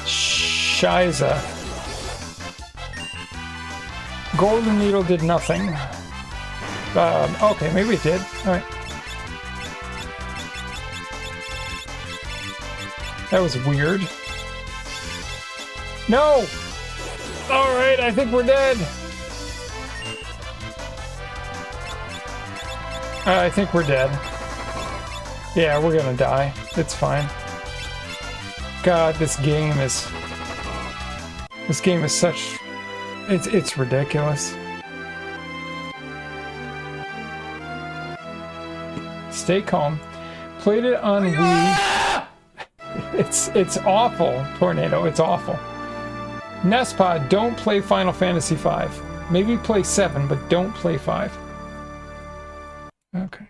Shiza. Golden needle did nothing. Okay, maybe it did. Alright. That was weird. No! Alright, I think we're dead. I think we're dead. Yeah, we're gonna die. It's fine. God, this game is such... It's ridiculous. Stay calm. Played it on Wii. It's awful, Tornado. It's awful. Nespa, don't play Final Fantasy V. Maybe play 7, but don't play 5. Okay.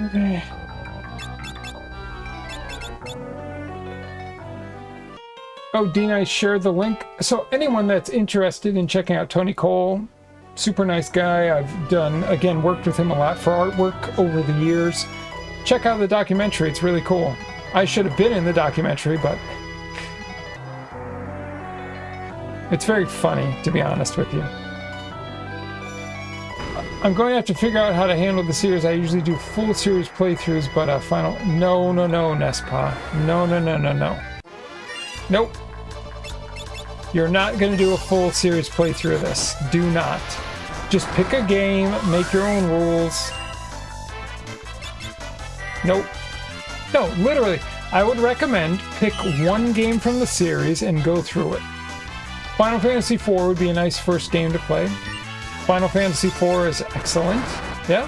Okay. Oh, Dina, I shared the link. So anyone that's interested in checking out Tony Cole, super nice guy. I've done, again, worked with him a lot for artwork over the years. Check out the documentary. It's really cool. I should have been in the documentary, but it's very funny, to be honest with you. I'm going to have to figure out how to handle the series. I usually do full series playthroughs, but final... No, Nespa. No. Nope. You're not going to do a full series playthrough of this. Do not. Just pick a game, make your own rules. Nope. No, literally. I would recommend pick one game from the series and go through it. Final Fantasy IV would be a nice first game to play. Final Fantasy IV is excellent. Yeah.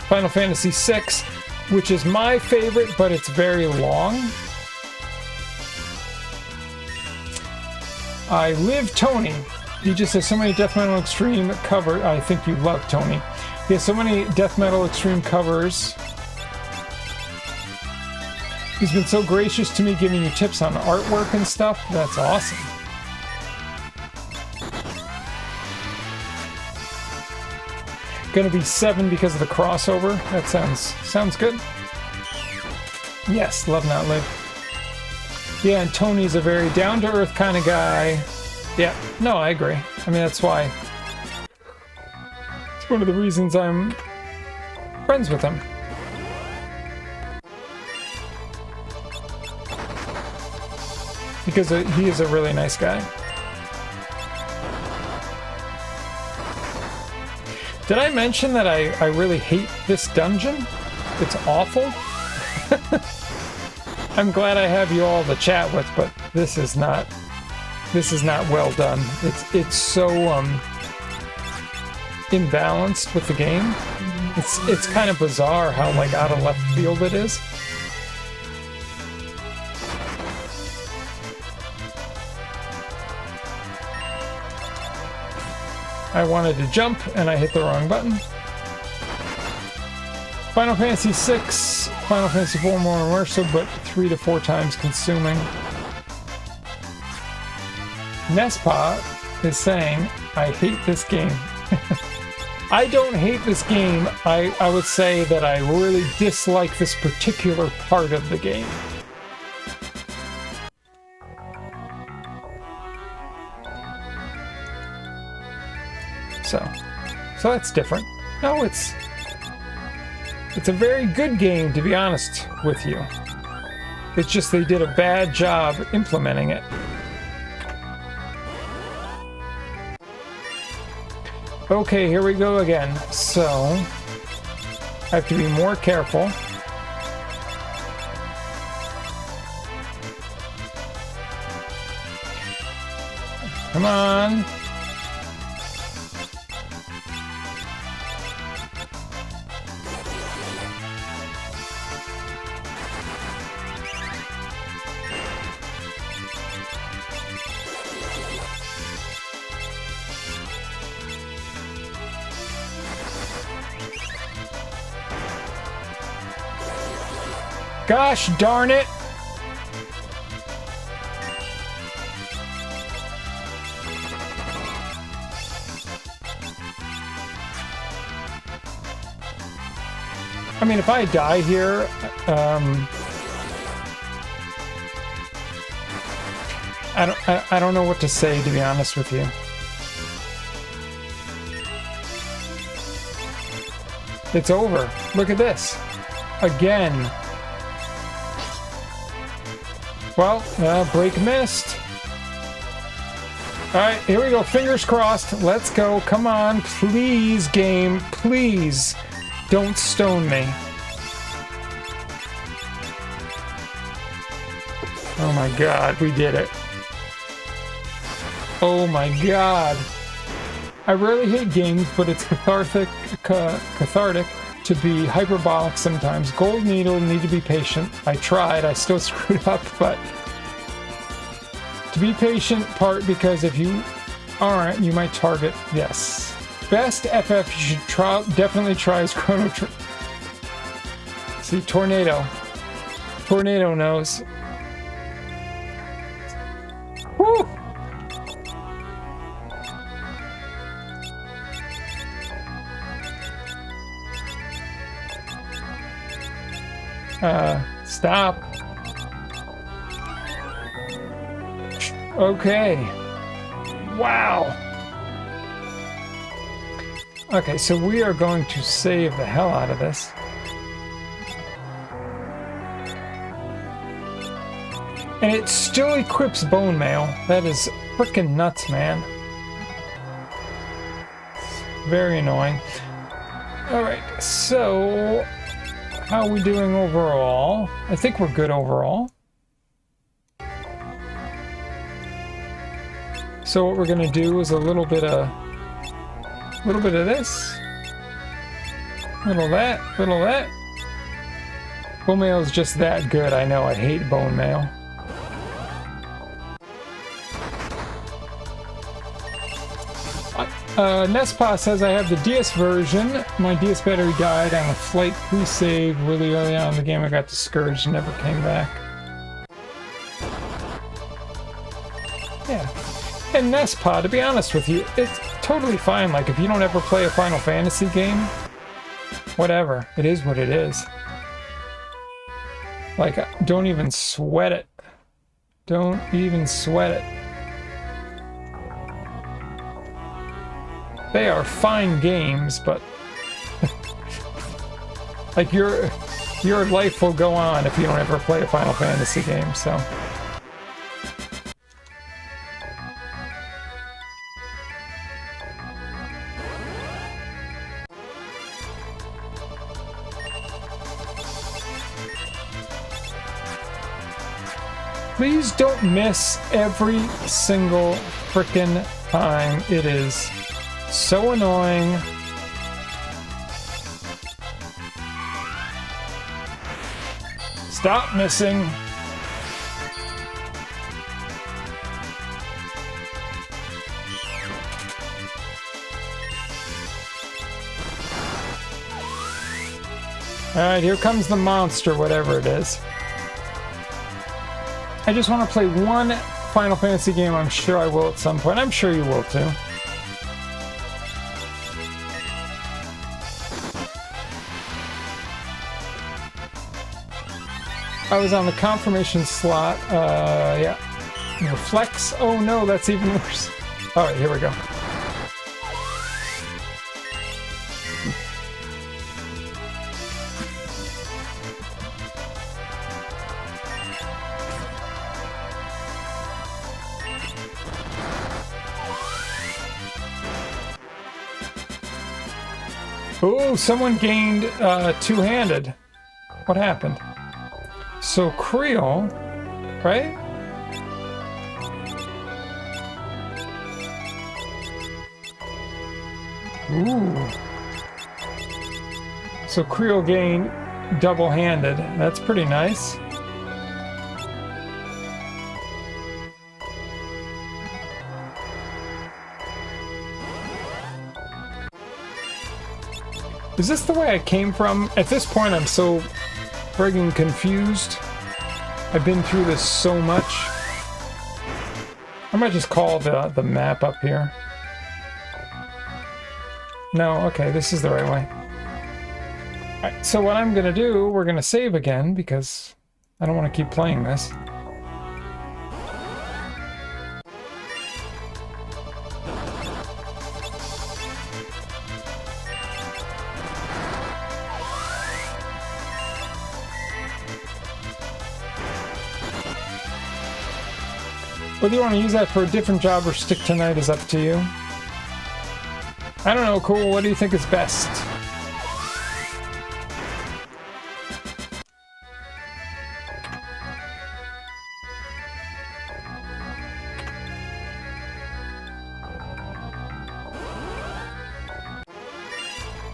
Final Fantasy VI, which is my favorite, but it's very long. I live Tony. He just has so many Death Metal Extreme covers. I think you love Tony. He has so many Death Metal Extreme covers. He's been so gracious to me giving you tips on artwork and stuff. That's awesome. Gonna be 7 because of the crossover. That sounds good. Yes, love not live. Yeah, and Tony's a very down-to-earth kind of guy. Yeah, no, I agree. I mean, that's why. It's one of the reasons I'm friends with him. Because he is a really nice guy. Did I mention that I really hate this dungeon? It's awful. I'm glad I have you all to chat with, but this is not well done. It's so imbalanced with the game. It's kind of bizarre how like out of left field it is. I wanted to jump and I hit the wrong button. Final Fantasy VI, Final Fantasy IV more immersive, but 3 to 4 times consuming. Nespa is saying, I hate this game. I don't hate this game. I would say that I really dislike this particular part of the game. So that's different. No, it's a very good game, to be honest with you. It's just they did a bad job implementing it. Okay, here we go again. So I have to be more careful. Come on. Gosh darn it! I mean, if I die here, I don't know what to say, to be honest with you. It's over. Look at this. Again. Well, break missed. Alright, here we go. Fingers crossed. Let's go. Come on. Please, game. Please. Don't stone me. Oh my god, we did it. Oh my god. I really hate games, but it's cathartic to be hyperbolic sometimes. Gold needle, need to be patient. I tried, I still screwed up, but to be patient part because if you aren't, you might target. Yes. Best FF you should try, definitely try is Chrono Trigger. See, Tornado. Tornado knows. Woo! Stop. Okay. Wow. Okay, so we are going to save the hell out of this. And it still equips bone mail. That is frickin' nuts, man. Very annoying. Alright, so how are we doing overall? I think we're good overall. So what we're gonna do is a little bit of this, little that, little that. Bone mail is just that good. I know, I hate bone mail. Nespa says I have the DS version. My DS battery died on a flight pre-save really early on in the game. I got discouraged and never came back. Yeah. And Nespa, to be honest with you, it's totally fine. Like, if you don't ever play a Final Fantasy game, whatever. It is what it is. Like, don't even sweat it. Don't even sweat it. They are fine games, but Like your life will go on if you don't ever play a Final Fantasy game, so. Please don't miss every single frickin' time. It is so annoying. Stop missing. Alright, here comes the monster, whatever it is. I just want to play one Final Fantasy game. I'm sure I will at some point. I'm sure you will too. I was on the confirmation slot. Yeah. Reflex. Oh no, that's even worse. Alright, here we go. Oh, someone gained two-handed. What happened? So Creel, right? Ooh. So Creel gained double-handed. That's pretty nice. Is this the way I came from? At this point, I'm so friggin' confused. I've been through this so much. I might just call the map up here. No, okay, this is the right way. Alright, so what I'm gonna do, we're gonna save again because I don't want to keep playing this. Whether you want to use that for a different job or stick tonight is up to you. I don't know, Cool. What do you think is best?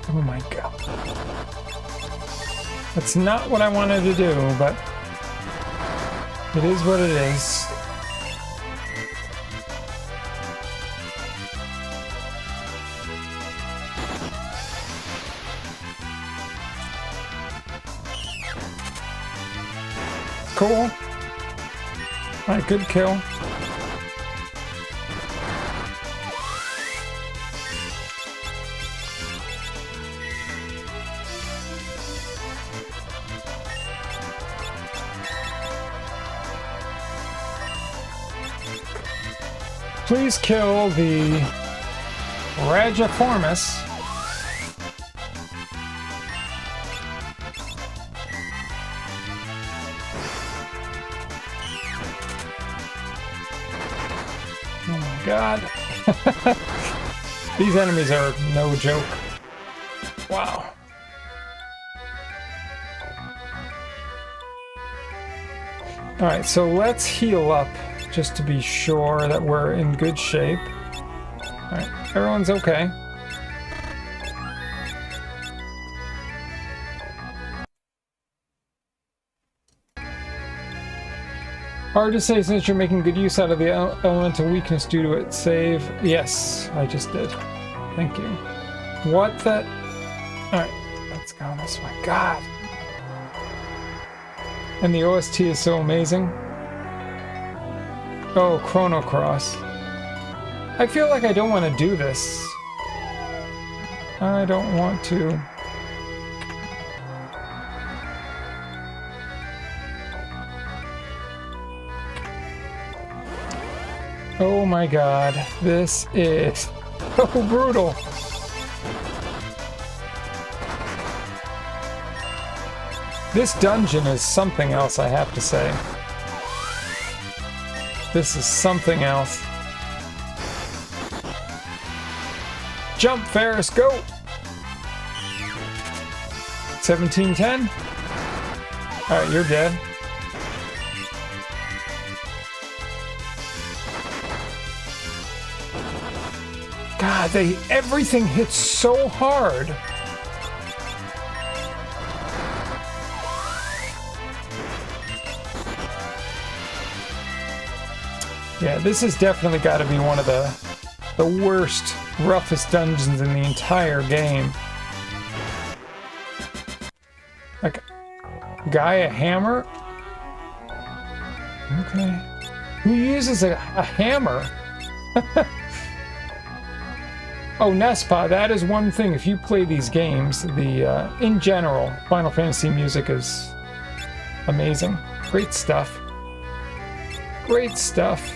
Oh my god. That's not what I wanted to do, but it is what it is. Cool. Alright, good kill. Please kill the Rajaformus. God. These enemies are no joke. Wow. Alright, so let's heal up just to be sure that we're in good shape. Alright, everyone's okay. Hard to say since you're making good use out of the elemental weakness due to its save. Yes, I just did. Thank you. What the... Alright, let's go this way. God. And the OST is so amazing. Oh, Chrono Cross. I feel like I don't want to do this. I don't want to. Oh my god, this is so brutal. This dungeon is something else, I have to say. This is something else. Jump, Ferris, go! 1710? Alright, you're dead. God, everything hits so hard. Yeah, this has definitely got to be one of the worst, roughest dungeons in the entire game. Like, guy a hammer? Okay. Who uses a hammer? Oh, Nespa, that is one thing. If you play these games, in general, Final Fantasy music is amazing. Great stuff. Great stuff.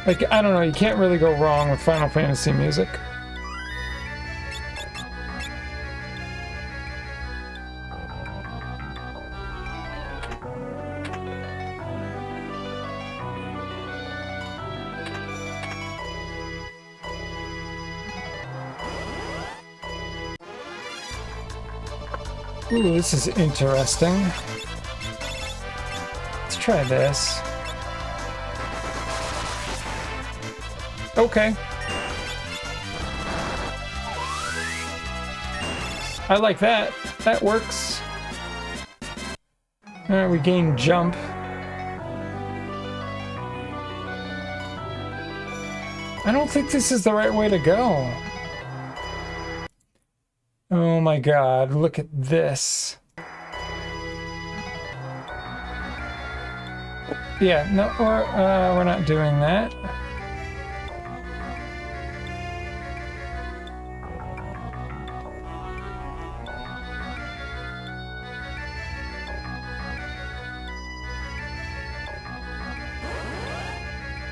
Like, I don't know, you can't really go wrong with Final Fantasy music. Ooh, this is interesting. Let's try this. Okay. I like that. That works. Alright, we gain jump. I don't think this is the right way to go. Oh my god, look at this. Yeah, no, we're not doing that.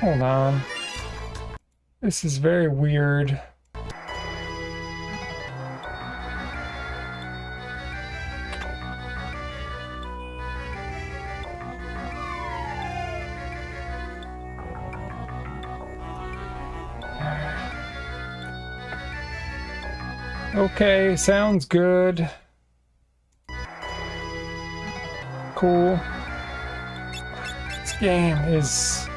Hold on. This is very weird. Okay, sounds good. Cool. This game is...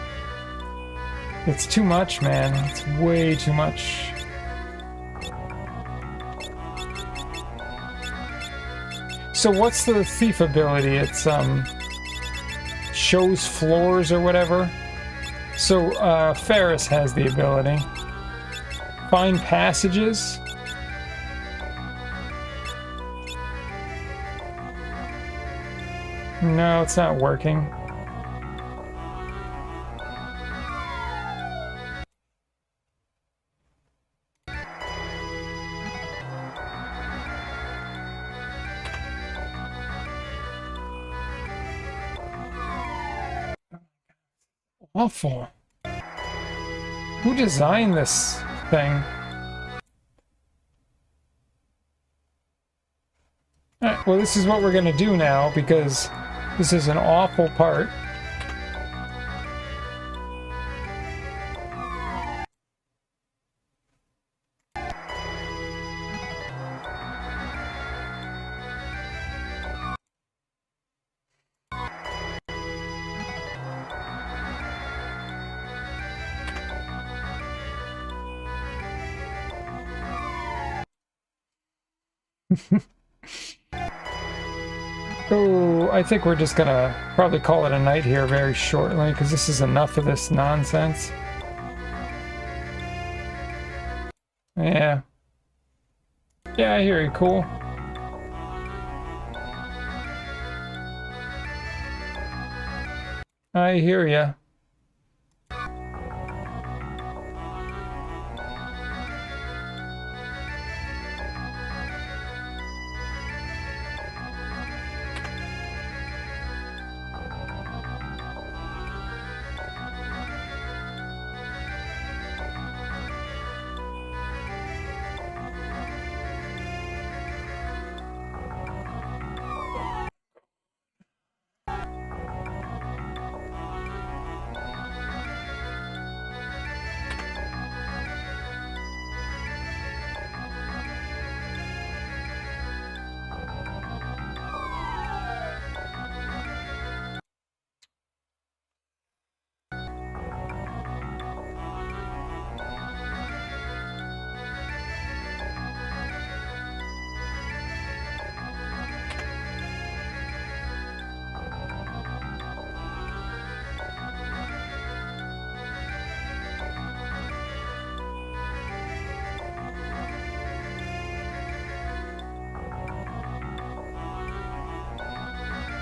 it's too much, man. It's way too much. So what's the thief ability? It's, shows floors or whatever. So, Ferris has the ability. Find passages. No, it's not working. Awful. Who designed this thing? Alright, well, this is what we're gonna do now, because this is an awful part. So I think we're just gonna probably call it a night here very shortly, because this is enough of this nonsense. Yeah. Yeah, I hear you. Cool. I hear ya.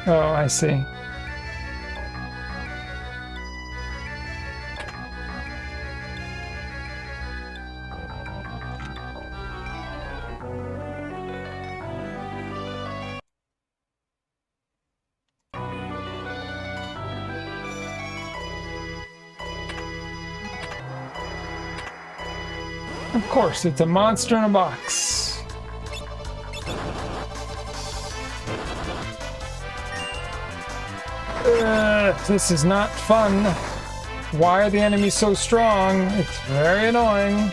Oh, I see. Of course, it's a monster in a box. This is not fun. Why are the enemies so strong? It's very annoying.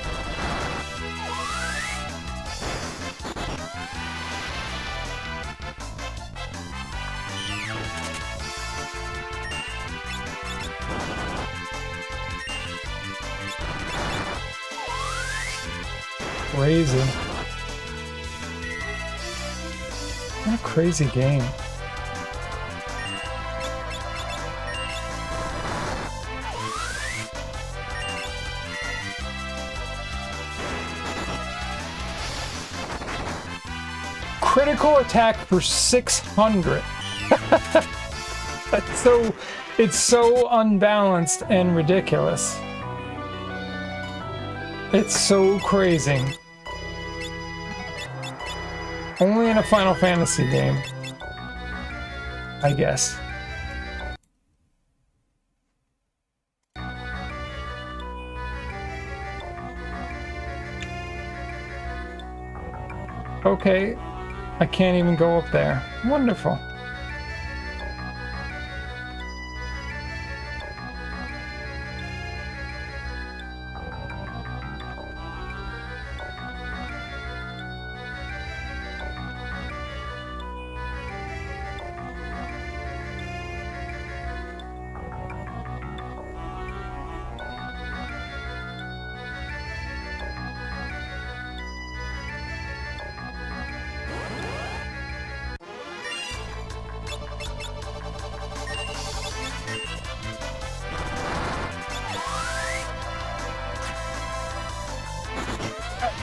Crazy. What a crazy game. Critical attack for 600. It's so unbalanced and ridiculous. It's so crazy. Only in a Final Fantasy game, I guess. Okay, I can't even go up there. Wonderful.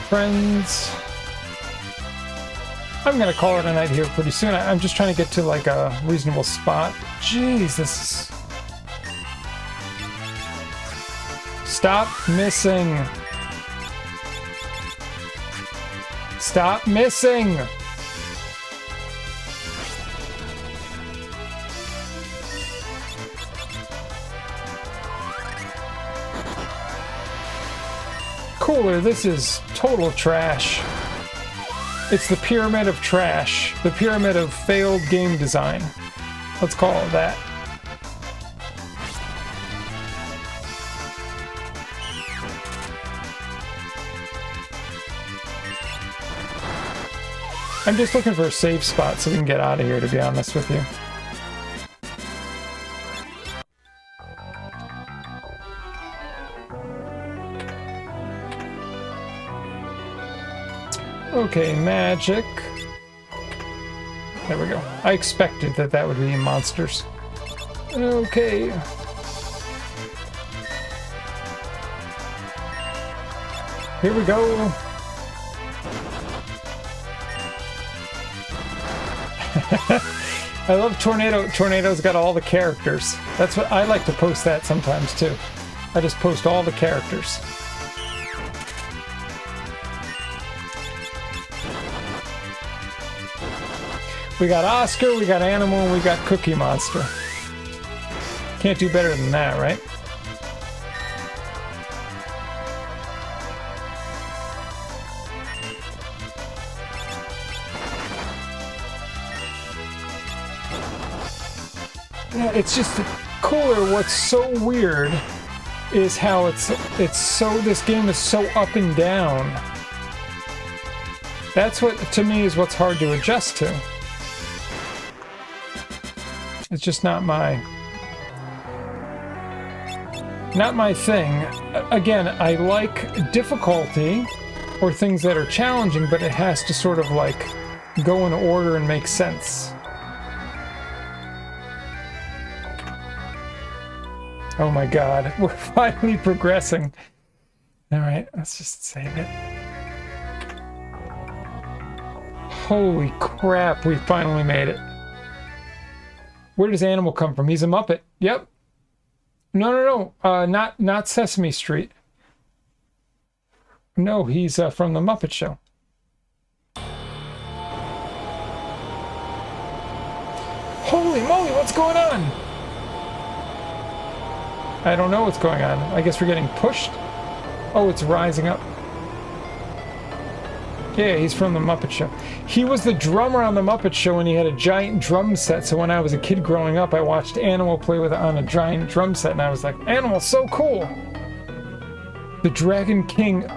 Friends, I'm gonna call it a night here pretty soon. I'm just trying to get to like a reasonable spot. Jeez, this is... Stop missing. Stop missing. Cooler, this is total trash. It's the pyramid of trash. The pyramid of failed game design. Let's call it that. I'm just looking for a safe spot so we can get out of here, to be honest with you. Okay, magic. There we go. I expected that would be monsters. Okay. Here we go. I love Tornado. Tornado's got all the characters. That's what I like to post that sometimes too. I just post all the characters. We got Oscar, we got Animal, and we got Cookie Monster. Can't do better than that, right? Yeah, it's just cooler. What's so weird is how this game is so up and down. That's what, to me, is what's hard to adjust to. It's just not my thing. Again, I like difficulty or things that are challenging, but it has to sort of like go in order and make sense. Oh my god, we're finally progressing. Alright, let's just save it. Holy crap, we finally made it. Where does Animal come from? He's a Muppet. Yep. No. Not Sesame Street. No, he's from the Muppet Show. Holy moly, what's going on? I don't know what's going on. I guess we're getting pushed. Oh, it's rising up. Yeah, he's from the Muppet Show. He was the drummer on the Muppet Show, and he had a giant drum set. So when I was a kid growing up, I watched Animal play with it on a giant drum set, and I was like, Animal's so cool. The Dragon King.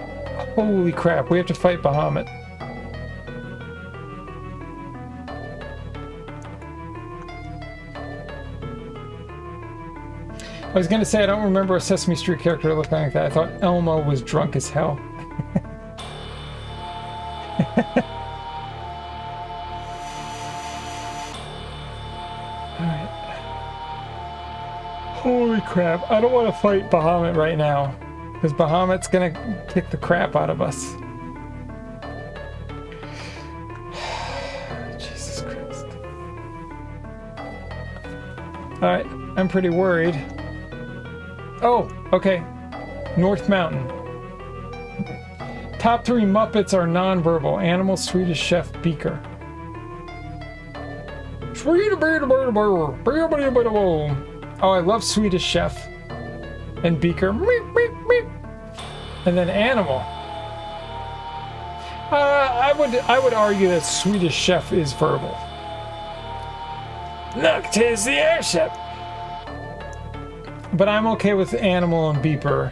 Holy crap, we have to fight Bahamut. I was gonna say, I don't remember a Sesame Street character looking like that. I thought Elmo was drunk as hell. Alright. Holy crap, I don't want to fight Bahamut right now. Because Bahamut's gonna kick the crap out of us. Jesus Christ. Alright, I'm pretty worried. Oh, okay. North Mountain. Top 3 Muppets are non-verbal. Animal, Swedish Chef, Beaker. Oh, I love Swedish Chef. And Beaker. And then Animal. I would argue that Swedish Chef is verbal. Look, 'tis the airship. But I'm okay with Animal and Beaker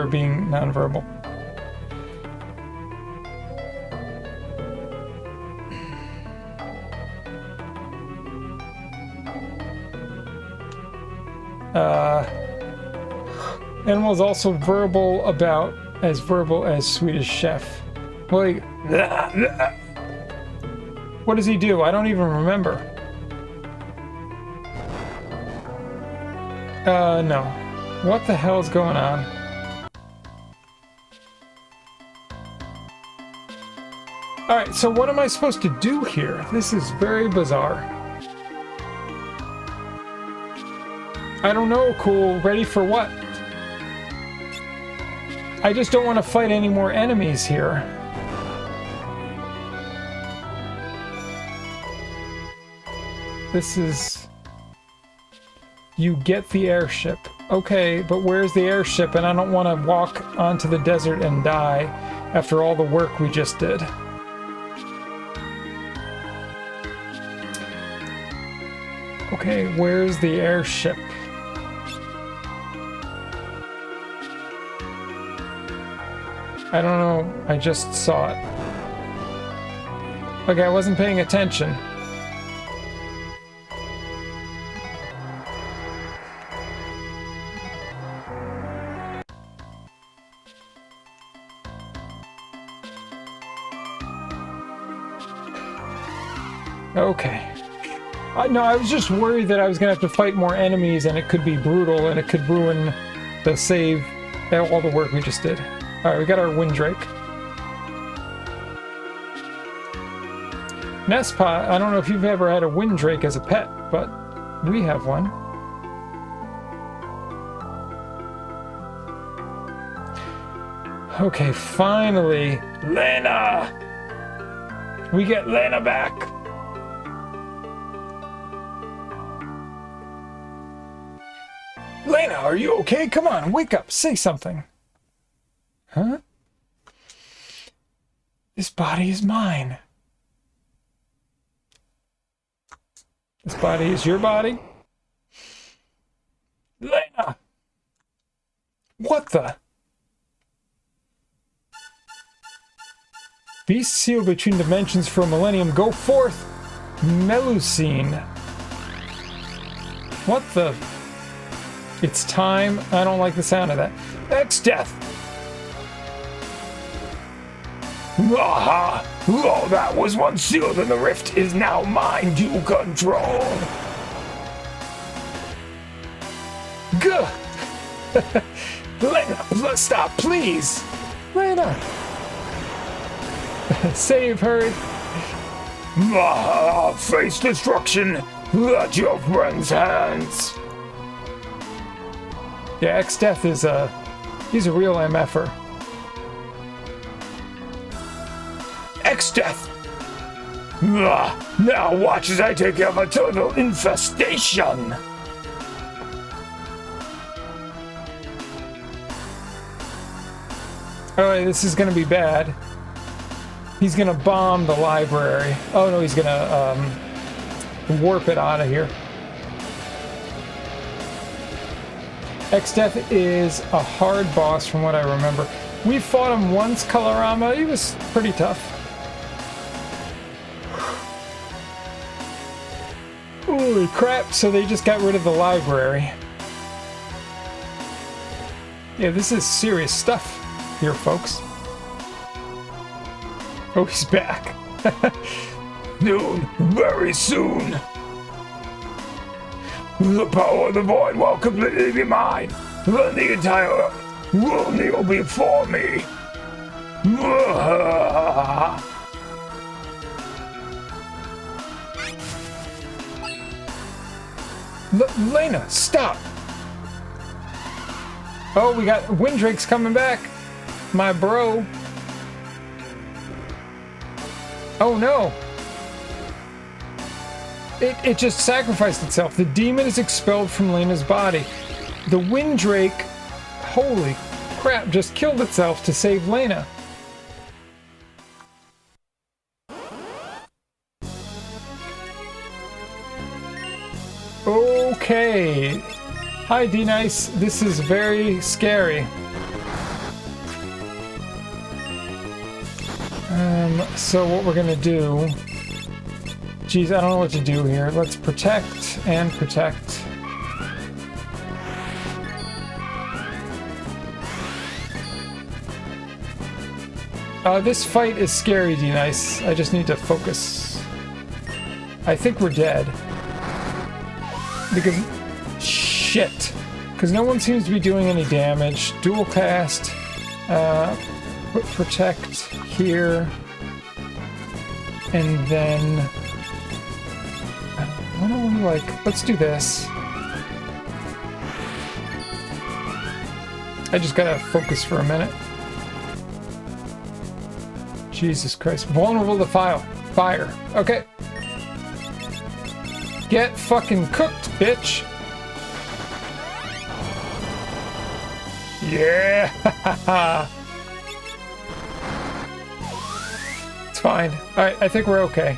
being nonverbal. Animal is also verbal as Swedish Chef. Like, what does he do? I don't even remember. No. What the hell is going on? Alright, so what am I supposed to do here? This is very bizarre. I don't know, Cool. Ready for what? I just don't want to fight any more enemies here. This is... You get the airship. Okay, but where's the airship? And I don't want to walk onto the desert and die after all the work we just did. Okay, where's the airship? I don't know. I just saw it. Okay, I wasn't paying attention. Okay. No, I was just worried that I was going to have to fight more enemies and it could be brutal and it could ruin the save and all the work we just did. Alright, we got our Windrake. Nespot, I don't know if you've ever had a Windrake as a pet, but we have one. Okay, finally, Lena! We get Lena back! Lena, are you okay? Come on, wake up, say something. Huh? This body is mine. This body is your body? Lena! What the? Beast sealed between dimensions for a millennium. Go forth, Melusine. What the? It's time. I don't like the sound of that. X-Death. Aha! All that was once sealed in the rift is now mine to control. Gah! Lena, stop, please! Lena! Save her! Face destruction! At your friend's hands. Yeah, X-Death is he's a real MFer. X-Death. Now watch as I take care of a total infestation. Alright, this is gonna be bad. He's gonna bomb the library. Oh no, he's gonna warp it out of here. X-Death is a hard boss from what I remember. We fought him once, Colorama. He was pretty tough. Holy crap, so they just got rid of the library. Yeah, this is serious stuff here, folks. Oh, he's back. Noon, very soon. The power of the void will completely be mine. Then the entire earth will kneel before me. Lena, stop! Oh, we got Windrake's coming back. My bro. Oh no. It just sacrificed itself. The demon is expelled from Lena's body. The Windrake, holy crap, just killed itself to save Lena. Okay. Hi, D-Nice. This is very scary. So what we're gonna do... Geez, I don't know what to do here. Let's protect and protect. This fight is scary, D-Nice. I just need to focus. I think we're dead. Because... Shit. Because no one seems to be doing any damage. Dual cast. Put protect here. And then... What do we like? Let's do this. I just gotta focus for a minute. Jesus Christ. Vulnerable to fire. Okay. Get fucking cooked, bitch. Yeah. It's fine. Alright, I think we're okay.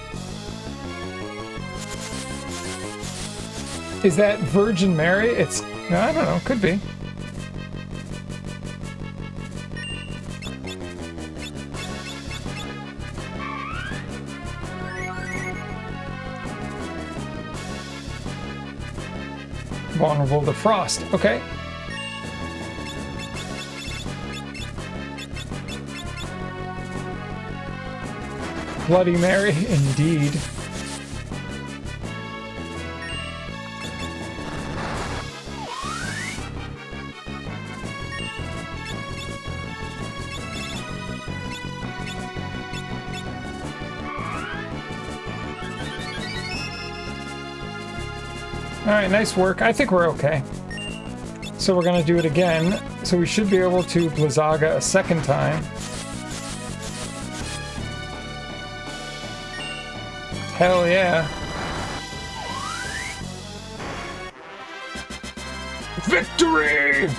Is that Virgin Mary? It's... I don't know. Could be. Vulnerable to frost. Okay. Bloody Mary, indeed. Alright, nice work. I think we're okay. So we're gonna do it again. So we should be able to Blizzaga a second time. Hell yeah. Victory!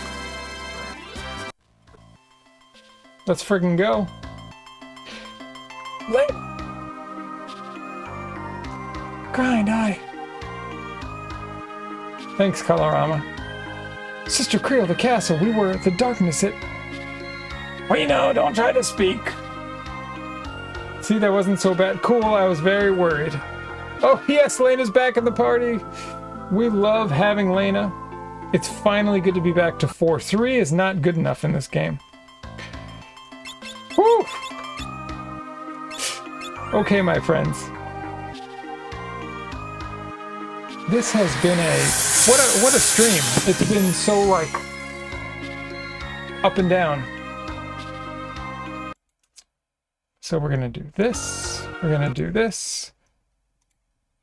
Let's friggin' go. Grind eye. Thanks, Colorama. Sister Creel, the castle, we were the darkness it... We know, don't try to speak. See, that wasn't so bad. Cool, I was very worried. Oh, yes, Lena's back in the party. We love having Lena. It's finally good to be back to 4. 3 is not good enough in this game. Whew! Okay, my friends. This has been what a stream. It's been so, like, up and down. So we're gonna do this. We're gonna do this.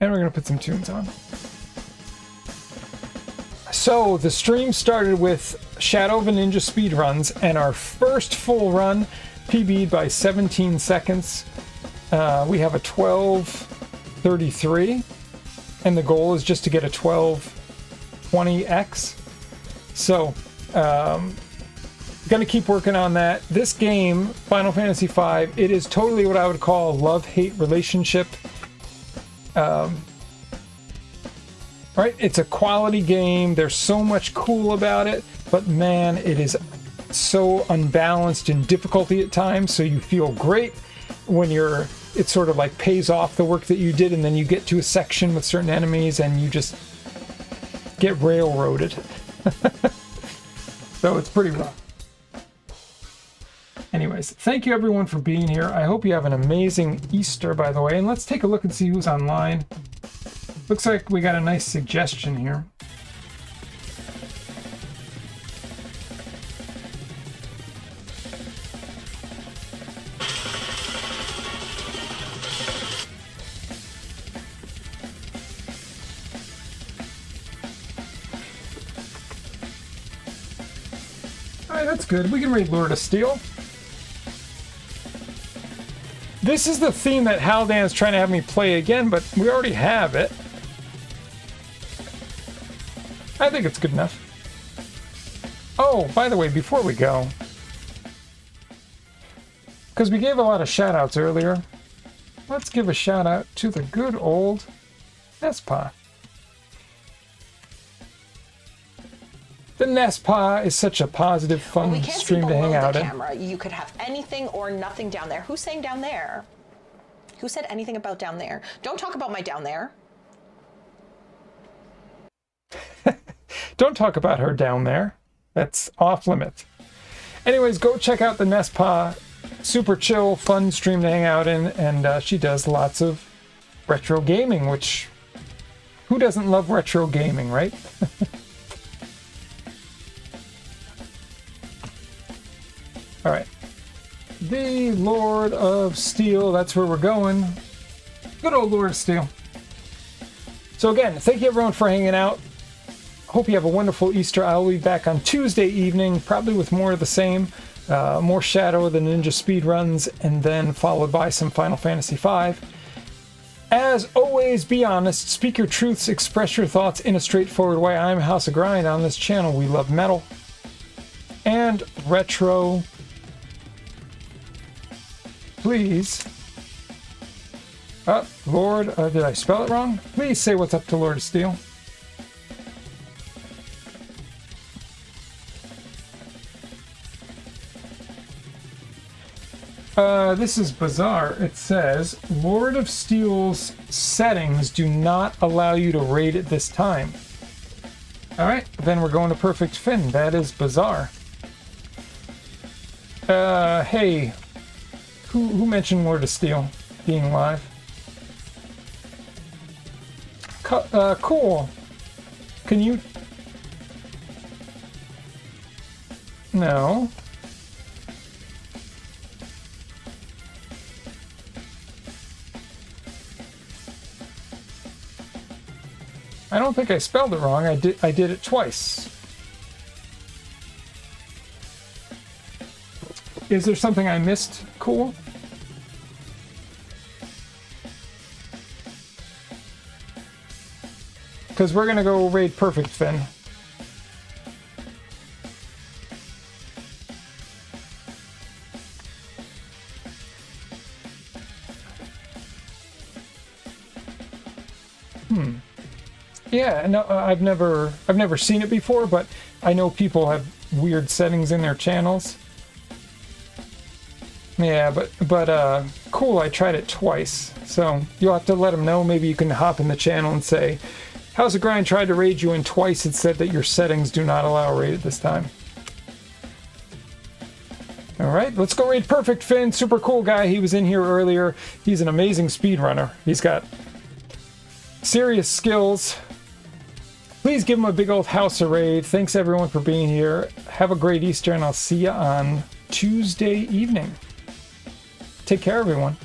And we're going to put some tunes on. So the stream started with Shadow of a Ninja speedruns, and our first full run PB'd by 17 seconds. We have a 12:33, and the goal is just to get a 12:20x. So, gonna keep working on that. This game, Final Fantasy V, it is totally what I would call a love-hate relationship. Right? It's a quality game. There's so much cool about it, but man, it is so unbalanced in difficulty at times. So you feel great when it sort of like pays off the work that you did, and then you get to a section with certain enemies and you just get railroaded. So it's pretty rough. Anyways, thank you everyone for being here. I hope you have an amazing Easter, by the way. And let's take a look and see who's online. Looks like we got a nice suggestion here. Alright, that's good. We can read Lord of Steel. This is the theme that Haldan's trying to have me play again, but we already have it. I think it's good enough. Oh, by the way, before we go, because we gave a lot of shout-outs earlier, let's give a shout-out to the good old Nespa. The Nespa is such a positive, fun stream to hang out in. Camera. You could have anything or nothing down there. Who's saying down there? Who said anything about down there? Don't talk about my down there. Don't talk about her down there. That's off limits. Anyways, go check out the Nespa. Super chill, fun stream to hang out in, and she does lots of retro gaming, which who doesn't love retro gaming, right? All right. The Lord of Steel, that's where we're going. Good old Lord of Steel. So again, thank you everyone for hanging out. Hope you have a wonderful Easter. I'll be back on Tuesday evening, probably with more of the same. More Shadow of the Ninja speedruns, and then followed by some Final Fantasy V. As always, be honest, speak your truths, express your thoughts in a straightforward way. I'm House of Grind. On this channel, we love metal and retro. Please. Lord, did I spell it wrong? Please say what's up to Lord of Steel. This is bizarre. It says, Lord of Steel's settings do not allow you to raid at this time. Alright, then we're going to Perfect Finn. That is bizarre. Hey, who mentioned Lord of Steel being live? Cool. Can you... No. I don't think I spelled it wrong. I did it twice. Is there something I missed? Cool. Because we're gonna go raid Perfect Finn. Yeah, no, I've never seen it before, but I know people have weird settings in their channels. Yeah, but cool. I tried it twice, so you'll have to let them know. Maybe you can hop in the channel and say, "House of Grind tried to raid you, and twice it said that your settings do not allow a raid at this time." All right, let's go raid Perfect Finn. Super cool guy. He was in here earlier. He's an amazing speedrunner. He's got serious skills. Please give him a big old house of raid. Thanks everyone for being here. Have a great Easter, and I'll see you on Tuesday evening. Take care, everyone.